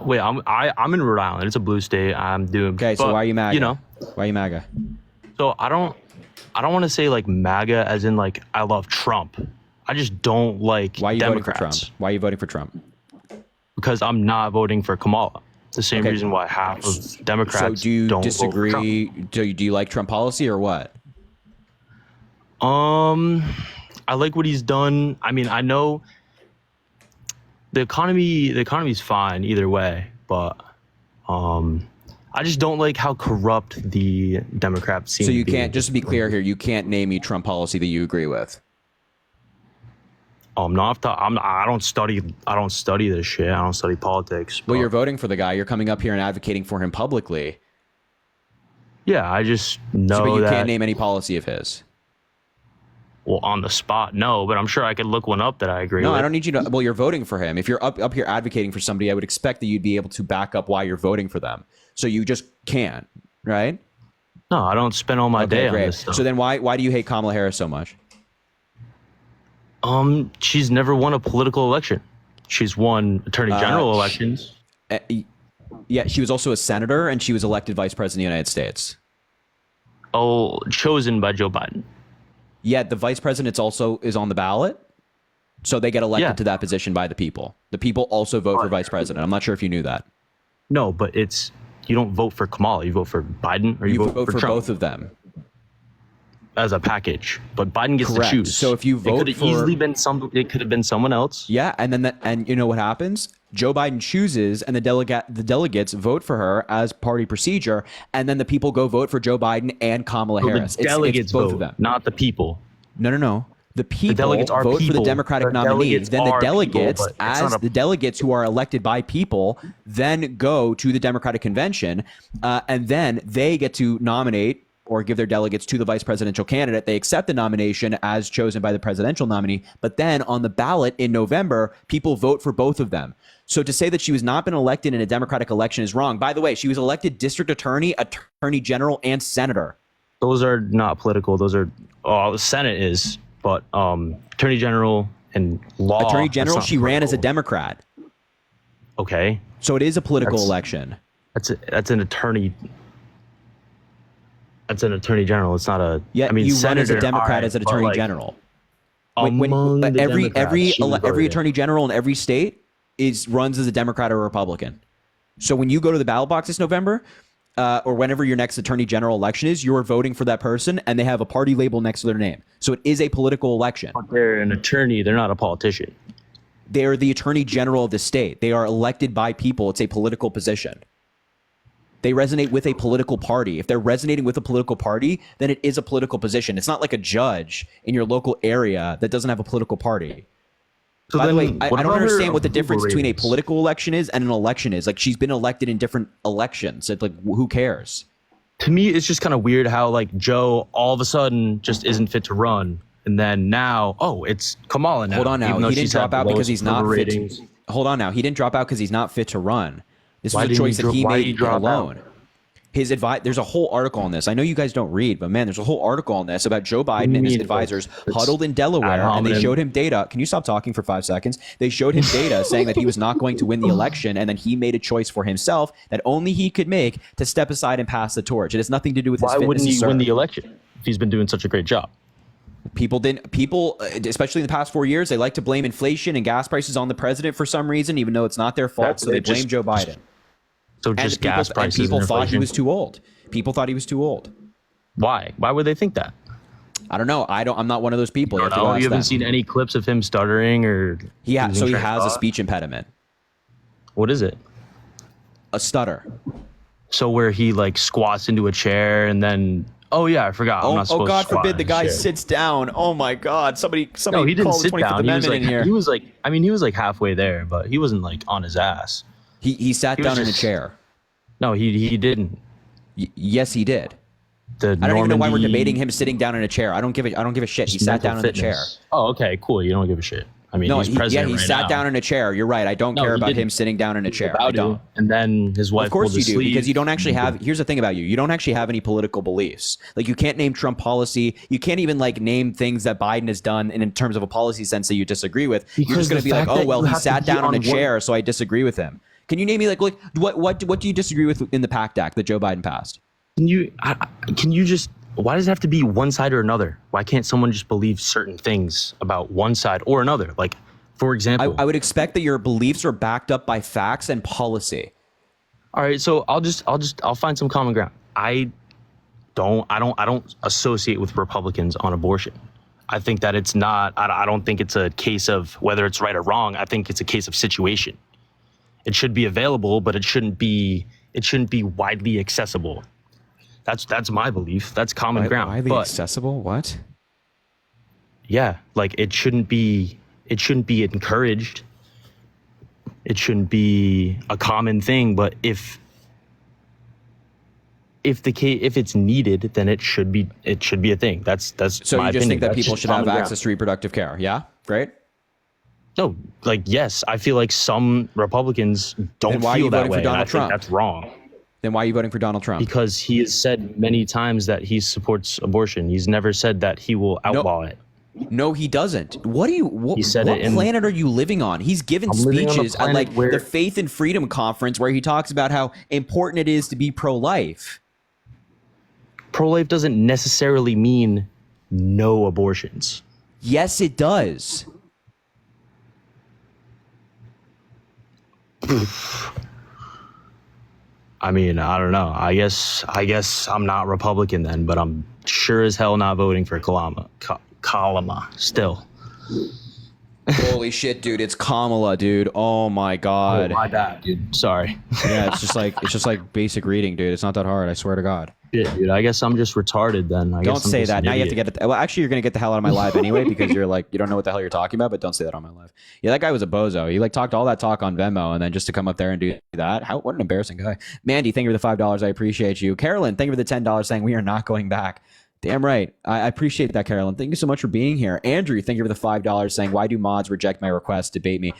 wait. I'm in Rhode Island. It's a blue state. I'm doing. Okay. So why are you MAGA? You know. Why are you MAGA? So I don't want to say like MAGA as in like I love Trump. I just don't like Why are you Democrats. voting for Trump? Why are you voting for Trump? Because I'm not voting for Kamala. The same reason why half of Democrats So do you don't disagree? Vote for Trump. Do you like Trump policy or what? I like what he's done. I mean, I know the economy's fine either way, but I just don't like how corrupt the Democrats seem. So you to can't, be. just to be clear here, you can't name me Trump policy that you agree with. I don't study this shit. I don't study politics. Well, you're voting for the guy. You're coming up here and advocating for him publicly. Yeah, I just know but you that. can't name any policy of his. Well, on the spot, no, but I'm sure I could look one up that I agree No, with. I don't need you to. Well, you're voting for him. If you're up here advocating for somebody, I would expect that you'd be able to back up why you're voting for them. So you just can't, right? No, I don't spend all my day on great. this stuff. So then why do you hate Kamala Harris so much? She's never won a political election. She's won attorney general elections. Yeah, she was also a senator, and she was elected vice president of the United States. Oh, chosen by Joe Biden. Yeah, the vice president also is on the ballot, so they get elected to that position by the people. The people also vote for vice president. I'm not sure if you knew that. No, but you don't vote for Kamala. You vote for Biden, or you vote for Trump. Both of them as a package. But Biden gets Correct. to choose. So if you vote it could have been someone else. Yeah, and then and you know what happens? Joe Biden chooses, and the delegates vote for her as party procedure, and then the people go vote for Joe Biden and Kamala Harris. The delegates it's both vote, of them, not the people. No. The people delegates are vote for the people. Democratic The nominee. delegates Then the are delegates, people, but it's not the delegates who are elected by people, then go to the Democratic convention, and then they get to nominate or give their delegates to the vice presidential candidate. They accept the nomination as chosen by the presidential nominee, but then on the ballot in November, people vote for both of them. So to say that she was not been elected in a Democratic election is wrong. By the way, she was elected district attorney, attorney general, and senator. Those are not political. Those are the Senate is, but attorney general and law. Attorney general, she ran as a Democrat. Okay. So it is a political election. That's an attorney. That's an attorney general. It's not a. Yeah, I mean, you senator, run as a Democrat as an attorney general. Every attorney general in every state runs as a Democrat or a Republican. So when you go to the ballot box this November, or whenever your next attorney general election is, you're voting for that person, and they have a party label next to their name. So it is a political election. But they're an attorney. They're not a politician. They're the attorney general of the state. They are elected by people. It's a political position. They resonate with a political party. If they're resonating with a political party, then it is a political position. It's not like a judge in your local area that doesn't have a political party. So By the way, I don't about her understand what the difference approval between a ratings? political election is and an election is. Like, she's been elected in different elections. It's like, who cares? To me, it's just kind of weird how like Joe all of a sudden just isn't fit to run, and then now, it's Kamala now. Hold on now. even though He didn't she's had drop the out because lowest he's not approval fit. ratings. Hold on now. He didn't drop out because he's not fit to run. This Why was a didn't choice that he why did made he drop alone. out? His advice. There's a whole article on this. I know you guys don't read, but man, there's a whole article on this about Joe Biden and his advisors huddled in Delaware, and they showed him data. Can you stop talking for 5 seconds? They showed him data saying that he was not going to win the election, and then he made a choice for himself that only he could make to step aside and pass the torch. It has nothing to do with his Why fitness. wouldn't he to win serve. the election if he's been doing such a great job? People, especially in the past 4 years, they like to blame inflation and gas prices on the president for some reason, even though it's not their fault. So they blame Joe Biden. So just gas prices. And people and thought he inflation. was too old. People thought he was too old. Why? Why would they think that? I don't know. I'm not one of those people. You haven't seen any clips of him stuttering or. So he has a speech impediment. What is it? A stutter. So where he like squats into a chair and then Oh yeah, I forgot. I'm not supposed God to squat forbid in the his guy chair. sits down. Oh my God! Somebody No, he didn't call the sit 25th down. He was Amendment like, in here. he was like, I mean, he was like halfway there, but he wasn't like on his ass. He sat down in a chair. No, he didn't. Yes, he did. The I don't even know why we're debating him sitting down in a chair. I don't give a shit. He sat down in a chair. Oh, okay, cool. You don't give a shit. I mean, No, he's president he right sat now. down in a chair. You're right. I don't No, care he about didn't. him sitting down in a chair. About I don't. to. And then his wife Of course pulled you his do, sleeve. because you don't actually have. Here's the thing about you. You don't actually have any political beliefs. Like you can't name Trump policy. You can't even like name things that Biden has done in terms of a policy sense that you disagree with. You're just going to be like, oh well, he sat down in a chair, so I disagree with him. Can you name me like what do you disagree with in the PACT Act that Joe Biden passed? Can you just? Why does it have to be one side or another? Why can't someone just believe certain things about one side or another? Like, for example, I would expect that your beliefs are backed up by facts and policy. All right, so I'll find some common ground. I don't associate with Republicans on abortion. I think that it's not. I don't think it's a case of whether it's right or wrong. I think it's a case of situation. It should be available, but it shouldn't be widely accessible. That's my belief. That's common ground. Widely accessible? What? Yeah, like it shouldn't be encouraged. It shouldn't be a common thing, but if it's needed, then it should be a thing. That's so my you just opinion. think that That's people just should have common access to reproductive care? Yeah, great. No, like yes, I feel like some Republicans don't Then why are feel you that voting for way. Donald and I Trump? think that's wrong. Then why are you voting for Donald Trump? Because he has said many times that he supports abortion. He's never said that he will outlaw it. No, he doesn't. What do you? What, He said what it in- planet are you living on? He's given I'm living on a speeches at planet like where- the Faith and Freedom Conference where he talks about how important it is to be pro-life. Pro-life doesn't necessarily mean no abortions. Yes, it does. I mean, I don't know. I guess I'm not Republican then, but I'm sure as hell not voting for Kalama still. Holy shit, dude! It's Kamala, dude. Oh my god. Oh, my bad, dude. Sorry. Yeah, it's just like basic reading, dude. It's not that hard. I swear to God. Yeah, dude. I guess I'm just retarded then. Don't say that. Now you have to get it. Well, actually, you're gonna get the hell out of my live anyway because you're like you don't know what the hell you're talking about. But don't say that on my live. Yeah, that guy was a bozo. He like talked all that talk on Venmo and then just to come up there and do that. What an embarrassing guy. Mandy, thank you for the $5. I appreciate you. Carolyn, thank you for the $10 saying we are not going back. Damn right. I appreciate that, Carolyn. Thank you so much for being here. Andrew, thank you for the $5 saying, why do mods reject my request? Debate me.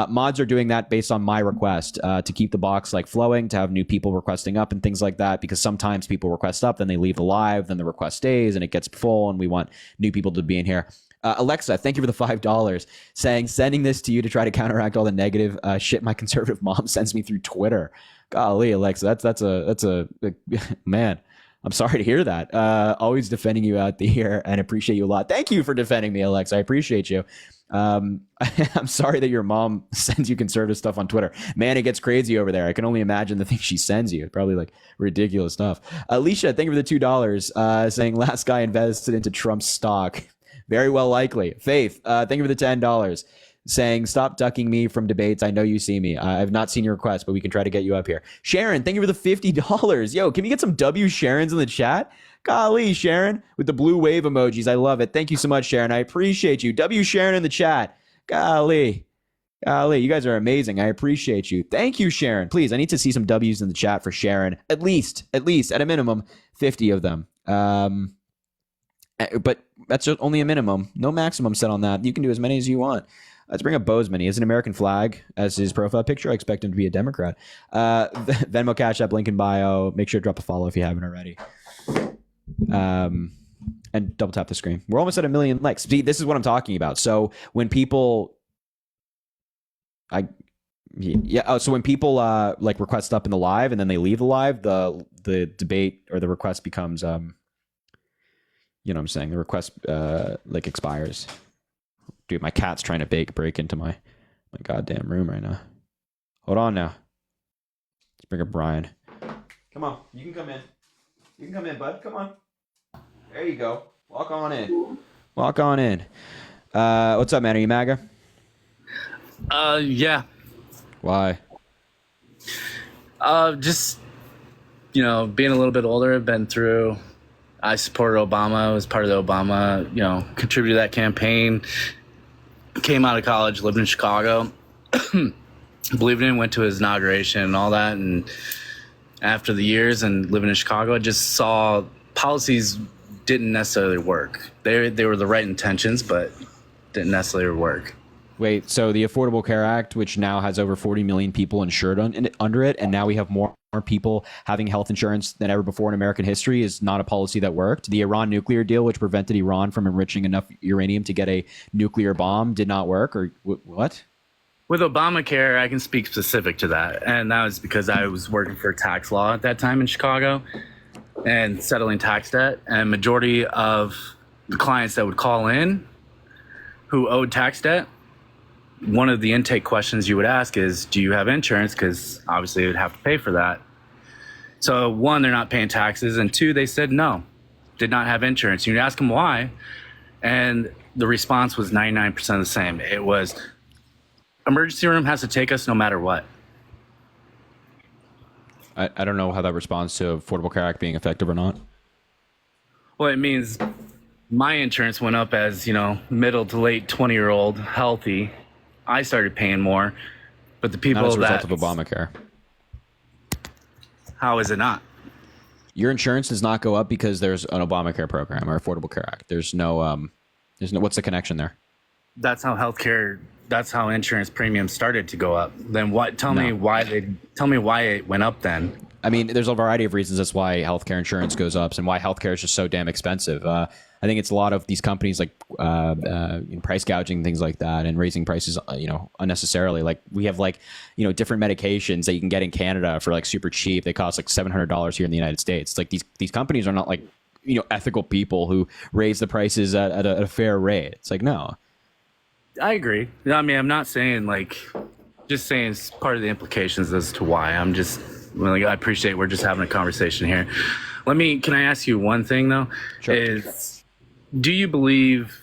Mods are doing that based on my request to keep the box like flowing, to have new people requesting up and things like that, because sometimes people request up, then they leave the live, then the request stays and it gets full and we want new people to be in here. Alexa, thank you for the $5 saying, sending this to you to try to counteract all the negative shit my conservative mom sends me through Twitter. Golly, Alexa, that's a man. I'm sorry to hear that. Always defending you out there and appreciate you a lot. Thank you for defending me, Alex. I appreciate you. I'm sorry that your mom sends you conservative stuff on Twitter. Man, it gets crazy over there. I can only imagine the things she sends you. Probably like ridiculous stuff. Alicia, thank you for the $2 saying last guy invested into Trump's stock. Very well likely. Faith, thank you for the $10 saying, stop ducking me from debates. I know you see me. I've not seen your request, but we can try to get you up here. Sharon, thank you for the $50. Yo, can we get some W Sharons in the chat? Golly, Sharon, with the blue wave emojis. I love it. Thank you so much, Sharon. I appreciate you. W Sharon in the chat. Golly, you guys are amazing. I appreciate you. Thank you, Sharon. Please, I need to see some W's in the chat for Sharon. At least, at a minimum, 50 of them. But that's just only a minimum. No maximum set on that. You can do as many as you want. Let's bring up Bozeman. He has an American flag as his profile picture. I expect him to be a Democrat. Venmo, Cash App, link in bio. Make sure to drop a follow if you haven't already. And double tap the screen. We're almost at 1 million likes. See, this is what I'm talking about. So when people, so when people like request up in the live and then they leave the live, the debate or the request becomes, you know what I'm saying? The request like expires. Dude, my cat's trying to break into my goddamn room right now. Hold on now. Let's bring up Brian. Come on. You can come in. You can come in, bud. Come on. There you go. Walk on in. Walk on in. What's up, man? Are you MAGA? Yeah. Why? Just, being a little bit older, I've been through I supported Obama. I was part of the Obama, contributed to that campaign. Came out of college, lived in Chicago. Believed in, went to his inauguration and all that. And after the years and living in Chicago, I just saw policies didn't necessarily work. They were the right intentions, but didn't necessarily work. Wait, so the Affordable Care Act, which now has over 40 million people insured under it, and now we have more people having health insurance than ever before in American history, is not a policy that worked. The Iran nuclear deal, which prevented Iran from enriching enough uranium to get a nuclear bomb, did not work, or what? With Obamacare, I can speak specific to that, and that was because I was working for tax law at that time in Chicago and settling tax debt, and majority of the clients that would call in who owed tax debt, one of the intake questions you would ask is, do you have insurance? Because obviously they would have to pay for that. So one, they're not paying taxes, and two, they said no, did not have insurance. You'd ask them why, and the response was 99% the same. It was, emergency room has to take us no matter what. I don't know how that responds to Affordable Care Act being effective or not. Well, it means my insurance went up as, middle to late 20-year-old, healthy. I started paying more, but the people not as a that... result of Obamacare. How is it not? Your insurance does not go up because there's an Obamacare program or Affordable Care Act. There's no, what's the connection there? That's how insurance premiums started to go up. Then what? Tell me why it went up then. I mean, there's a variety of reasons that's why healthcare insurance goes up and why healthcare is just so damn expensive. I think it's a lot of these companies like price gouging, things like that, and raising prices, unnecessarily. Like we have different medications that you can get in Canada for like super cheap. They cost like $700 here in the United States. It's like these companies are not like ethical people who raise the prices at a fair rate. It's like no. I agree. I mean, I'm not saying just saying it's part of the implications as to why. I'm just I appreciate we're just having a conversation here. Can I ask you one thing though? Sure. Do you believe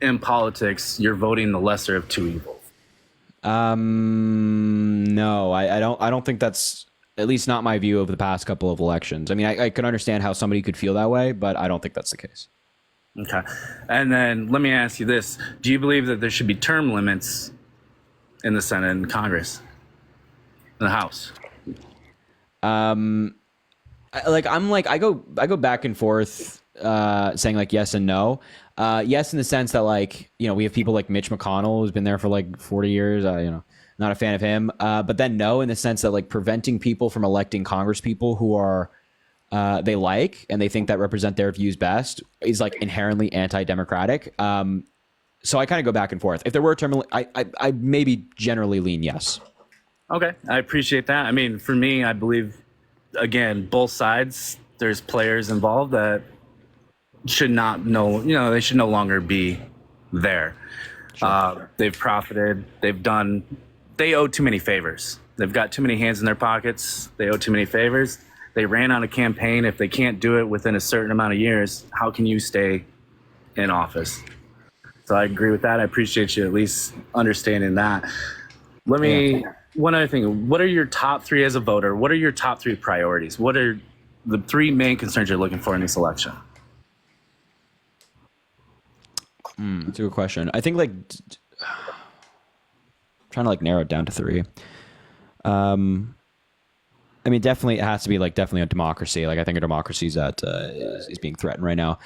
in politics you're voting the lesser of two evils? No, I don't think that's at least not my view of the past couple of elections. I mean, I can understand how somebody could feel that way, but I don't think that's the case. Okay. And then let me ask you this. Do you believe that there should be term limits in the Senate and Congress, in the House? I go back and forth saying yes and no. Yes, in the sense that we have people like Mitch McConnell who's been there for 40 years. Not a fan of him. But then no, in the sense that preventing people from electing Congress people who are they like and they think that represent their views best is inherently anti-democratic. So I kind of go back and forth. If there were a term, I maybe generally lean yes. Okay, I appreciate that. I mean, for me, I believe, again, both sides, there's players involved that should not know, they should no longer be there. Sure. They've profited. They owe too many favors. They've got too many hands in their pockets. They owe too many favors. They ran on a campaign. If they can't do it within a certain amount of years, how can you stay in office? So I agree with that. I appreciate you at least understanding that. One other thing. What are your top three as a voter? What are your top three priorities? What are the three main concerns you're looking for in this election? That's a good question. I think trying to narrow it down to three. I mean, definitely it has to be definitely on democracy. I think our democracy is being threatened right now.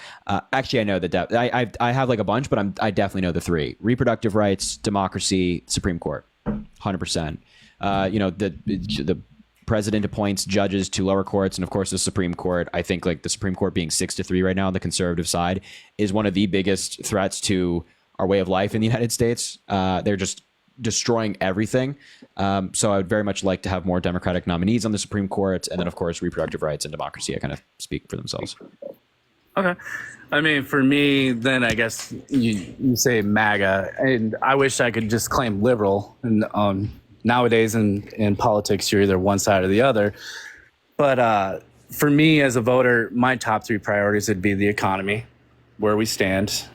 Actually, I know that I have a bunch, but I definitely know the three: reproductive rights, democracy, Supreme Court, 100%. The president appoints judges to lower courts, and of course the Supreme Court. I think the Supreme Court being 6-3 right now on the conservative side is one of the biggest threats to our way of life in the United States. They're just destroying everything. So I would very much like to have more Democratic nominees on the Supreme Court, and then of course reproductive rights and democracy. I kind of speak for themselves. Okay. I mean, for me, then I guess you say MAGA, and I wish I could just claim liberal. And nowadays in politics, you're either one side or the other. But for me as a voter, my top three priorities would be the economy, where we stand,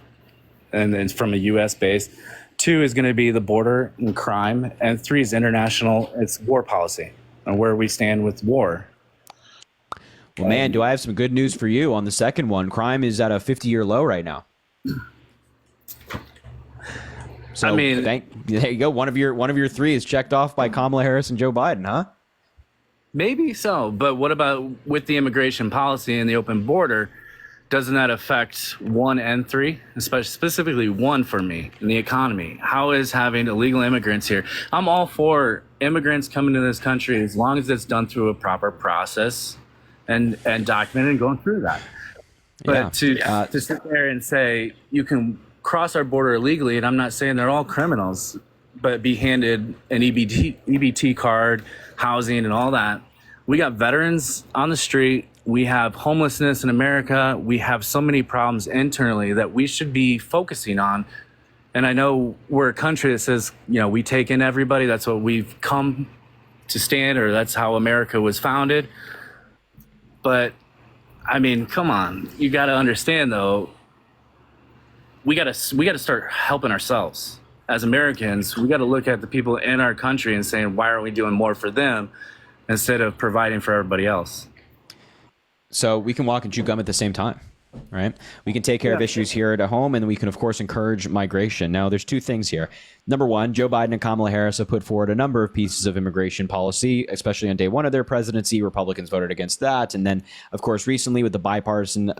and then from a U.S. base. 2 is going to be the border and crime, and 3 is international. It's war policy and where we stand with war. Well, man, do I have some good news for you on the second one. Crime is at a 50-year low right now. So, I mean, there you go. One of your three is checked off by Kamala Harris and Joe Biden, huh? maybe so, but what about with the immigration policy and the open border? Doesn't that affect 1 and 3, especially specifically 1 for me in the economy? How is having illegal immigrants here? I'm all for immigrants coming to this country as long as it's done through a proper process and documented and going through that. But to sit there and say you can cross our border illegally, and I'm not saying they're all criminals, but be handed an EBT card, housing, and all that. We got veterans on the street. We have homelessness in America. We have so many problems internally that we should be focusing on. And I know we're a country that says, you know, we take in everybody. That's what we've come to stand, or that's how America was founded. But I mean, come on. You got to understand, though, we got to start helping ourselves. As Americans, we got to look at the people in our country and saying, why aren't we doing more for them instead of providing for everybody else? So we can walk and chew gum at the same time, right? We can take care of issues here at home, and then we can, of course, encourage migration. Now, there's two things here. Number one, Joe Biden and Kamala Harris have put forward a number of pieces of immigration policy, especially on day one of their presidency. Republicans voted against that. And then, of course, recently with the bipartisan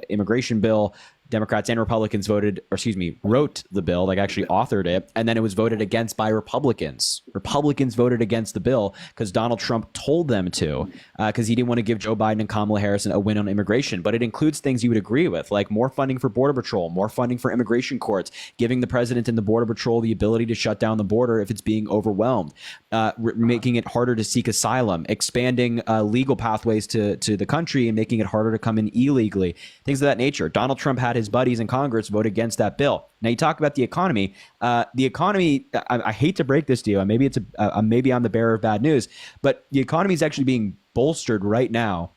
immigration bill, Democrats and Republicans wrote the bill, like actually authored it, and then it was voted against by Republicans. Republicans voted against the bill because Donald Trump told them to, because he didn't want to give Joe Biden and Kamala Harris a win on immigration. But it includes things you would agree with, like more funding for Border Patrol, more funding for immigration courts, giving the president and the Border Patrol the ability to shut down the border if it's being overwhelmed, making it harder to seek asylum, expanding legal pathways to the country and making it harder to come in illegally, things of that nature. Donald Trump had his buddies in Congress vote against that bill. Now you talk about the economy. I hate to break this to you, and maybe maybe I'm the bearer of bad news, but the economy is actually being bolstered right now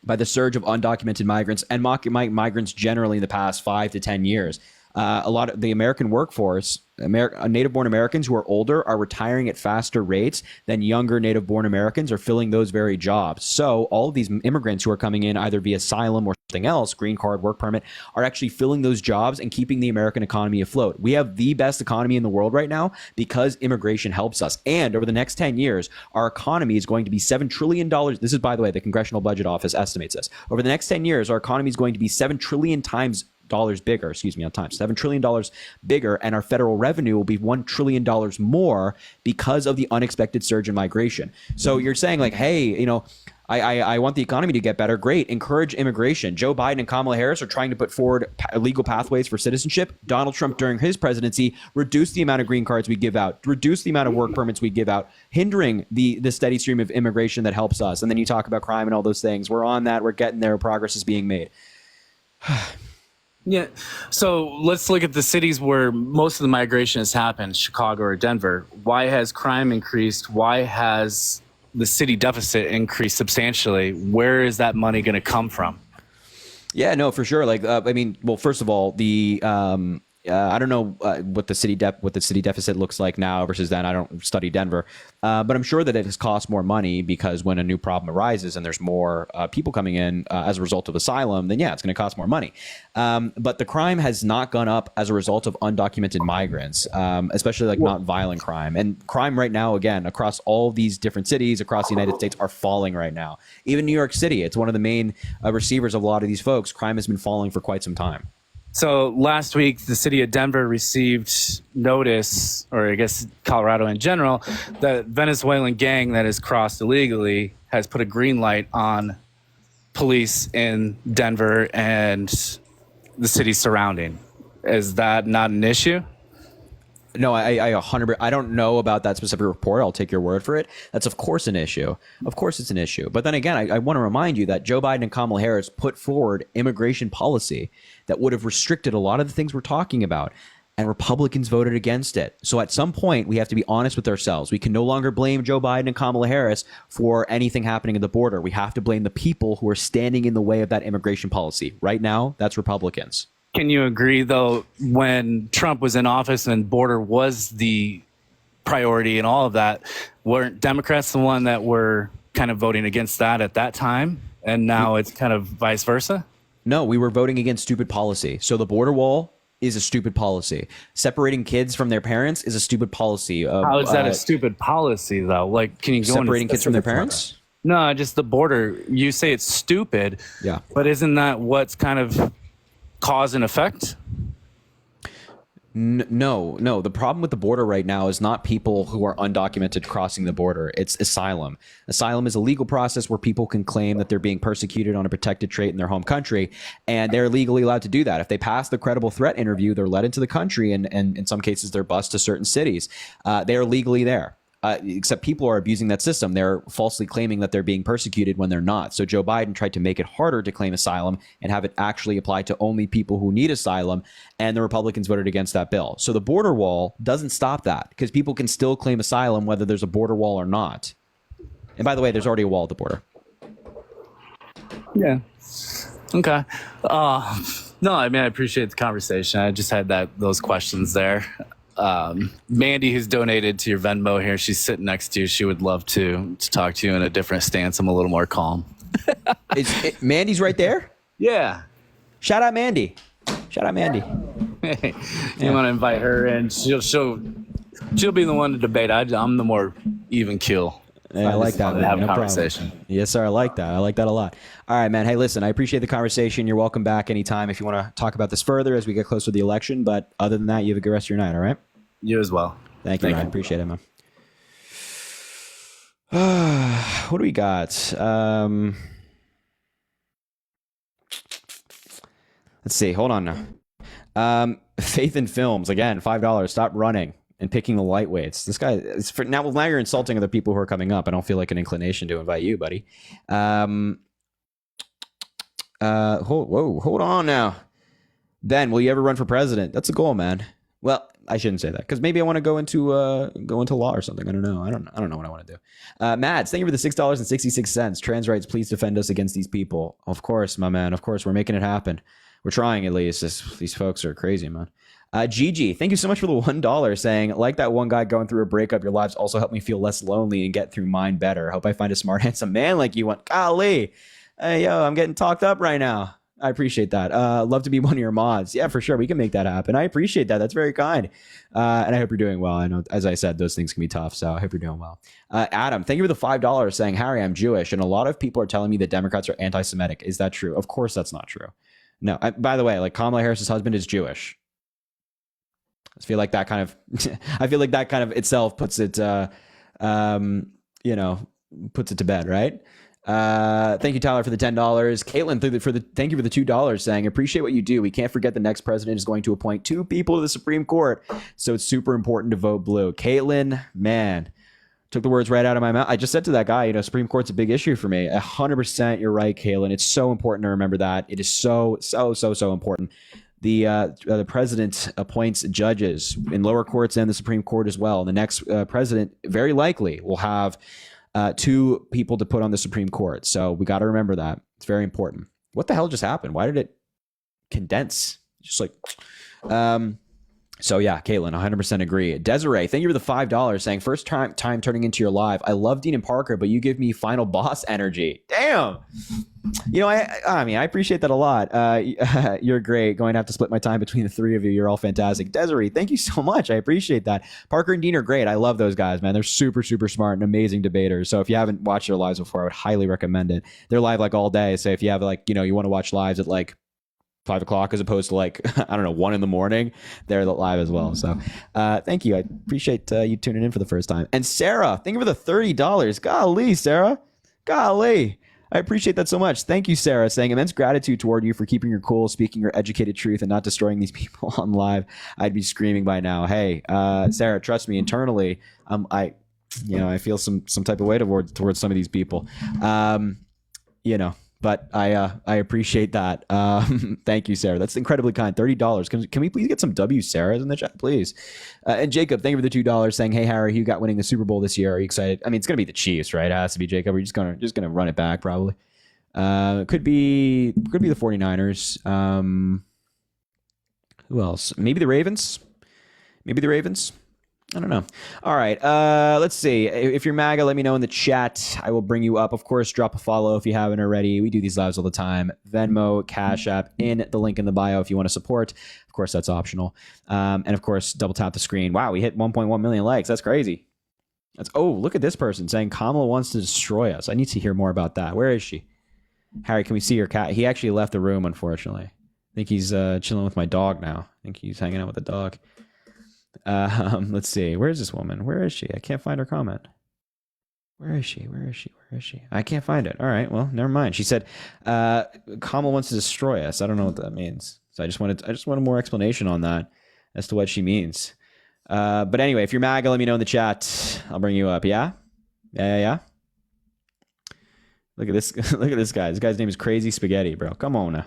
by the surge of undocumented migrants and migrants generally in the past 5 to 10 years. A lot of the American workforce, native-born Americans who are older, are retiring at faster rates than younger native-born Americans are filling those very jobs. So all of these immigrants who are coming in either via asylum or something else, green card, work permit, are actually filling those jobs and keeping the American economy afloat. We have the best economy in the world right now because immigration helps us. And over the next 10 years, our economy is going to be $7 trillion. This is, by the way, the Congressional Budget Office estimates this. Over the next 10 years, our economy is going to be $7 trillion bigger, $7 trillion bigger, and our federal revenue will be $1 trillion more because of the unexpected surge in migration. So you're saying like, hey, you know, I want the economy to get better. Great. Encourage immigration. Joe Biden and Kamala Harris are trying to put forward legal pathways for citizenship. Donald Trump, during his presidency, reduced the amount of green cards we give out, reduced the amount of work permits we give out, hindering the steady stream of immigration that helps us. And then you talk about crime and all those things. We're on that. We're getting there. Progress is being made. Yeah. So let's look at the cities where most of the migration has happened, Chicago or Denver. Why has crime increased? Why has the city deficit increased substantially? Where is that money going to come from? Yeah, no, for sure. Like, I mean, well, first of all, I don't know what the city deficit looks like now versus then. I don't study Denver, but I'm sure that it has cost more money because when a new problem arises and there's more people coming in as a result of asylum, then yeah, it's going to cost more money. But the crime has not gone up as a result of undocumented migrants, especially like not violent crime. And crime right now, again, across all these different cities across the United States are falling right now. Even New York City, it's one of the main receivers of a lot of these folks. Crime has been falling for quite some time. So last week, the city of Denver received notice, or I guess Colorado in general, that Venezuelan gang that has crossed illegally has put a green light on police in Denver and the city surrounding. Is that not an issue? No, I don't know about that specific report. I'll take your word for it. That's of course an issue. Of course it's an issue. But then again, I want to remind you that Joe Biden and Kamala Harris put forward immigration policy that would have restricted a lot of the things we're talking about. And Republicans voted against it. So at some point, we have to be honest with ourselves. We can no longer blame Joe Biden and Kamala Harris for anything happening at the border. We have to blame the people who are standing in the way of that immigration policy. Right now, that's Republicans. Can you agree, though, when Trump was in office and border was the priority and all of that, weren't Democrats the one that were kind of voting against that at that time? and now it's kind of vice versa. No, we were voting against stupid policy. So the border wall is a stupid policy. Separating kids from their parents is a stupid policy. How is that a stupid policy, though? Like, can you go separating into kids from their specifics on parents? it? No, just the border. You say it's stupid. Yeah. But isn't that what's kind of cause and effect? No. The problem with the border right now is not people who are undocumented crossing the border. It's asylum. Asylum is a legal process where people can claim that they're being persecuted on a protected trait in their home country, and they're legally allowed to do that. If they pass the credible threat interview, they're let into the country, and in some cases, they're bused to certain cities. They are legally there. Except people are abusing that system. They're falsely claiming that they're being persecuted when they're not. So Joe Biden tried to make it harder to claim asylum and have it actually apply to only people who need asylum. And the Republicans voted against that bill. So the border wall doesn't stop that because people can still claim asylum whether there's a border wall or not. And by the way, there's already a wall at the border. Yeah. Okay. No, I mean, I appreciate the conversation. I just had those questions there. Mandy, who's donated to your Venmo here, she's sitting next to you. She would love to talk to you in a different stance. I'm a little more calm. Mandy's right there? Yeah. Shout out Mandy. Hey, you want to invite her in? She'll be the one to debate. I'm the more even keel. Yeah, I like that. Have a no conversation. Problem. Yes, sir. I like that. I like that a lot. All right, man. Hey, listen, I appreciate the conversation. You're welcome back anytime if you want to talk about this further as we get closer to the election. But other than that, you have a good rest of your night, all right? You as well. Thank you, Ryan. Appreciate it, man. What do we got? Let's see. Hold on now. Faith in Films. Again, $5. Stop running and picking the lightweights. This guy is now you're insulting other people who are coming up. I don't feel like an inclination to invite you, buddy. Hold on now. Ben, will you ever run for president? That's a goal, man. Well, I shouldn't say that because maybe I want to go into law or something. I don't know. I don't know what I want to do. Mads, thank you for the $6.66. Trans rights, please defend us against these people. Of course, my man. Of course, we're making it happen. We're trying at least. These folks are crazy, man. Gigi, thank you so much for the $1 saying, like that one guy going through a breakup, your lives also help me feel less lonely and get through mine better. Hope I find a smart, handsome man like you want. Golly. Hey, yo, I'm getting talked up right now. I appreciate that. Love to be one of your mods. Yeah, for sure. We can make that happen. I appreciate that. That's very kind. And I hope you're doing well. I know, as I said, those things can be tough. So I hope you're doing well. Adam, thank you for the $5 saying, Harry, I'm Jewish. And a lot of people are telling me that Democrats are anti-Semitic. Is that true? Of course, that's not true. No. By the way, like Kamala Harris's husband is Jewish. I feel like that kind of itself puts it, puts it to bed, right? Thank you, Tyler, for the $10. Caitlin, thank you for the $2 saying, appreciate what you do. We can't forget the next president is going to appoint 2 people to the Supreme Court. So it's super important to vote blue. Caitlin, man, took the words right out of my mouth. I just said to that guy, Supreme Court's a big issue for me. 100%. You're right, Caitlin. It's so important to remember that. It is so important. The president appoints judges in lower courts and the Supreme Court as well. And the next president very likely will have 2 people to put on the Supreme Court. So we got to remember that. It's very important. What the hell just happened? Why did it condense? Just like, so yeah, Caitlin, 100% agree. Desiree, thank you for the $5 saying, first time turning into your live. I love Dean and Parker, but you give me final boss energy. Damn. I appreciate that a lot. You're great. Going to have to split my time between the 3 of you. You're all fantastic. Desiree, thank you so much. I appreciate that. Parker and Dean are great. I love those guys, man. They're super, super smart and amazing debaters. So if you haven't watched their lives before, I would highly recommend it. They're live like all day. So if you have you want to watch lives at like 5 o'clock as opposed to 1 in the morning, they're live as well. So thank you. I appreciate you tuning in for the first time. And Sarah, thank you for the $30. Golly, Sarah. Golly. I appreciate that so much. Thank you, Sarah, saying immense gratitude toward you for keeping your cool, speaking your educated truth, and not destroying these people on live. I'd be screaming by now. Hey, Sarah, trust me, internally, I feel some type of way towards some of these people. But I appreciate that. Thank you, Sarah. That's incredibly kind. $30. Can we please get some W Sarahs in the chat, please? And Jacob, thank you for the $2 saying, hey, Harry, who got winning the Super Bowl this year? Are you excited? I mean, it's going to be the Chiefs, right? It has to be, Jacob. We're just gonna run it back, probably. Could be the 49ers. Who else? Maybe the Ravens. I don't know. All right. Let's see. If you're MAGA, let me know in the chat. I will bring you up. Of course, drop a follow if you haven't already. We do these lives all the time. Venmo, Cash App, in the link in the bio if you want to support. Of course, that's optional. And of course, double tap the screen. Wow, we hit 1.1 million likes. That's crazy. Look at this person saying Kamala wants to destroy us. I need to hear more about that. Where is she? Harry, can we see your cat? He actually left the room, unfortunately. I think he's chilling with my dog now. I think he's hanging out with the dog. Let's see. Where is this woman? Where is she? I can't find her comment. Where is she? I can't find it. All right. Well, never mind. She said, Kamala wants to destroy us. I don't know what that means. So I just wanted more explanation on that as to what she means. But anyway, if you're MAGA, let me know in the chat. I'll bring you up. Yeah. Look at this. Look at this guy. This guy's name is Crazy Spaghetti, bro. Come on now.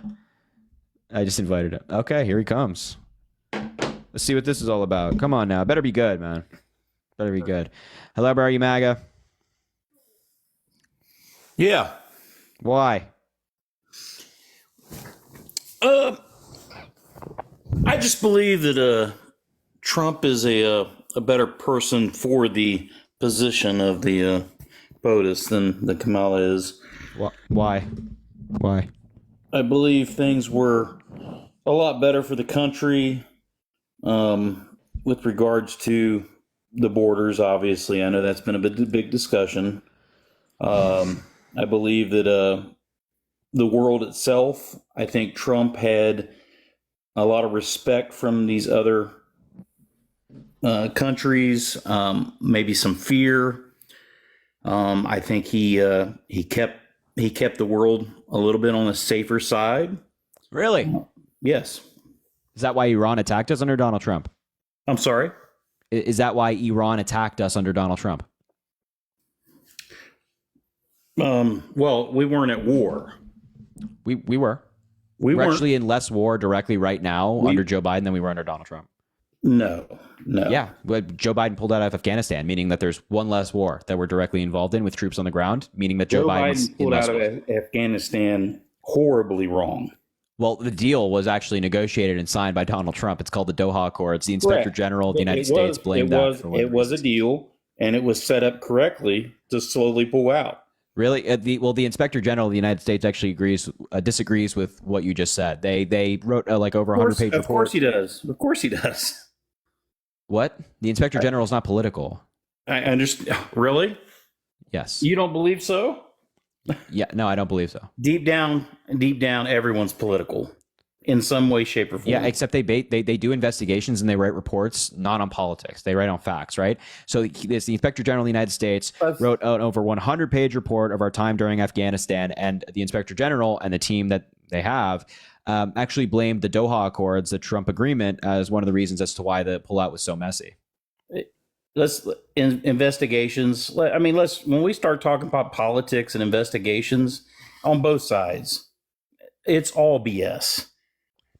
I just invited him. Okay, here he comes. Let's see what this is all about. Come on now. Better be good, man. Better be good. Hello, bro. Are you MAGA? Yeah. Why? I just believe that Trump is a better person for the position of the POTUS than Kamala is. Why? I believe things were a lot better for the country with regards to the borders, obviously. I know that's been a big discussion. I believe that the world itself, I think Trump had a lot of respect from these other countries, maybe some fear. I think he kept the world a little bit on the safer side. Really? Yes. Is that why Iran attacked us under Donald Trump? I'm sorry? Is that why Iran attacked us under Donald Trump? Well, we weren't at war. We were. We're actually in less war directly right now under Joe Biden than we were under Donald Trump. No. Yeah, but Joe Biden pulled out of Afghanistan, meaning that there's one less war that we're directly involved in with troops on the ground, meaning that Joe Biden pulled out of Afghanistan horribly wrong. Well, the deal was actually negotiated and signed by Donald Trump. It's called the Doha Accords. The Inspector General of the United States blamed that. It was a deal, and it was set up correctly to slowly pull out. Really? The Inspector General of the United States actually disagrees with what you just said. They wrote like over 100-page report. Of course he does. Of course he does. What? The Inspector General is not political. I understand. Really? Yes. You don't believe so? Yeah. No, I don't believe so. Deep down, everyone's political in some way, shape, or form. Yeah, except they do investigations and they write reports not on politics. They write on facts, right? So the Inspector General of the United States wrote an over 100-page report of our time during Afghanistan, and the Inspector General and the team that they have actually blamed the Doha Accords, the Trump agreement, as one of the reasons as to why the pullout was so messy. Investigations. I mean, when we start talking about politics and investigations on both sides, it's all BS.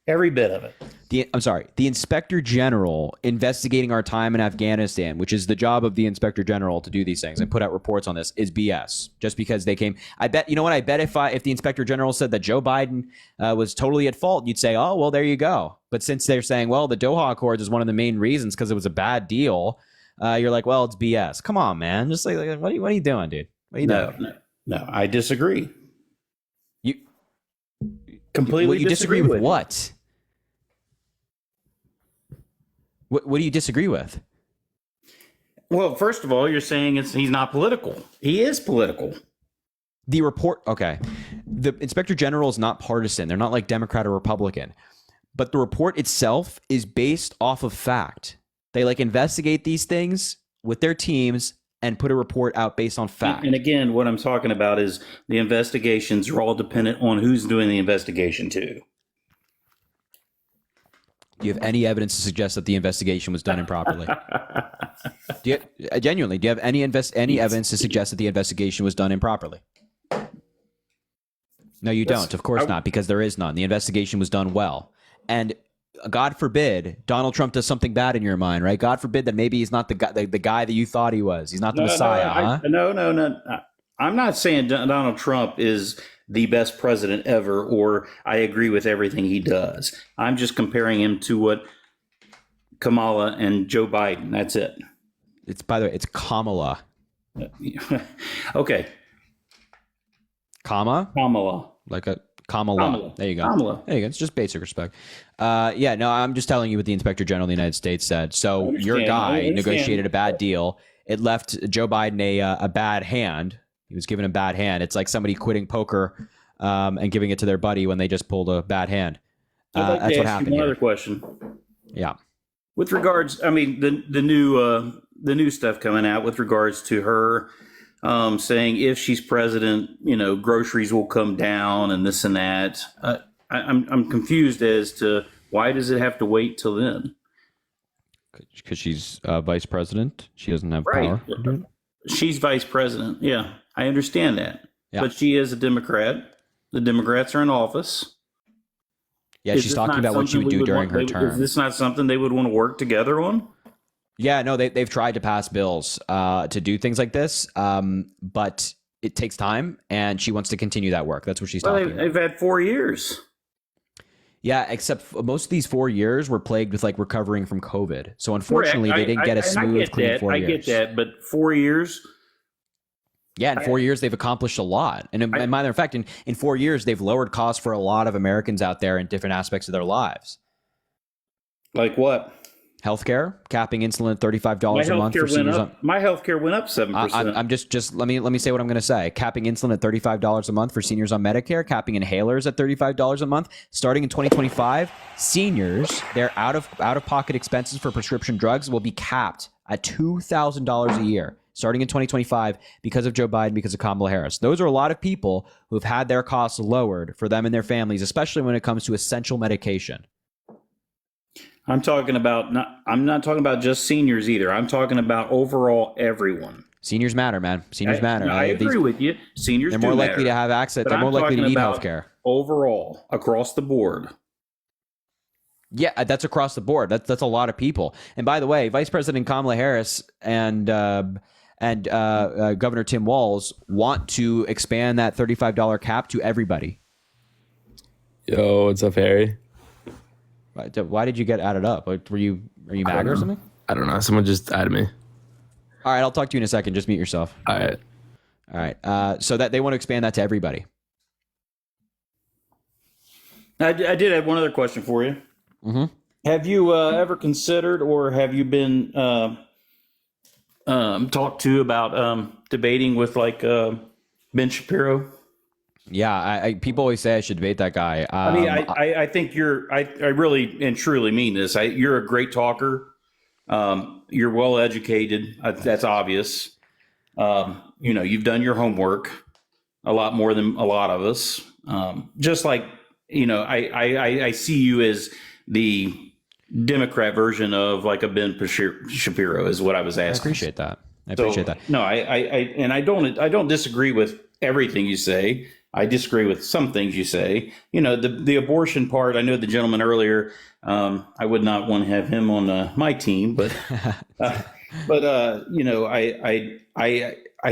Every bit of it. The Inspector General investigating our time in Afghanistan, which is the job of the Inspector General to do these things and put out reports on this, is BS. Just because they came, I bet. You know what? I bet if the Inspector General said that Joe Biden was totally at fault, you'd say, oh well, there you go. But since they're saying, well, the Doha Accords is one of the main reasons because it was a bad deal, you're like, well, it's BS. Come on, man. Just like what are you doing, dude? What are you doing? No, I disagree. You completely disagree with what? What do you disagree with? Well, first of all, you're saying he's not political. He is political. The report, okay. The Inspector General is not partisan. They're not like Democrat or Republican. But the report itself is based off of fact. They like investigate these things with their teams and put a report out based on fact. And again, what I'm talking about is the investigations are all dependent on who's doing the investigation too. Do you have any evidence to suggest that the investigation was done improperly? Genuinely, do you have any evidence to suggest that the investigation was done improperly? No, you don't. Of course not, because there is none. The investigation was done well. And God forbid Donald Trump does something bad in your mind, right? God forbid that maybe he's not the guy that you thought he was. He's not the Messiah, No. I'm not saying Donald Trump is the best president ever, or I agree with everything he does. I'm just comparing him to what Kamala and Joe Biden. That's it. It's, by the way, it's Kamala. Okay. Kamala. Like a Kamala. There you go. Kamala. There you go. It's just basic respect. Yeah, no, I'm just telling you what the Inspector General of the United States said. So your guy negotiated a bad deal. It left Joe Biden a bad hand. He was given a bad hand. It's like somebody quitting poker and giving it to their buddy when they just pulled a bad hand. That's what happened. One other question. Yeah. With regards, I mean, the new stuff coming out with regards to her saying if she's president, groceries will come down and this and that. I'm confused as to why does it have to wait till then? Because she's vice president. She doesn't have power. She's vice president. Yeah, I understand that. Yeah. But she is a Democrat. The Democrats are in office. Yeah, she's talking about what she would do during her term. Is this not something they would want to work together on? Yeah, no, they've tried to pass bills to do things like this, but it takes time, and she wants to continue that work. That's what she's talking about. They've had 4 years. Yeah, except most of these 4 years were plagued with like recovering from COVID. So unfortunately, they didn't get a smooth, clean 4 years. I get that, but 4 years. Yeah, in 4 years, they've accomplished a lot. And matter of fact, in 4 years, they've lowered costs for a lot of Americans out there in different aspects of their lives. Like what? Healthcare, capping insulin at $35 a month for seniors. My healthcare went up 7%. I'm just let me say what I'm going to say. Capping insulin at $35 a month for seniors on Medicare. Capping inhalers at $35 a month. Starting in 2025, seniors, their out of pocket expenses for prescription drugs will be capped at $2,000 a year. Starting in 2025, because of Joe Biden, because of Kamala Harris. Those are a lot of people who've had their costs lowered for them and their families, especially when it comes to essential medication. I'm not talking about just seniors either. I'm talking about overall everyone. Seniors matter, man. Seniors matter. I agree with you. Seniors they're more likely to have access. They're more likely to need health care. Overall, across the board. Yeah, that's across the board. That's a lot of people. And by the way, Vice President Kamala Harris and Governor Tim Walz want to expand that $35 cap to everybody. Yo, what's up, Harry? Why did you get added up? Are you Maga or something? I don't know. Someone just added me. All right, I'll talk to you in a second. Just mute yourself. All right. So that they want to expand that to everybody. I did have one other question for you. Mm-hmm. Have you ever considered, or have you been talked to about debating with like Ben Shapiro? Yeah, people always say I should debate that guy. I think I really and truly mean this. You're a great talker. You're well educated. That's obvious. You've done your homework a lot more than a lot of us. Just like, I see you as the Democrat version of like a Ben Shapiro is what I was asking. I appreciate that. No, I don't disagree with everything you say. I disagree with some things you say. The abortion part. I know the gentleman earlier. I would not want to have him on my team, but I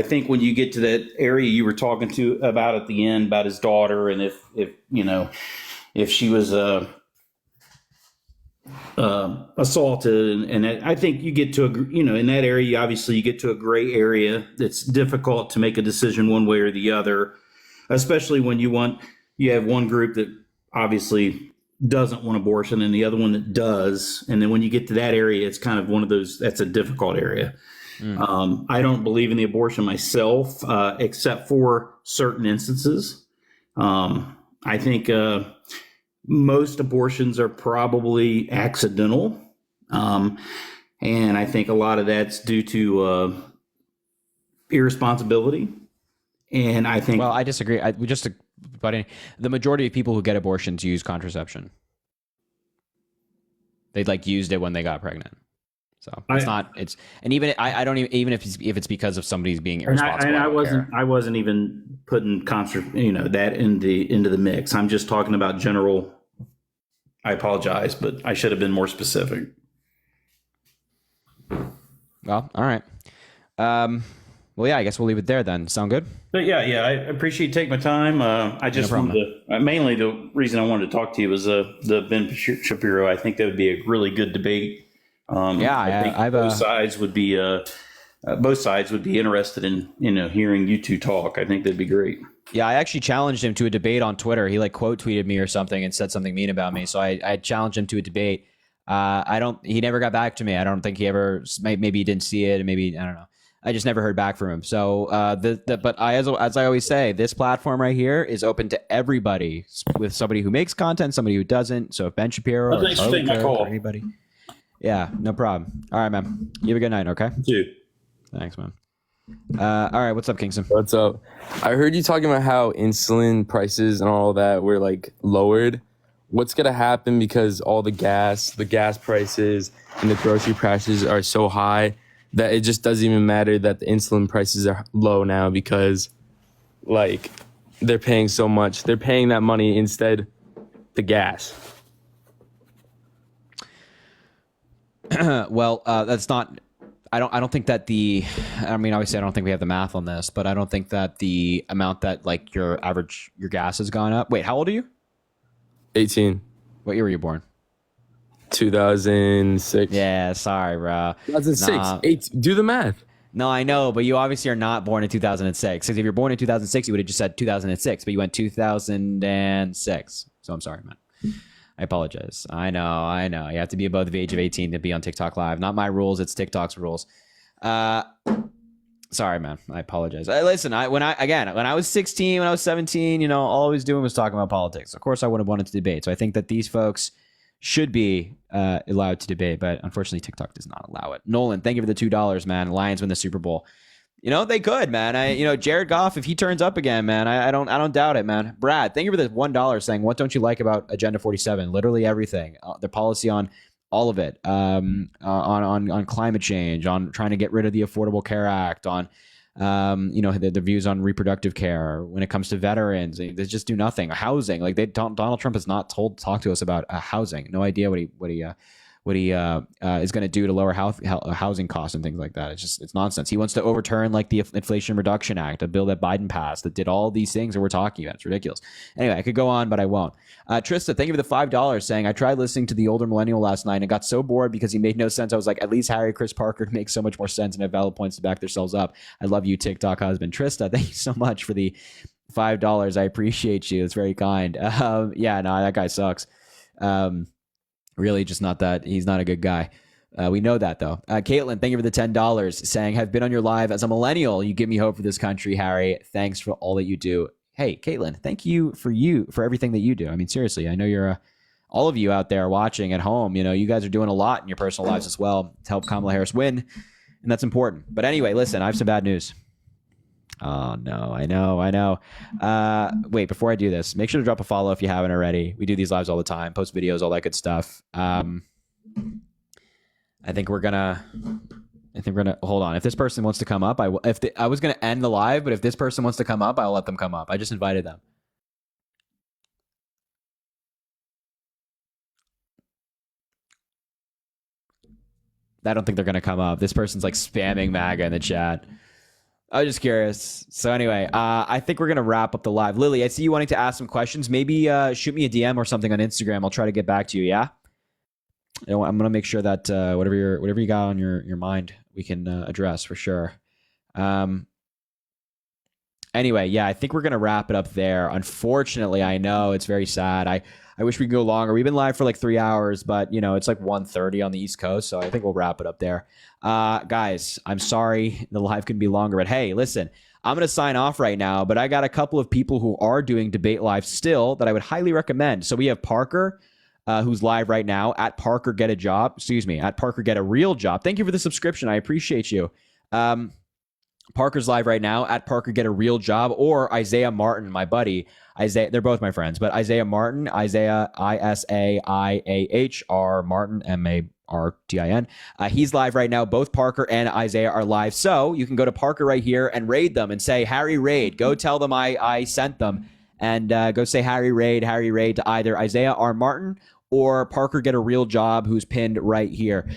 think when you get to that area you were talking about at the end about his daughter, and if she was assaulted, and I think you get to in that area, obviously you get to a gray area. It's difficult to make a decision one way or the other. Especially when you have one group that obviously doesn't want abortion and the other one that does. And then when you get to that area, it's kind of one of those, that's a difficult area. I don't believe in the abortion myself, except for certain instances. I think most abortions are probably accidental. And I think a lot of that's due to irresponsibility. And I think, well, I disagree. But the majority of people who get abortions use contraception. They used it when they got pregnant. So even if it's because of somebody's being irresponsible. And I wasn't even putting that into the mix. I'm just talking about general. I apologize, but I should have been more specific. Well, all right. Well, yeah, I guess we'll leave it there then. Sound good? But yeah, I appreciate you taking my time. I just wanted to, mainly the reason I wanted to talk to you was the Ben Shapiro. I think that would be a really good debate. I think both sides would be both sides would be interested in hearing you two talk. I think that'd be great. Yeah, I actually challenged him to a debate on Twitter. He like quote tweeted me or something and said something mean about me. So I challenged him to a debate. He never got back to me. I don't think he ever, maybe he didn't see it, and maybe, I don't know. I just never heard back from him. So, but as I always say, this platform right here is open to everybody, with somebody who makes content, somebody who doesn't. So if Ben Shapiro or Charlie Kirk or anybody. Yeah, no problem. All right, man. You have a good night, okay? Dude. Thanks, man. All right, what's up, Kingston? What's up? I heard you talking about how insulin prices and all that were like lowered. What's gonna happen because all the gas prices and the grocery prices are so high that it just doesn't even matter that the insulin prices are low now, because like they're paying so much. They're paying that money instead the gas. Well, that's not. I don't think that obviously I don't think we have the math on this, but I don't think that the amount that like your gas has gone up. Wait, how old are you? 18. What year were you born? 2006. Yeah, sorry, bro. 2006. Do the math. No, I know, but you obviously are not born in 2006. Because if you're born in 2006, you would have just said 2006, but you went 2006. So I'm sorry, man. I apologize. I know. You have to be above the age of 18 to be on TikTok Live. Not my rules. It's TikTok's rules. Sorry, man. I apologize. Listen, when I was 16, when I was 17, all I was doing was talking about politics. Of course, I would have wanted to debate. So I think that these folks should be allowed to debate, but unfortunately, TikTok does not allow it. Nolan, thank you for the $2, man. Lions win the Super Bowl. They could, man. Jared Goff, if he turns up again, man, I don't doubt it, man. Brad, thank you for the $1 saying, what don't you like about Agenda 47? Literally everything. Their policy on all of it, on climate change, on trying to get rid of the Affordable Care Act, on the views on reproductive care. When it comes to veterans, they just do nothing. Housing, like Donald Trump has not talk to us about housing. No idea what he is going to do to lower housing costs and things like that. It's nonsense. He wants to overturn like the Inflation Reduction Act, a bill that Biden passed that did all these things that we're talking about. It's ridiculous. Anyway, I could go on, but I won't. Trista, thank you for the $5 saying, I tried listening to the older millennial last night and got so bored because he made no sense. I was like, at least Harry, Chris Parker make so much more sense and have valid points to back themselves up. I love you, TikTok husband. Trista, thank you so much for the $5. I appreciate you. It's very kind. Yeah, no, that guy sucks. Really just not that. He's not a good guy. We know that, though. Caitlin, thank you for the $10 saying, have been on your live as a millennial. You give me hope for this country, Harry. Thanks for all that you do. Hey, Caitlin, thank you for everything that you do. I mean, seriously, I know you're all of you out there watching at home. You guys are doing a lot in your personal lives as well to help Kamala Harris win. And that's important. But anyway, listen, I have some bad news. Oh, no, I know. Wait, before I do this, make sure to drop a follow if you haven't already. We do these lives all the time, post videos, all that good stuff. I think we're gonna hold on. If this person wants to come up, I was gonna end the live, but if this person wants to come up, I'll let them come up. I just invited them. I don't think they're gonna come up. This person's like spamming MAGA in the chat. I was just curious. So anyway, I think we're going to wrap up the live. Lily, I see you wanting to ask some questions. Maybe shoot me a DM or something on Instagram. I'll try to get back to you, yeah? I'm going to make sure that whatever you got on your mind, we can address for sure. Anyway, yeah, I think we're going to wrap it up there. Unfortunately, I know it's very sad. I wish we could go longer. We've been live for like 3 hours, but it's like 1:30 on the East Coast, so I think we'll wrap it up there. Guys, I'm sorry the live can be longer, but hey, listen, I'm going to sign off right now, but I got a couple of people who are doing debate live still that I would highly recommend. So we have Parker, who's live right now at Parker Get a Job. Excuse me, at Parker Get a Real Job. Thank you for the subscription. I appreciate you. Parker's live right now at Parker Get a Real Job, or Isaiah Martin, my buddy. Isaiah, they're both my friends, but Isaiah Martin, Isaiah ISAIAHR Martin MARTIN. He's live right now. Both Parker and Isaiah are live. So you can go to Parker right here and raid them and say, Harry Raid. Go tell them I sent them, and go say Harry Raid to either Isaiah R. Martin or Parker Get a Real Job, who's pinned right here.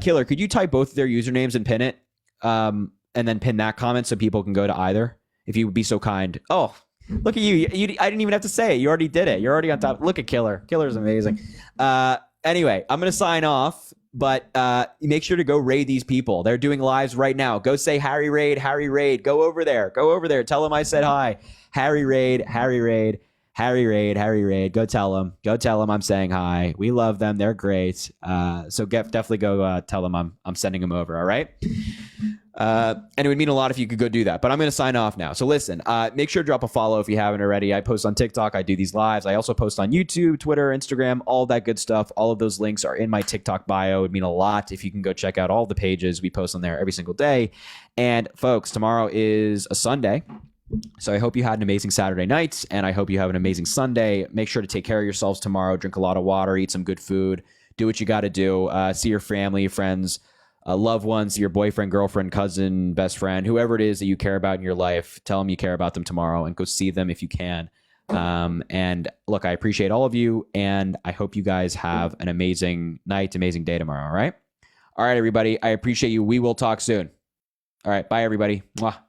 Killer, could you type both of their usernames and pin it? And then pin that comment so people can go to either, if you would be so kind. Oh, look at you. I didn't even have to say it. You already did it. You're already on top. Look at Killer. Killer's amazing. Anyway, I'm going to sign off, but make sure to go raid these people. They're doing lives right now. Go say Harry Raid, Harry Raid. Go over there. Tell them I said hi. Harry Raid, Harry Raid, Harry Raid, Harry Raid. Go tell them. I'm saying hi. We love them. They're great. So definitely go tell them I'm sending them over. All right. And it would mean a lot if you could go do that. But I'm going to sign off now. So listen, make sure to drop a follow if you haven't already. I post on TikTok. I do these lives. I also post on YouTube, Twitter, Instagram, all that good stuff. All of those links are in my TikTok bio. It would mean a lot if you can go check out all the pages. We post on there every single day. And folks, tomorrow is a Sunday. So I hope you had an amazing Saturday night, and I hope you have an amazing Sunday. Make sure to take care of yourselves tomorrow. Drink a lot of water, eat some good food, do what you got to do. See your family, friends, loved ones, your boyfriend, girlfriend, cousin, best friend, whoever it is that you care about in your life. Tell them you care about them tomorrow and go see them if you can. And look, I appreciate all of you, and I hope you guys have an amazing night, amazing day tomorrow. All right, everybody. I appreciate you. We will talk soon. All right. Bye, everybody. Mwah.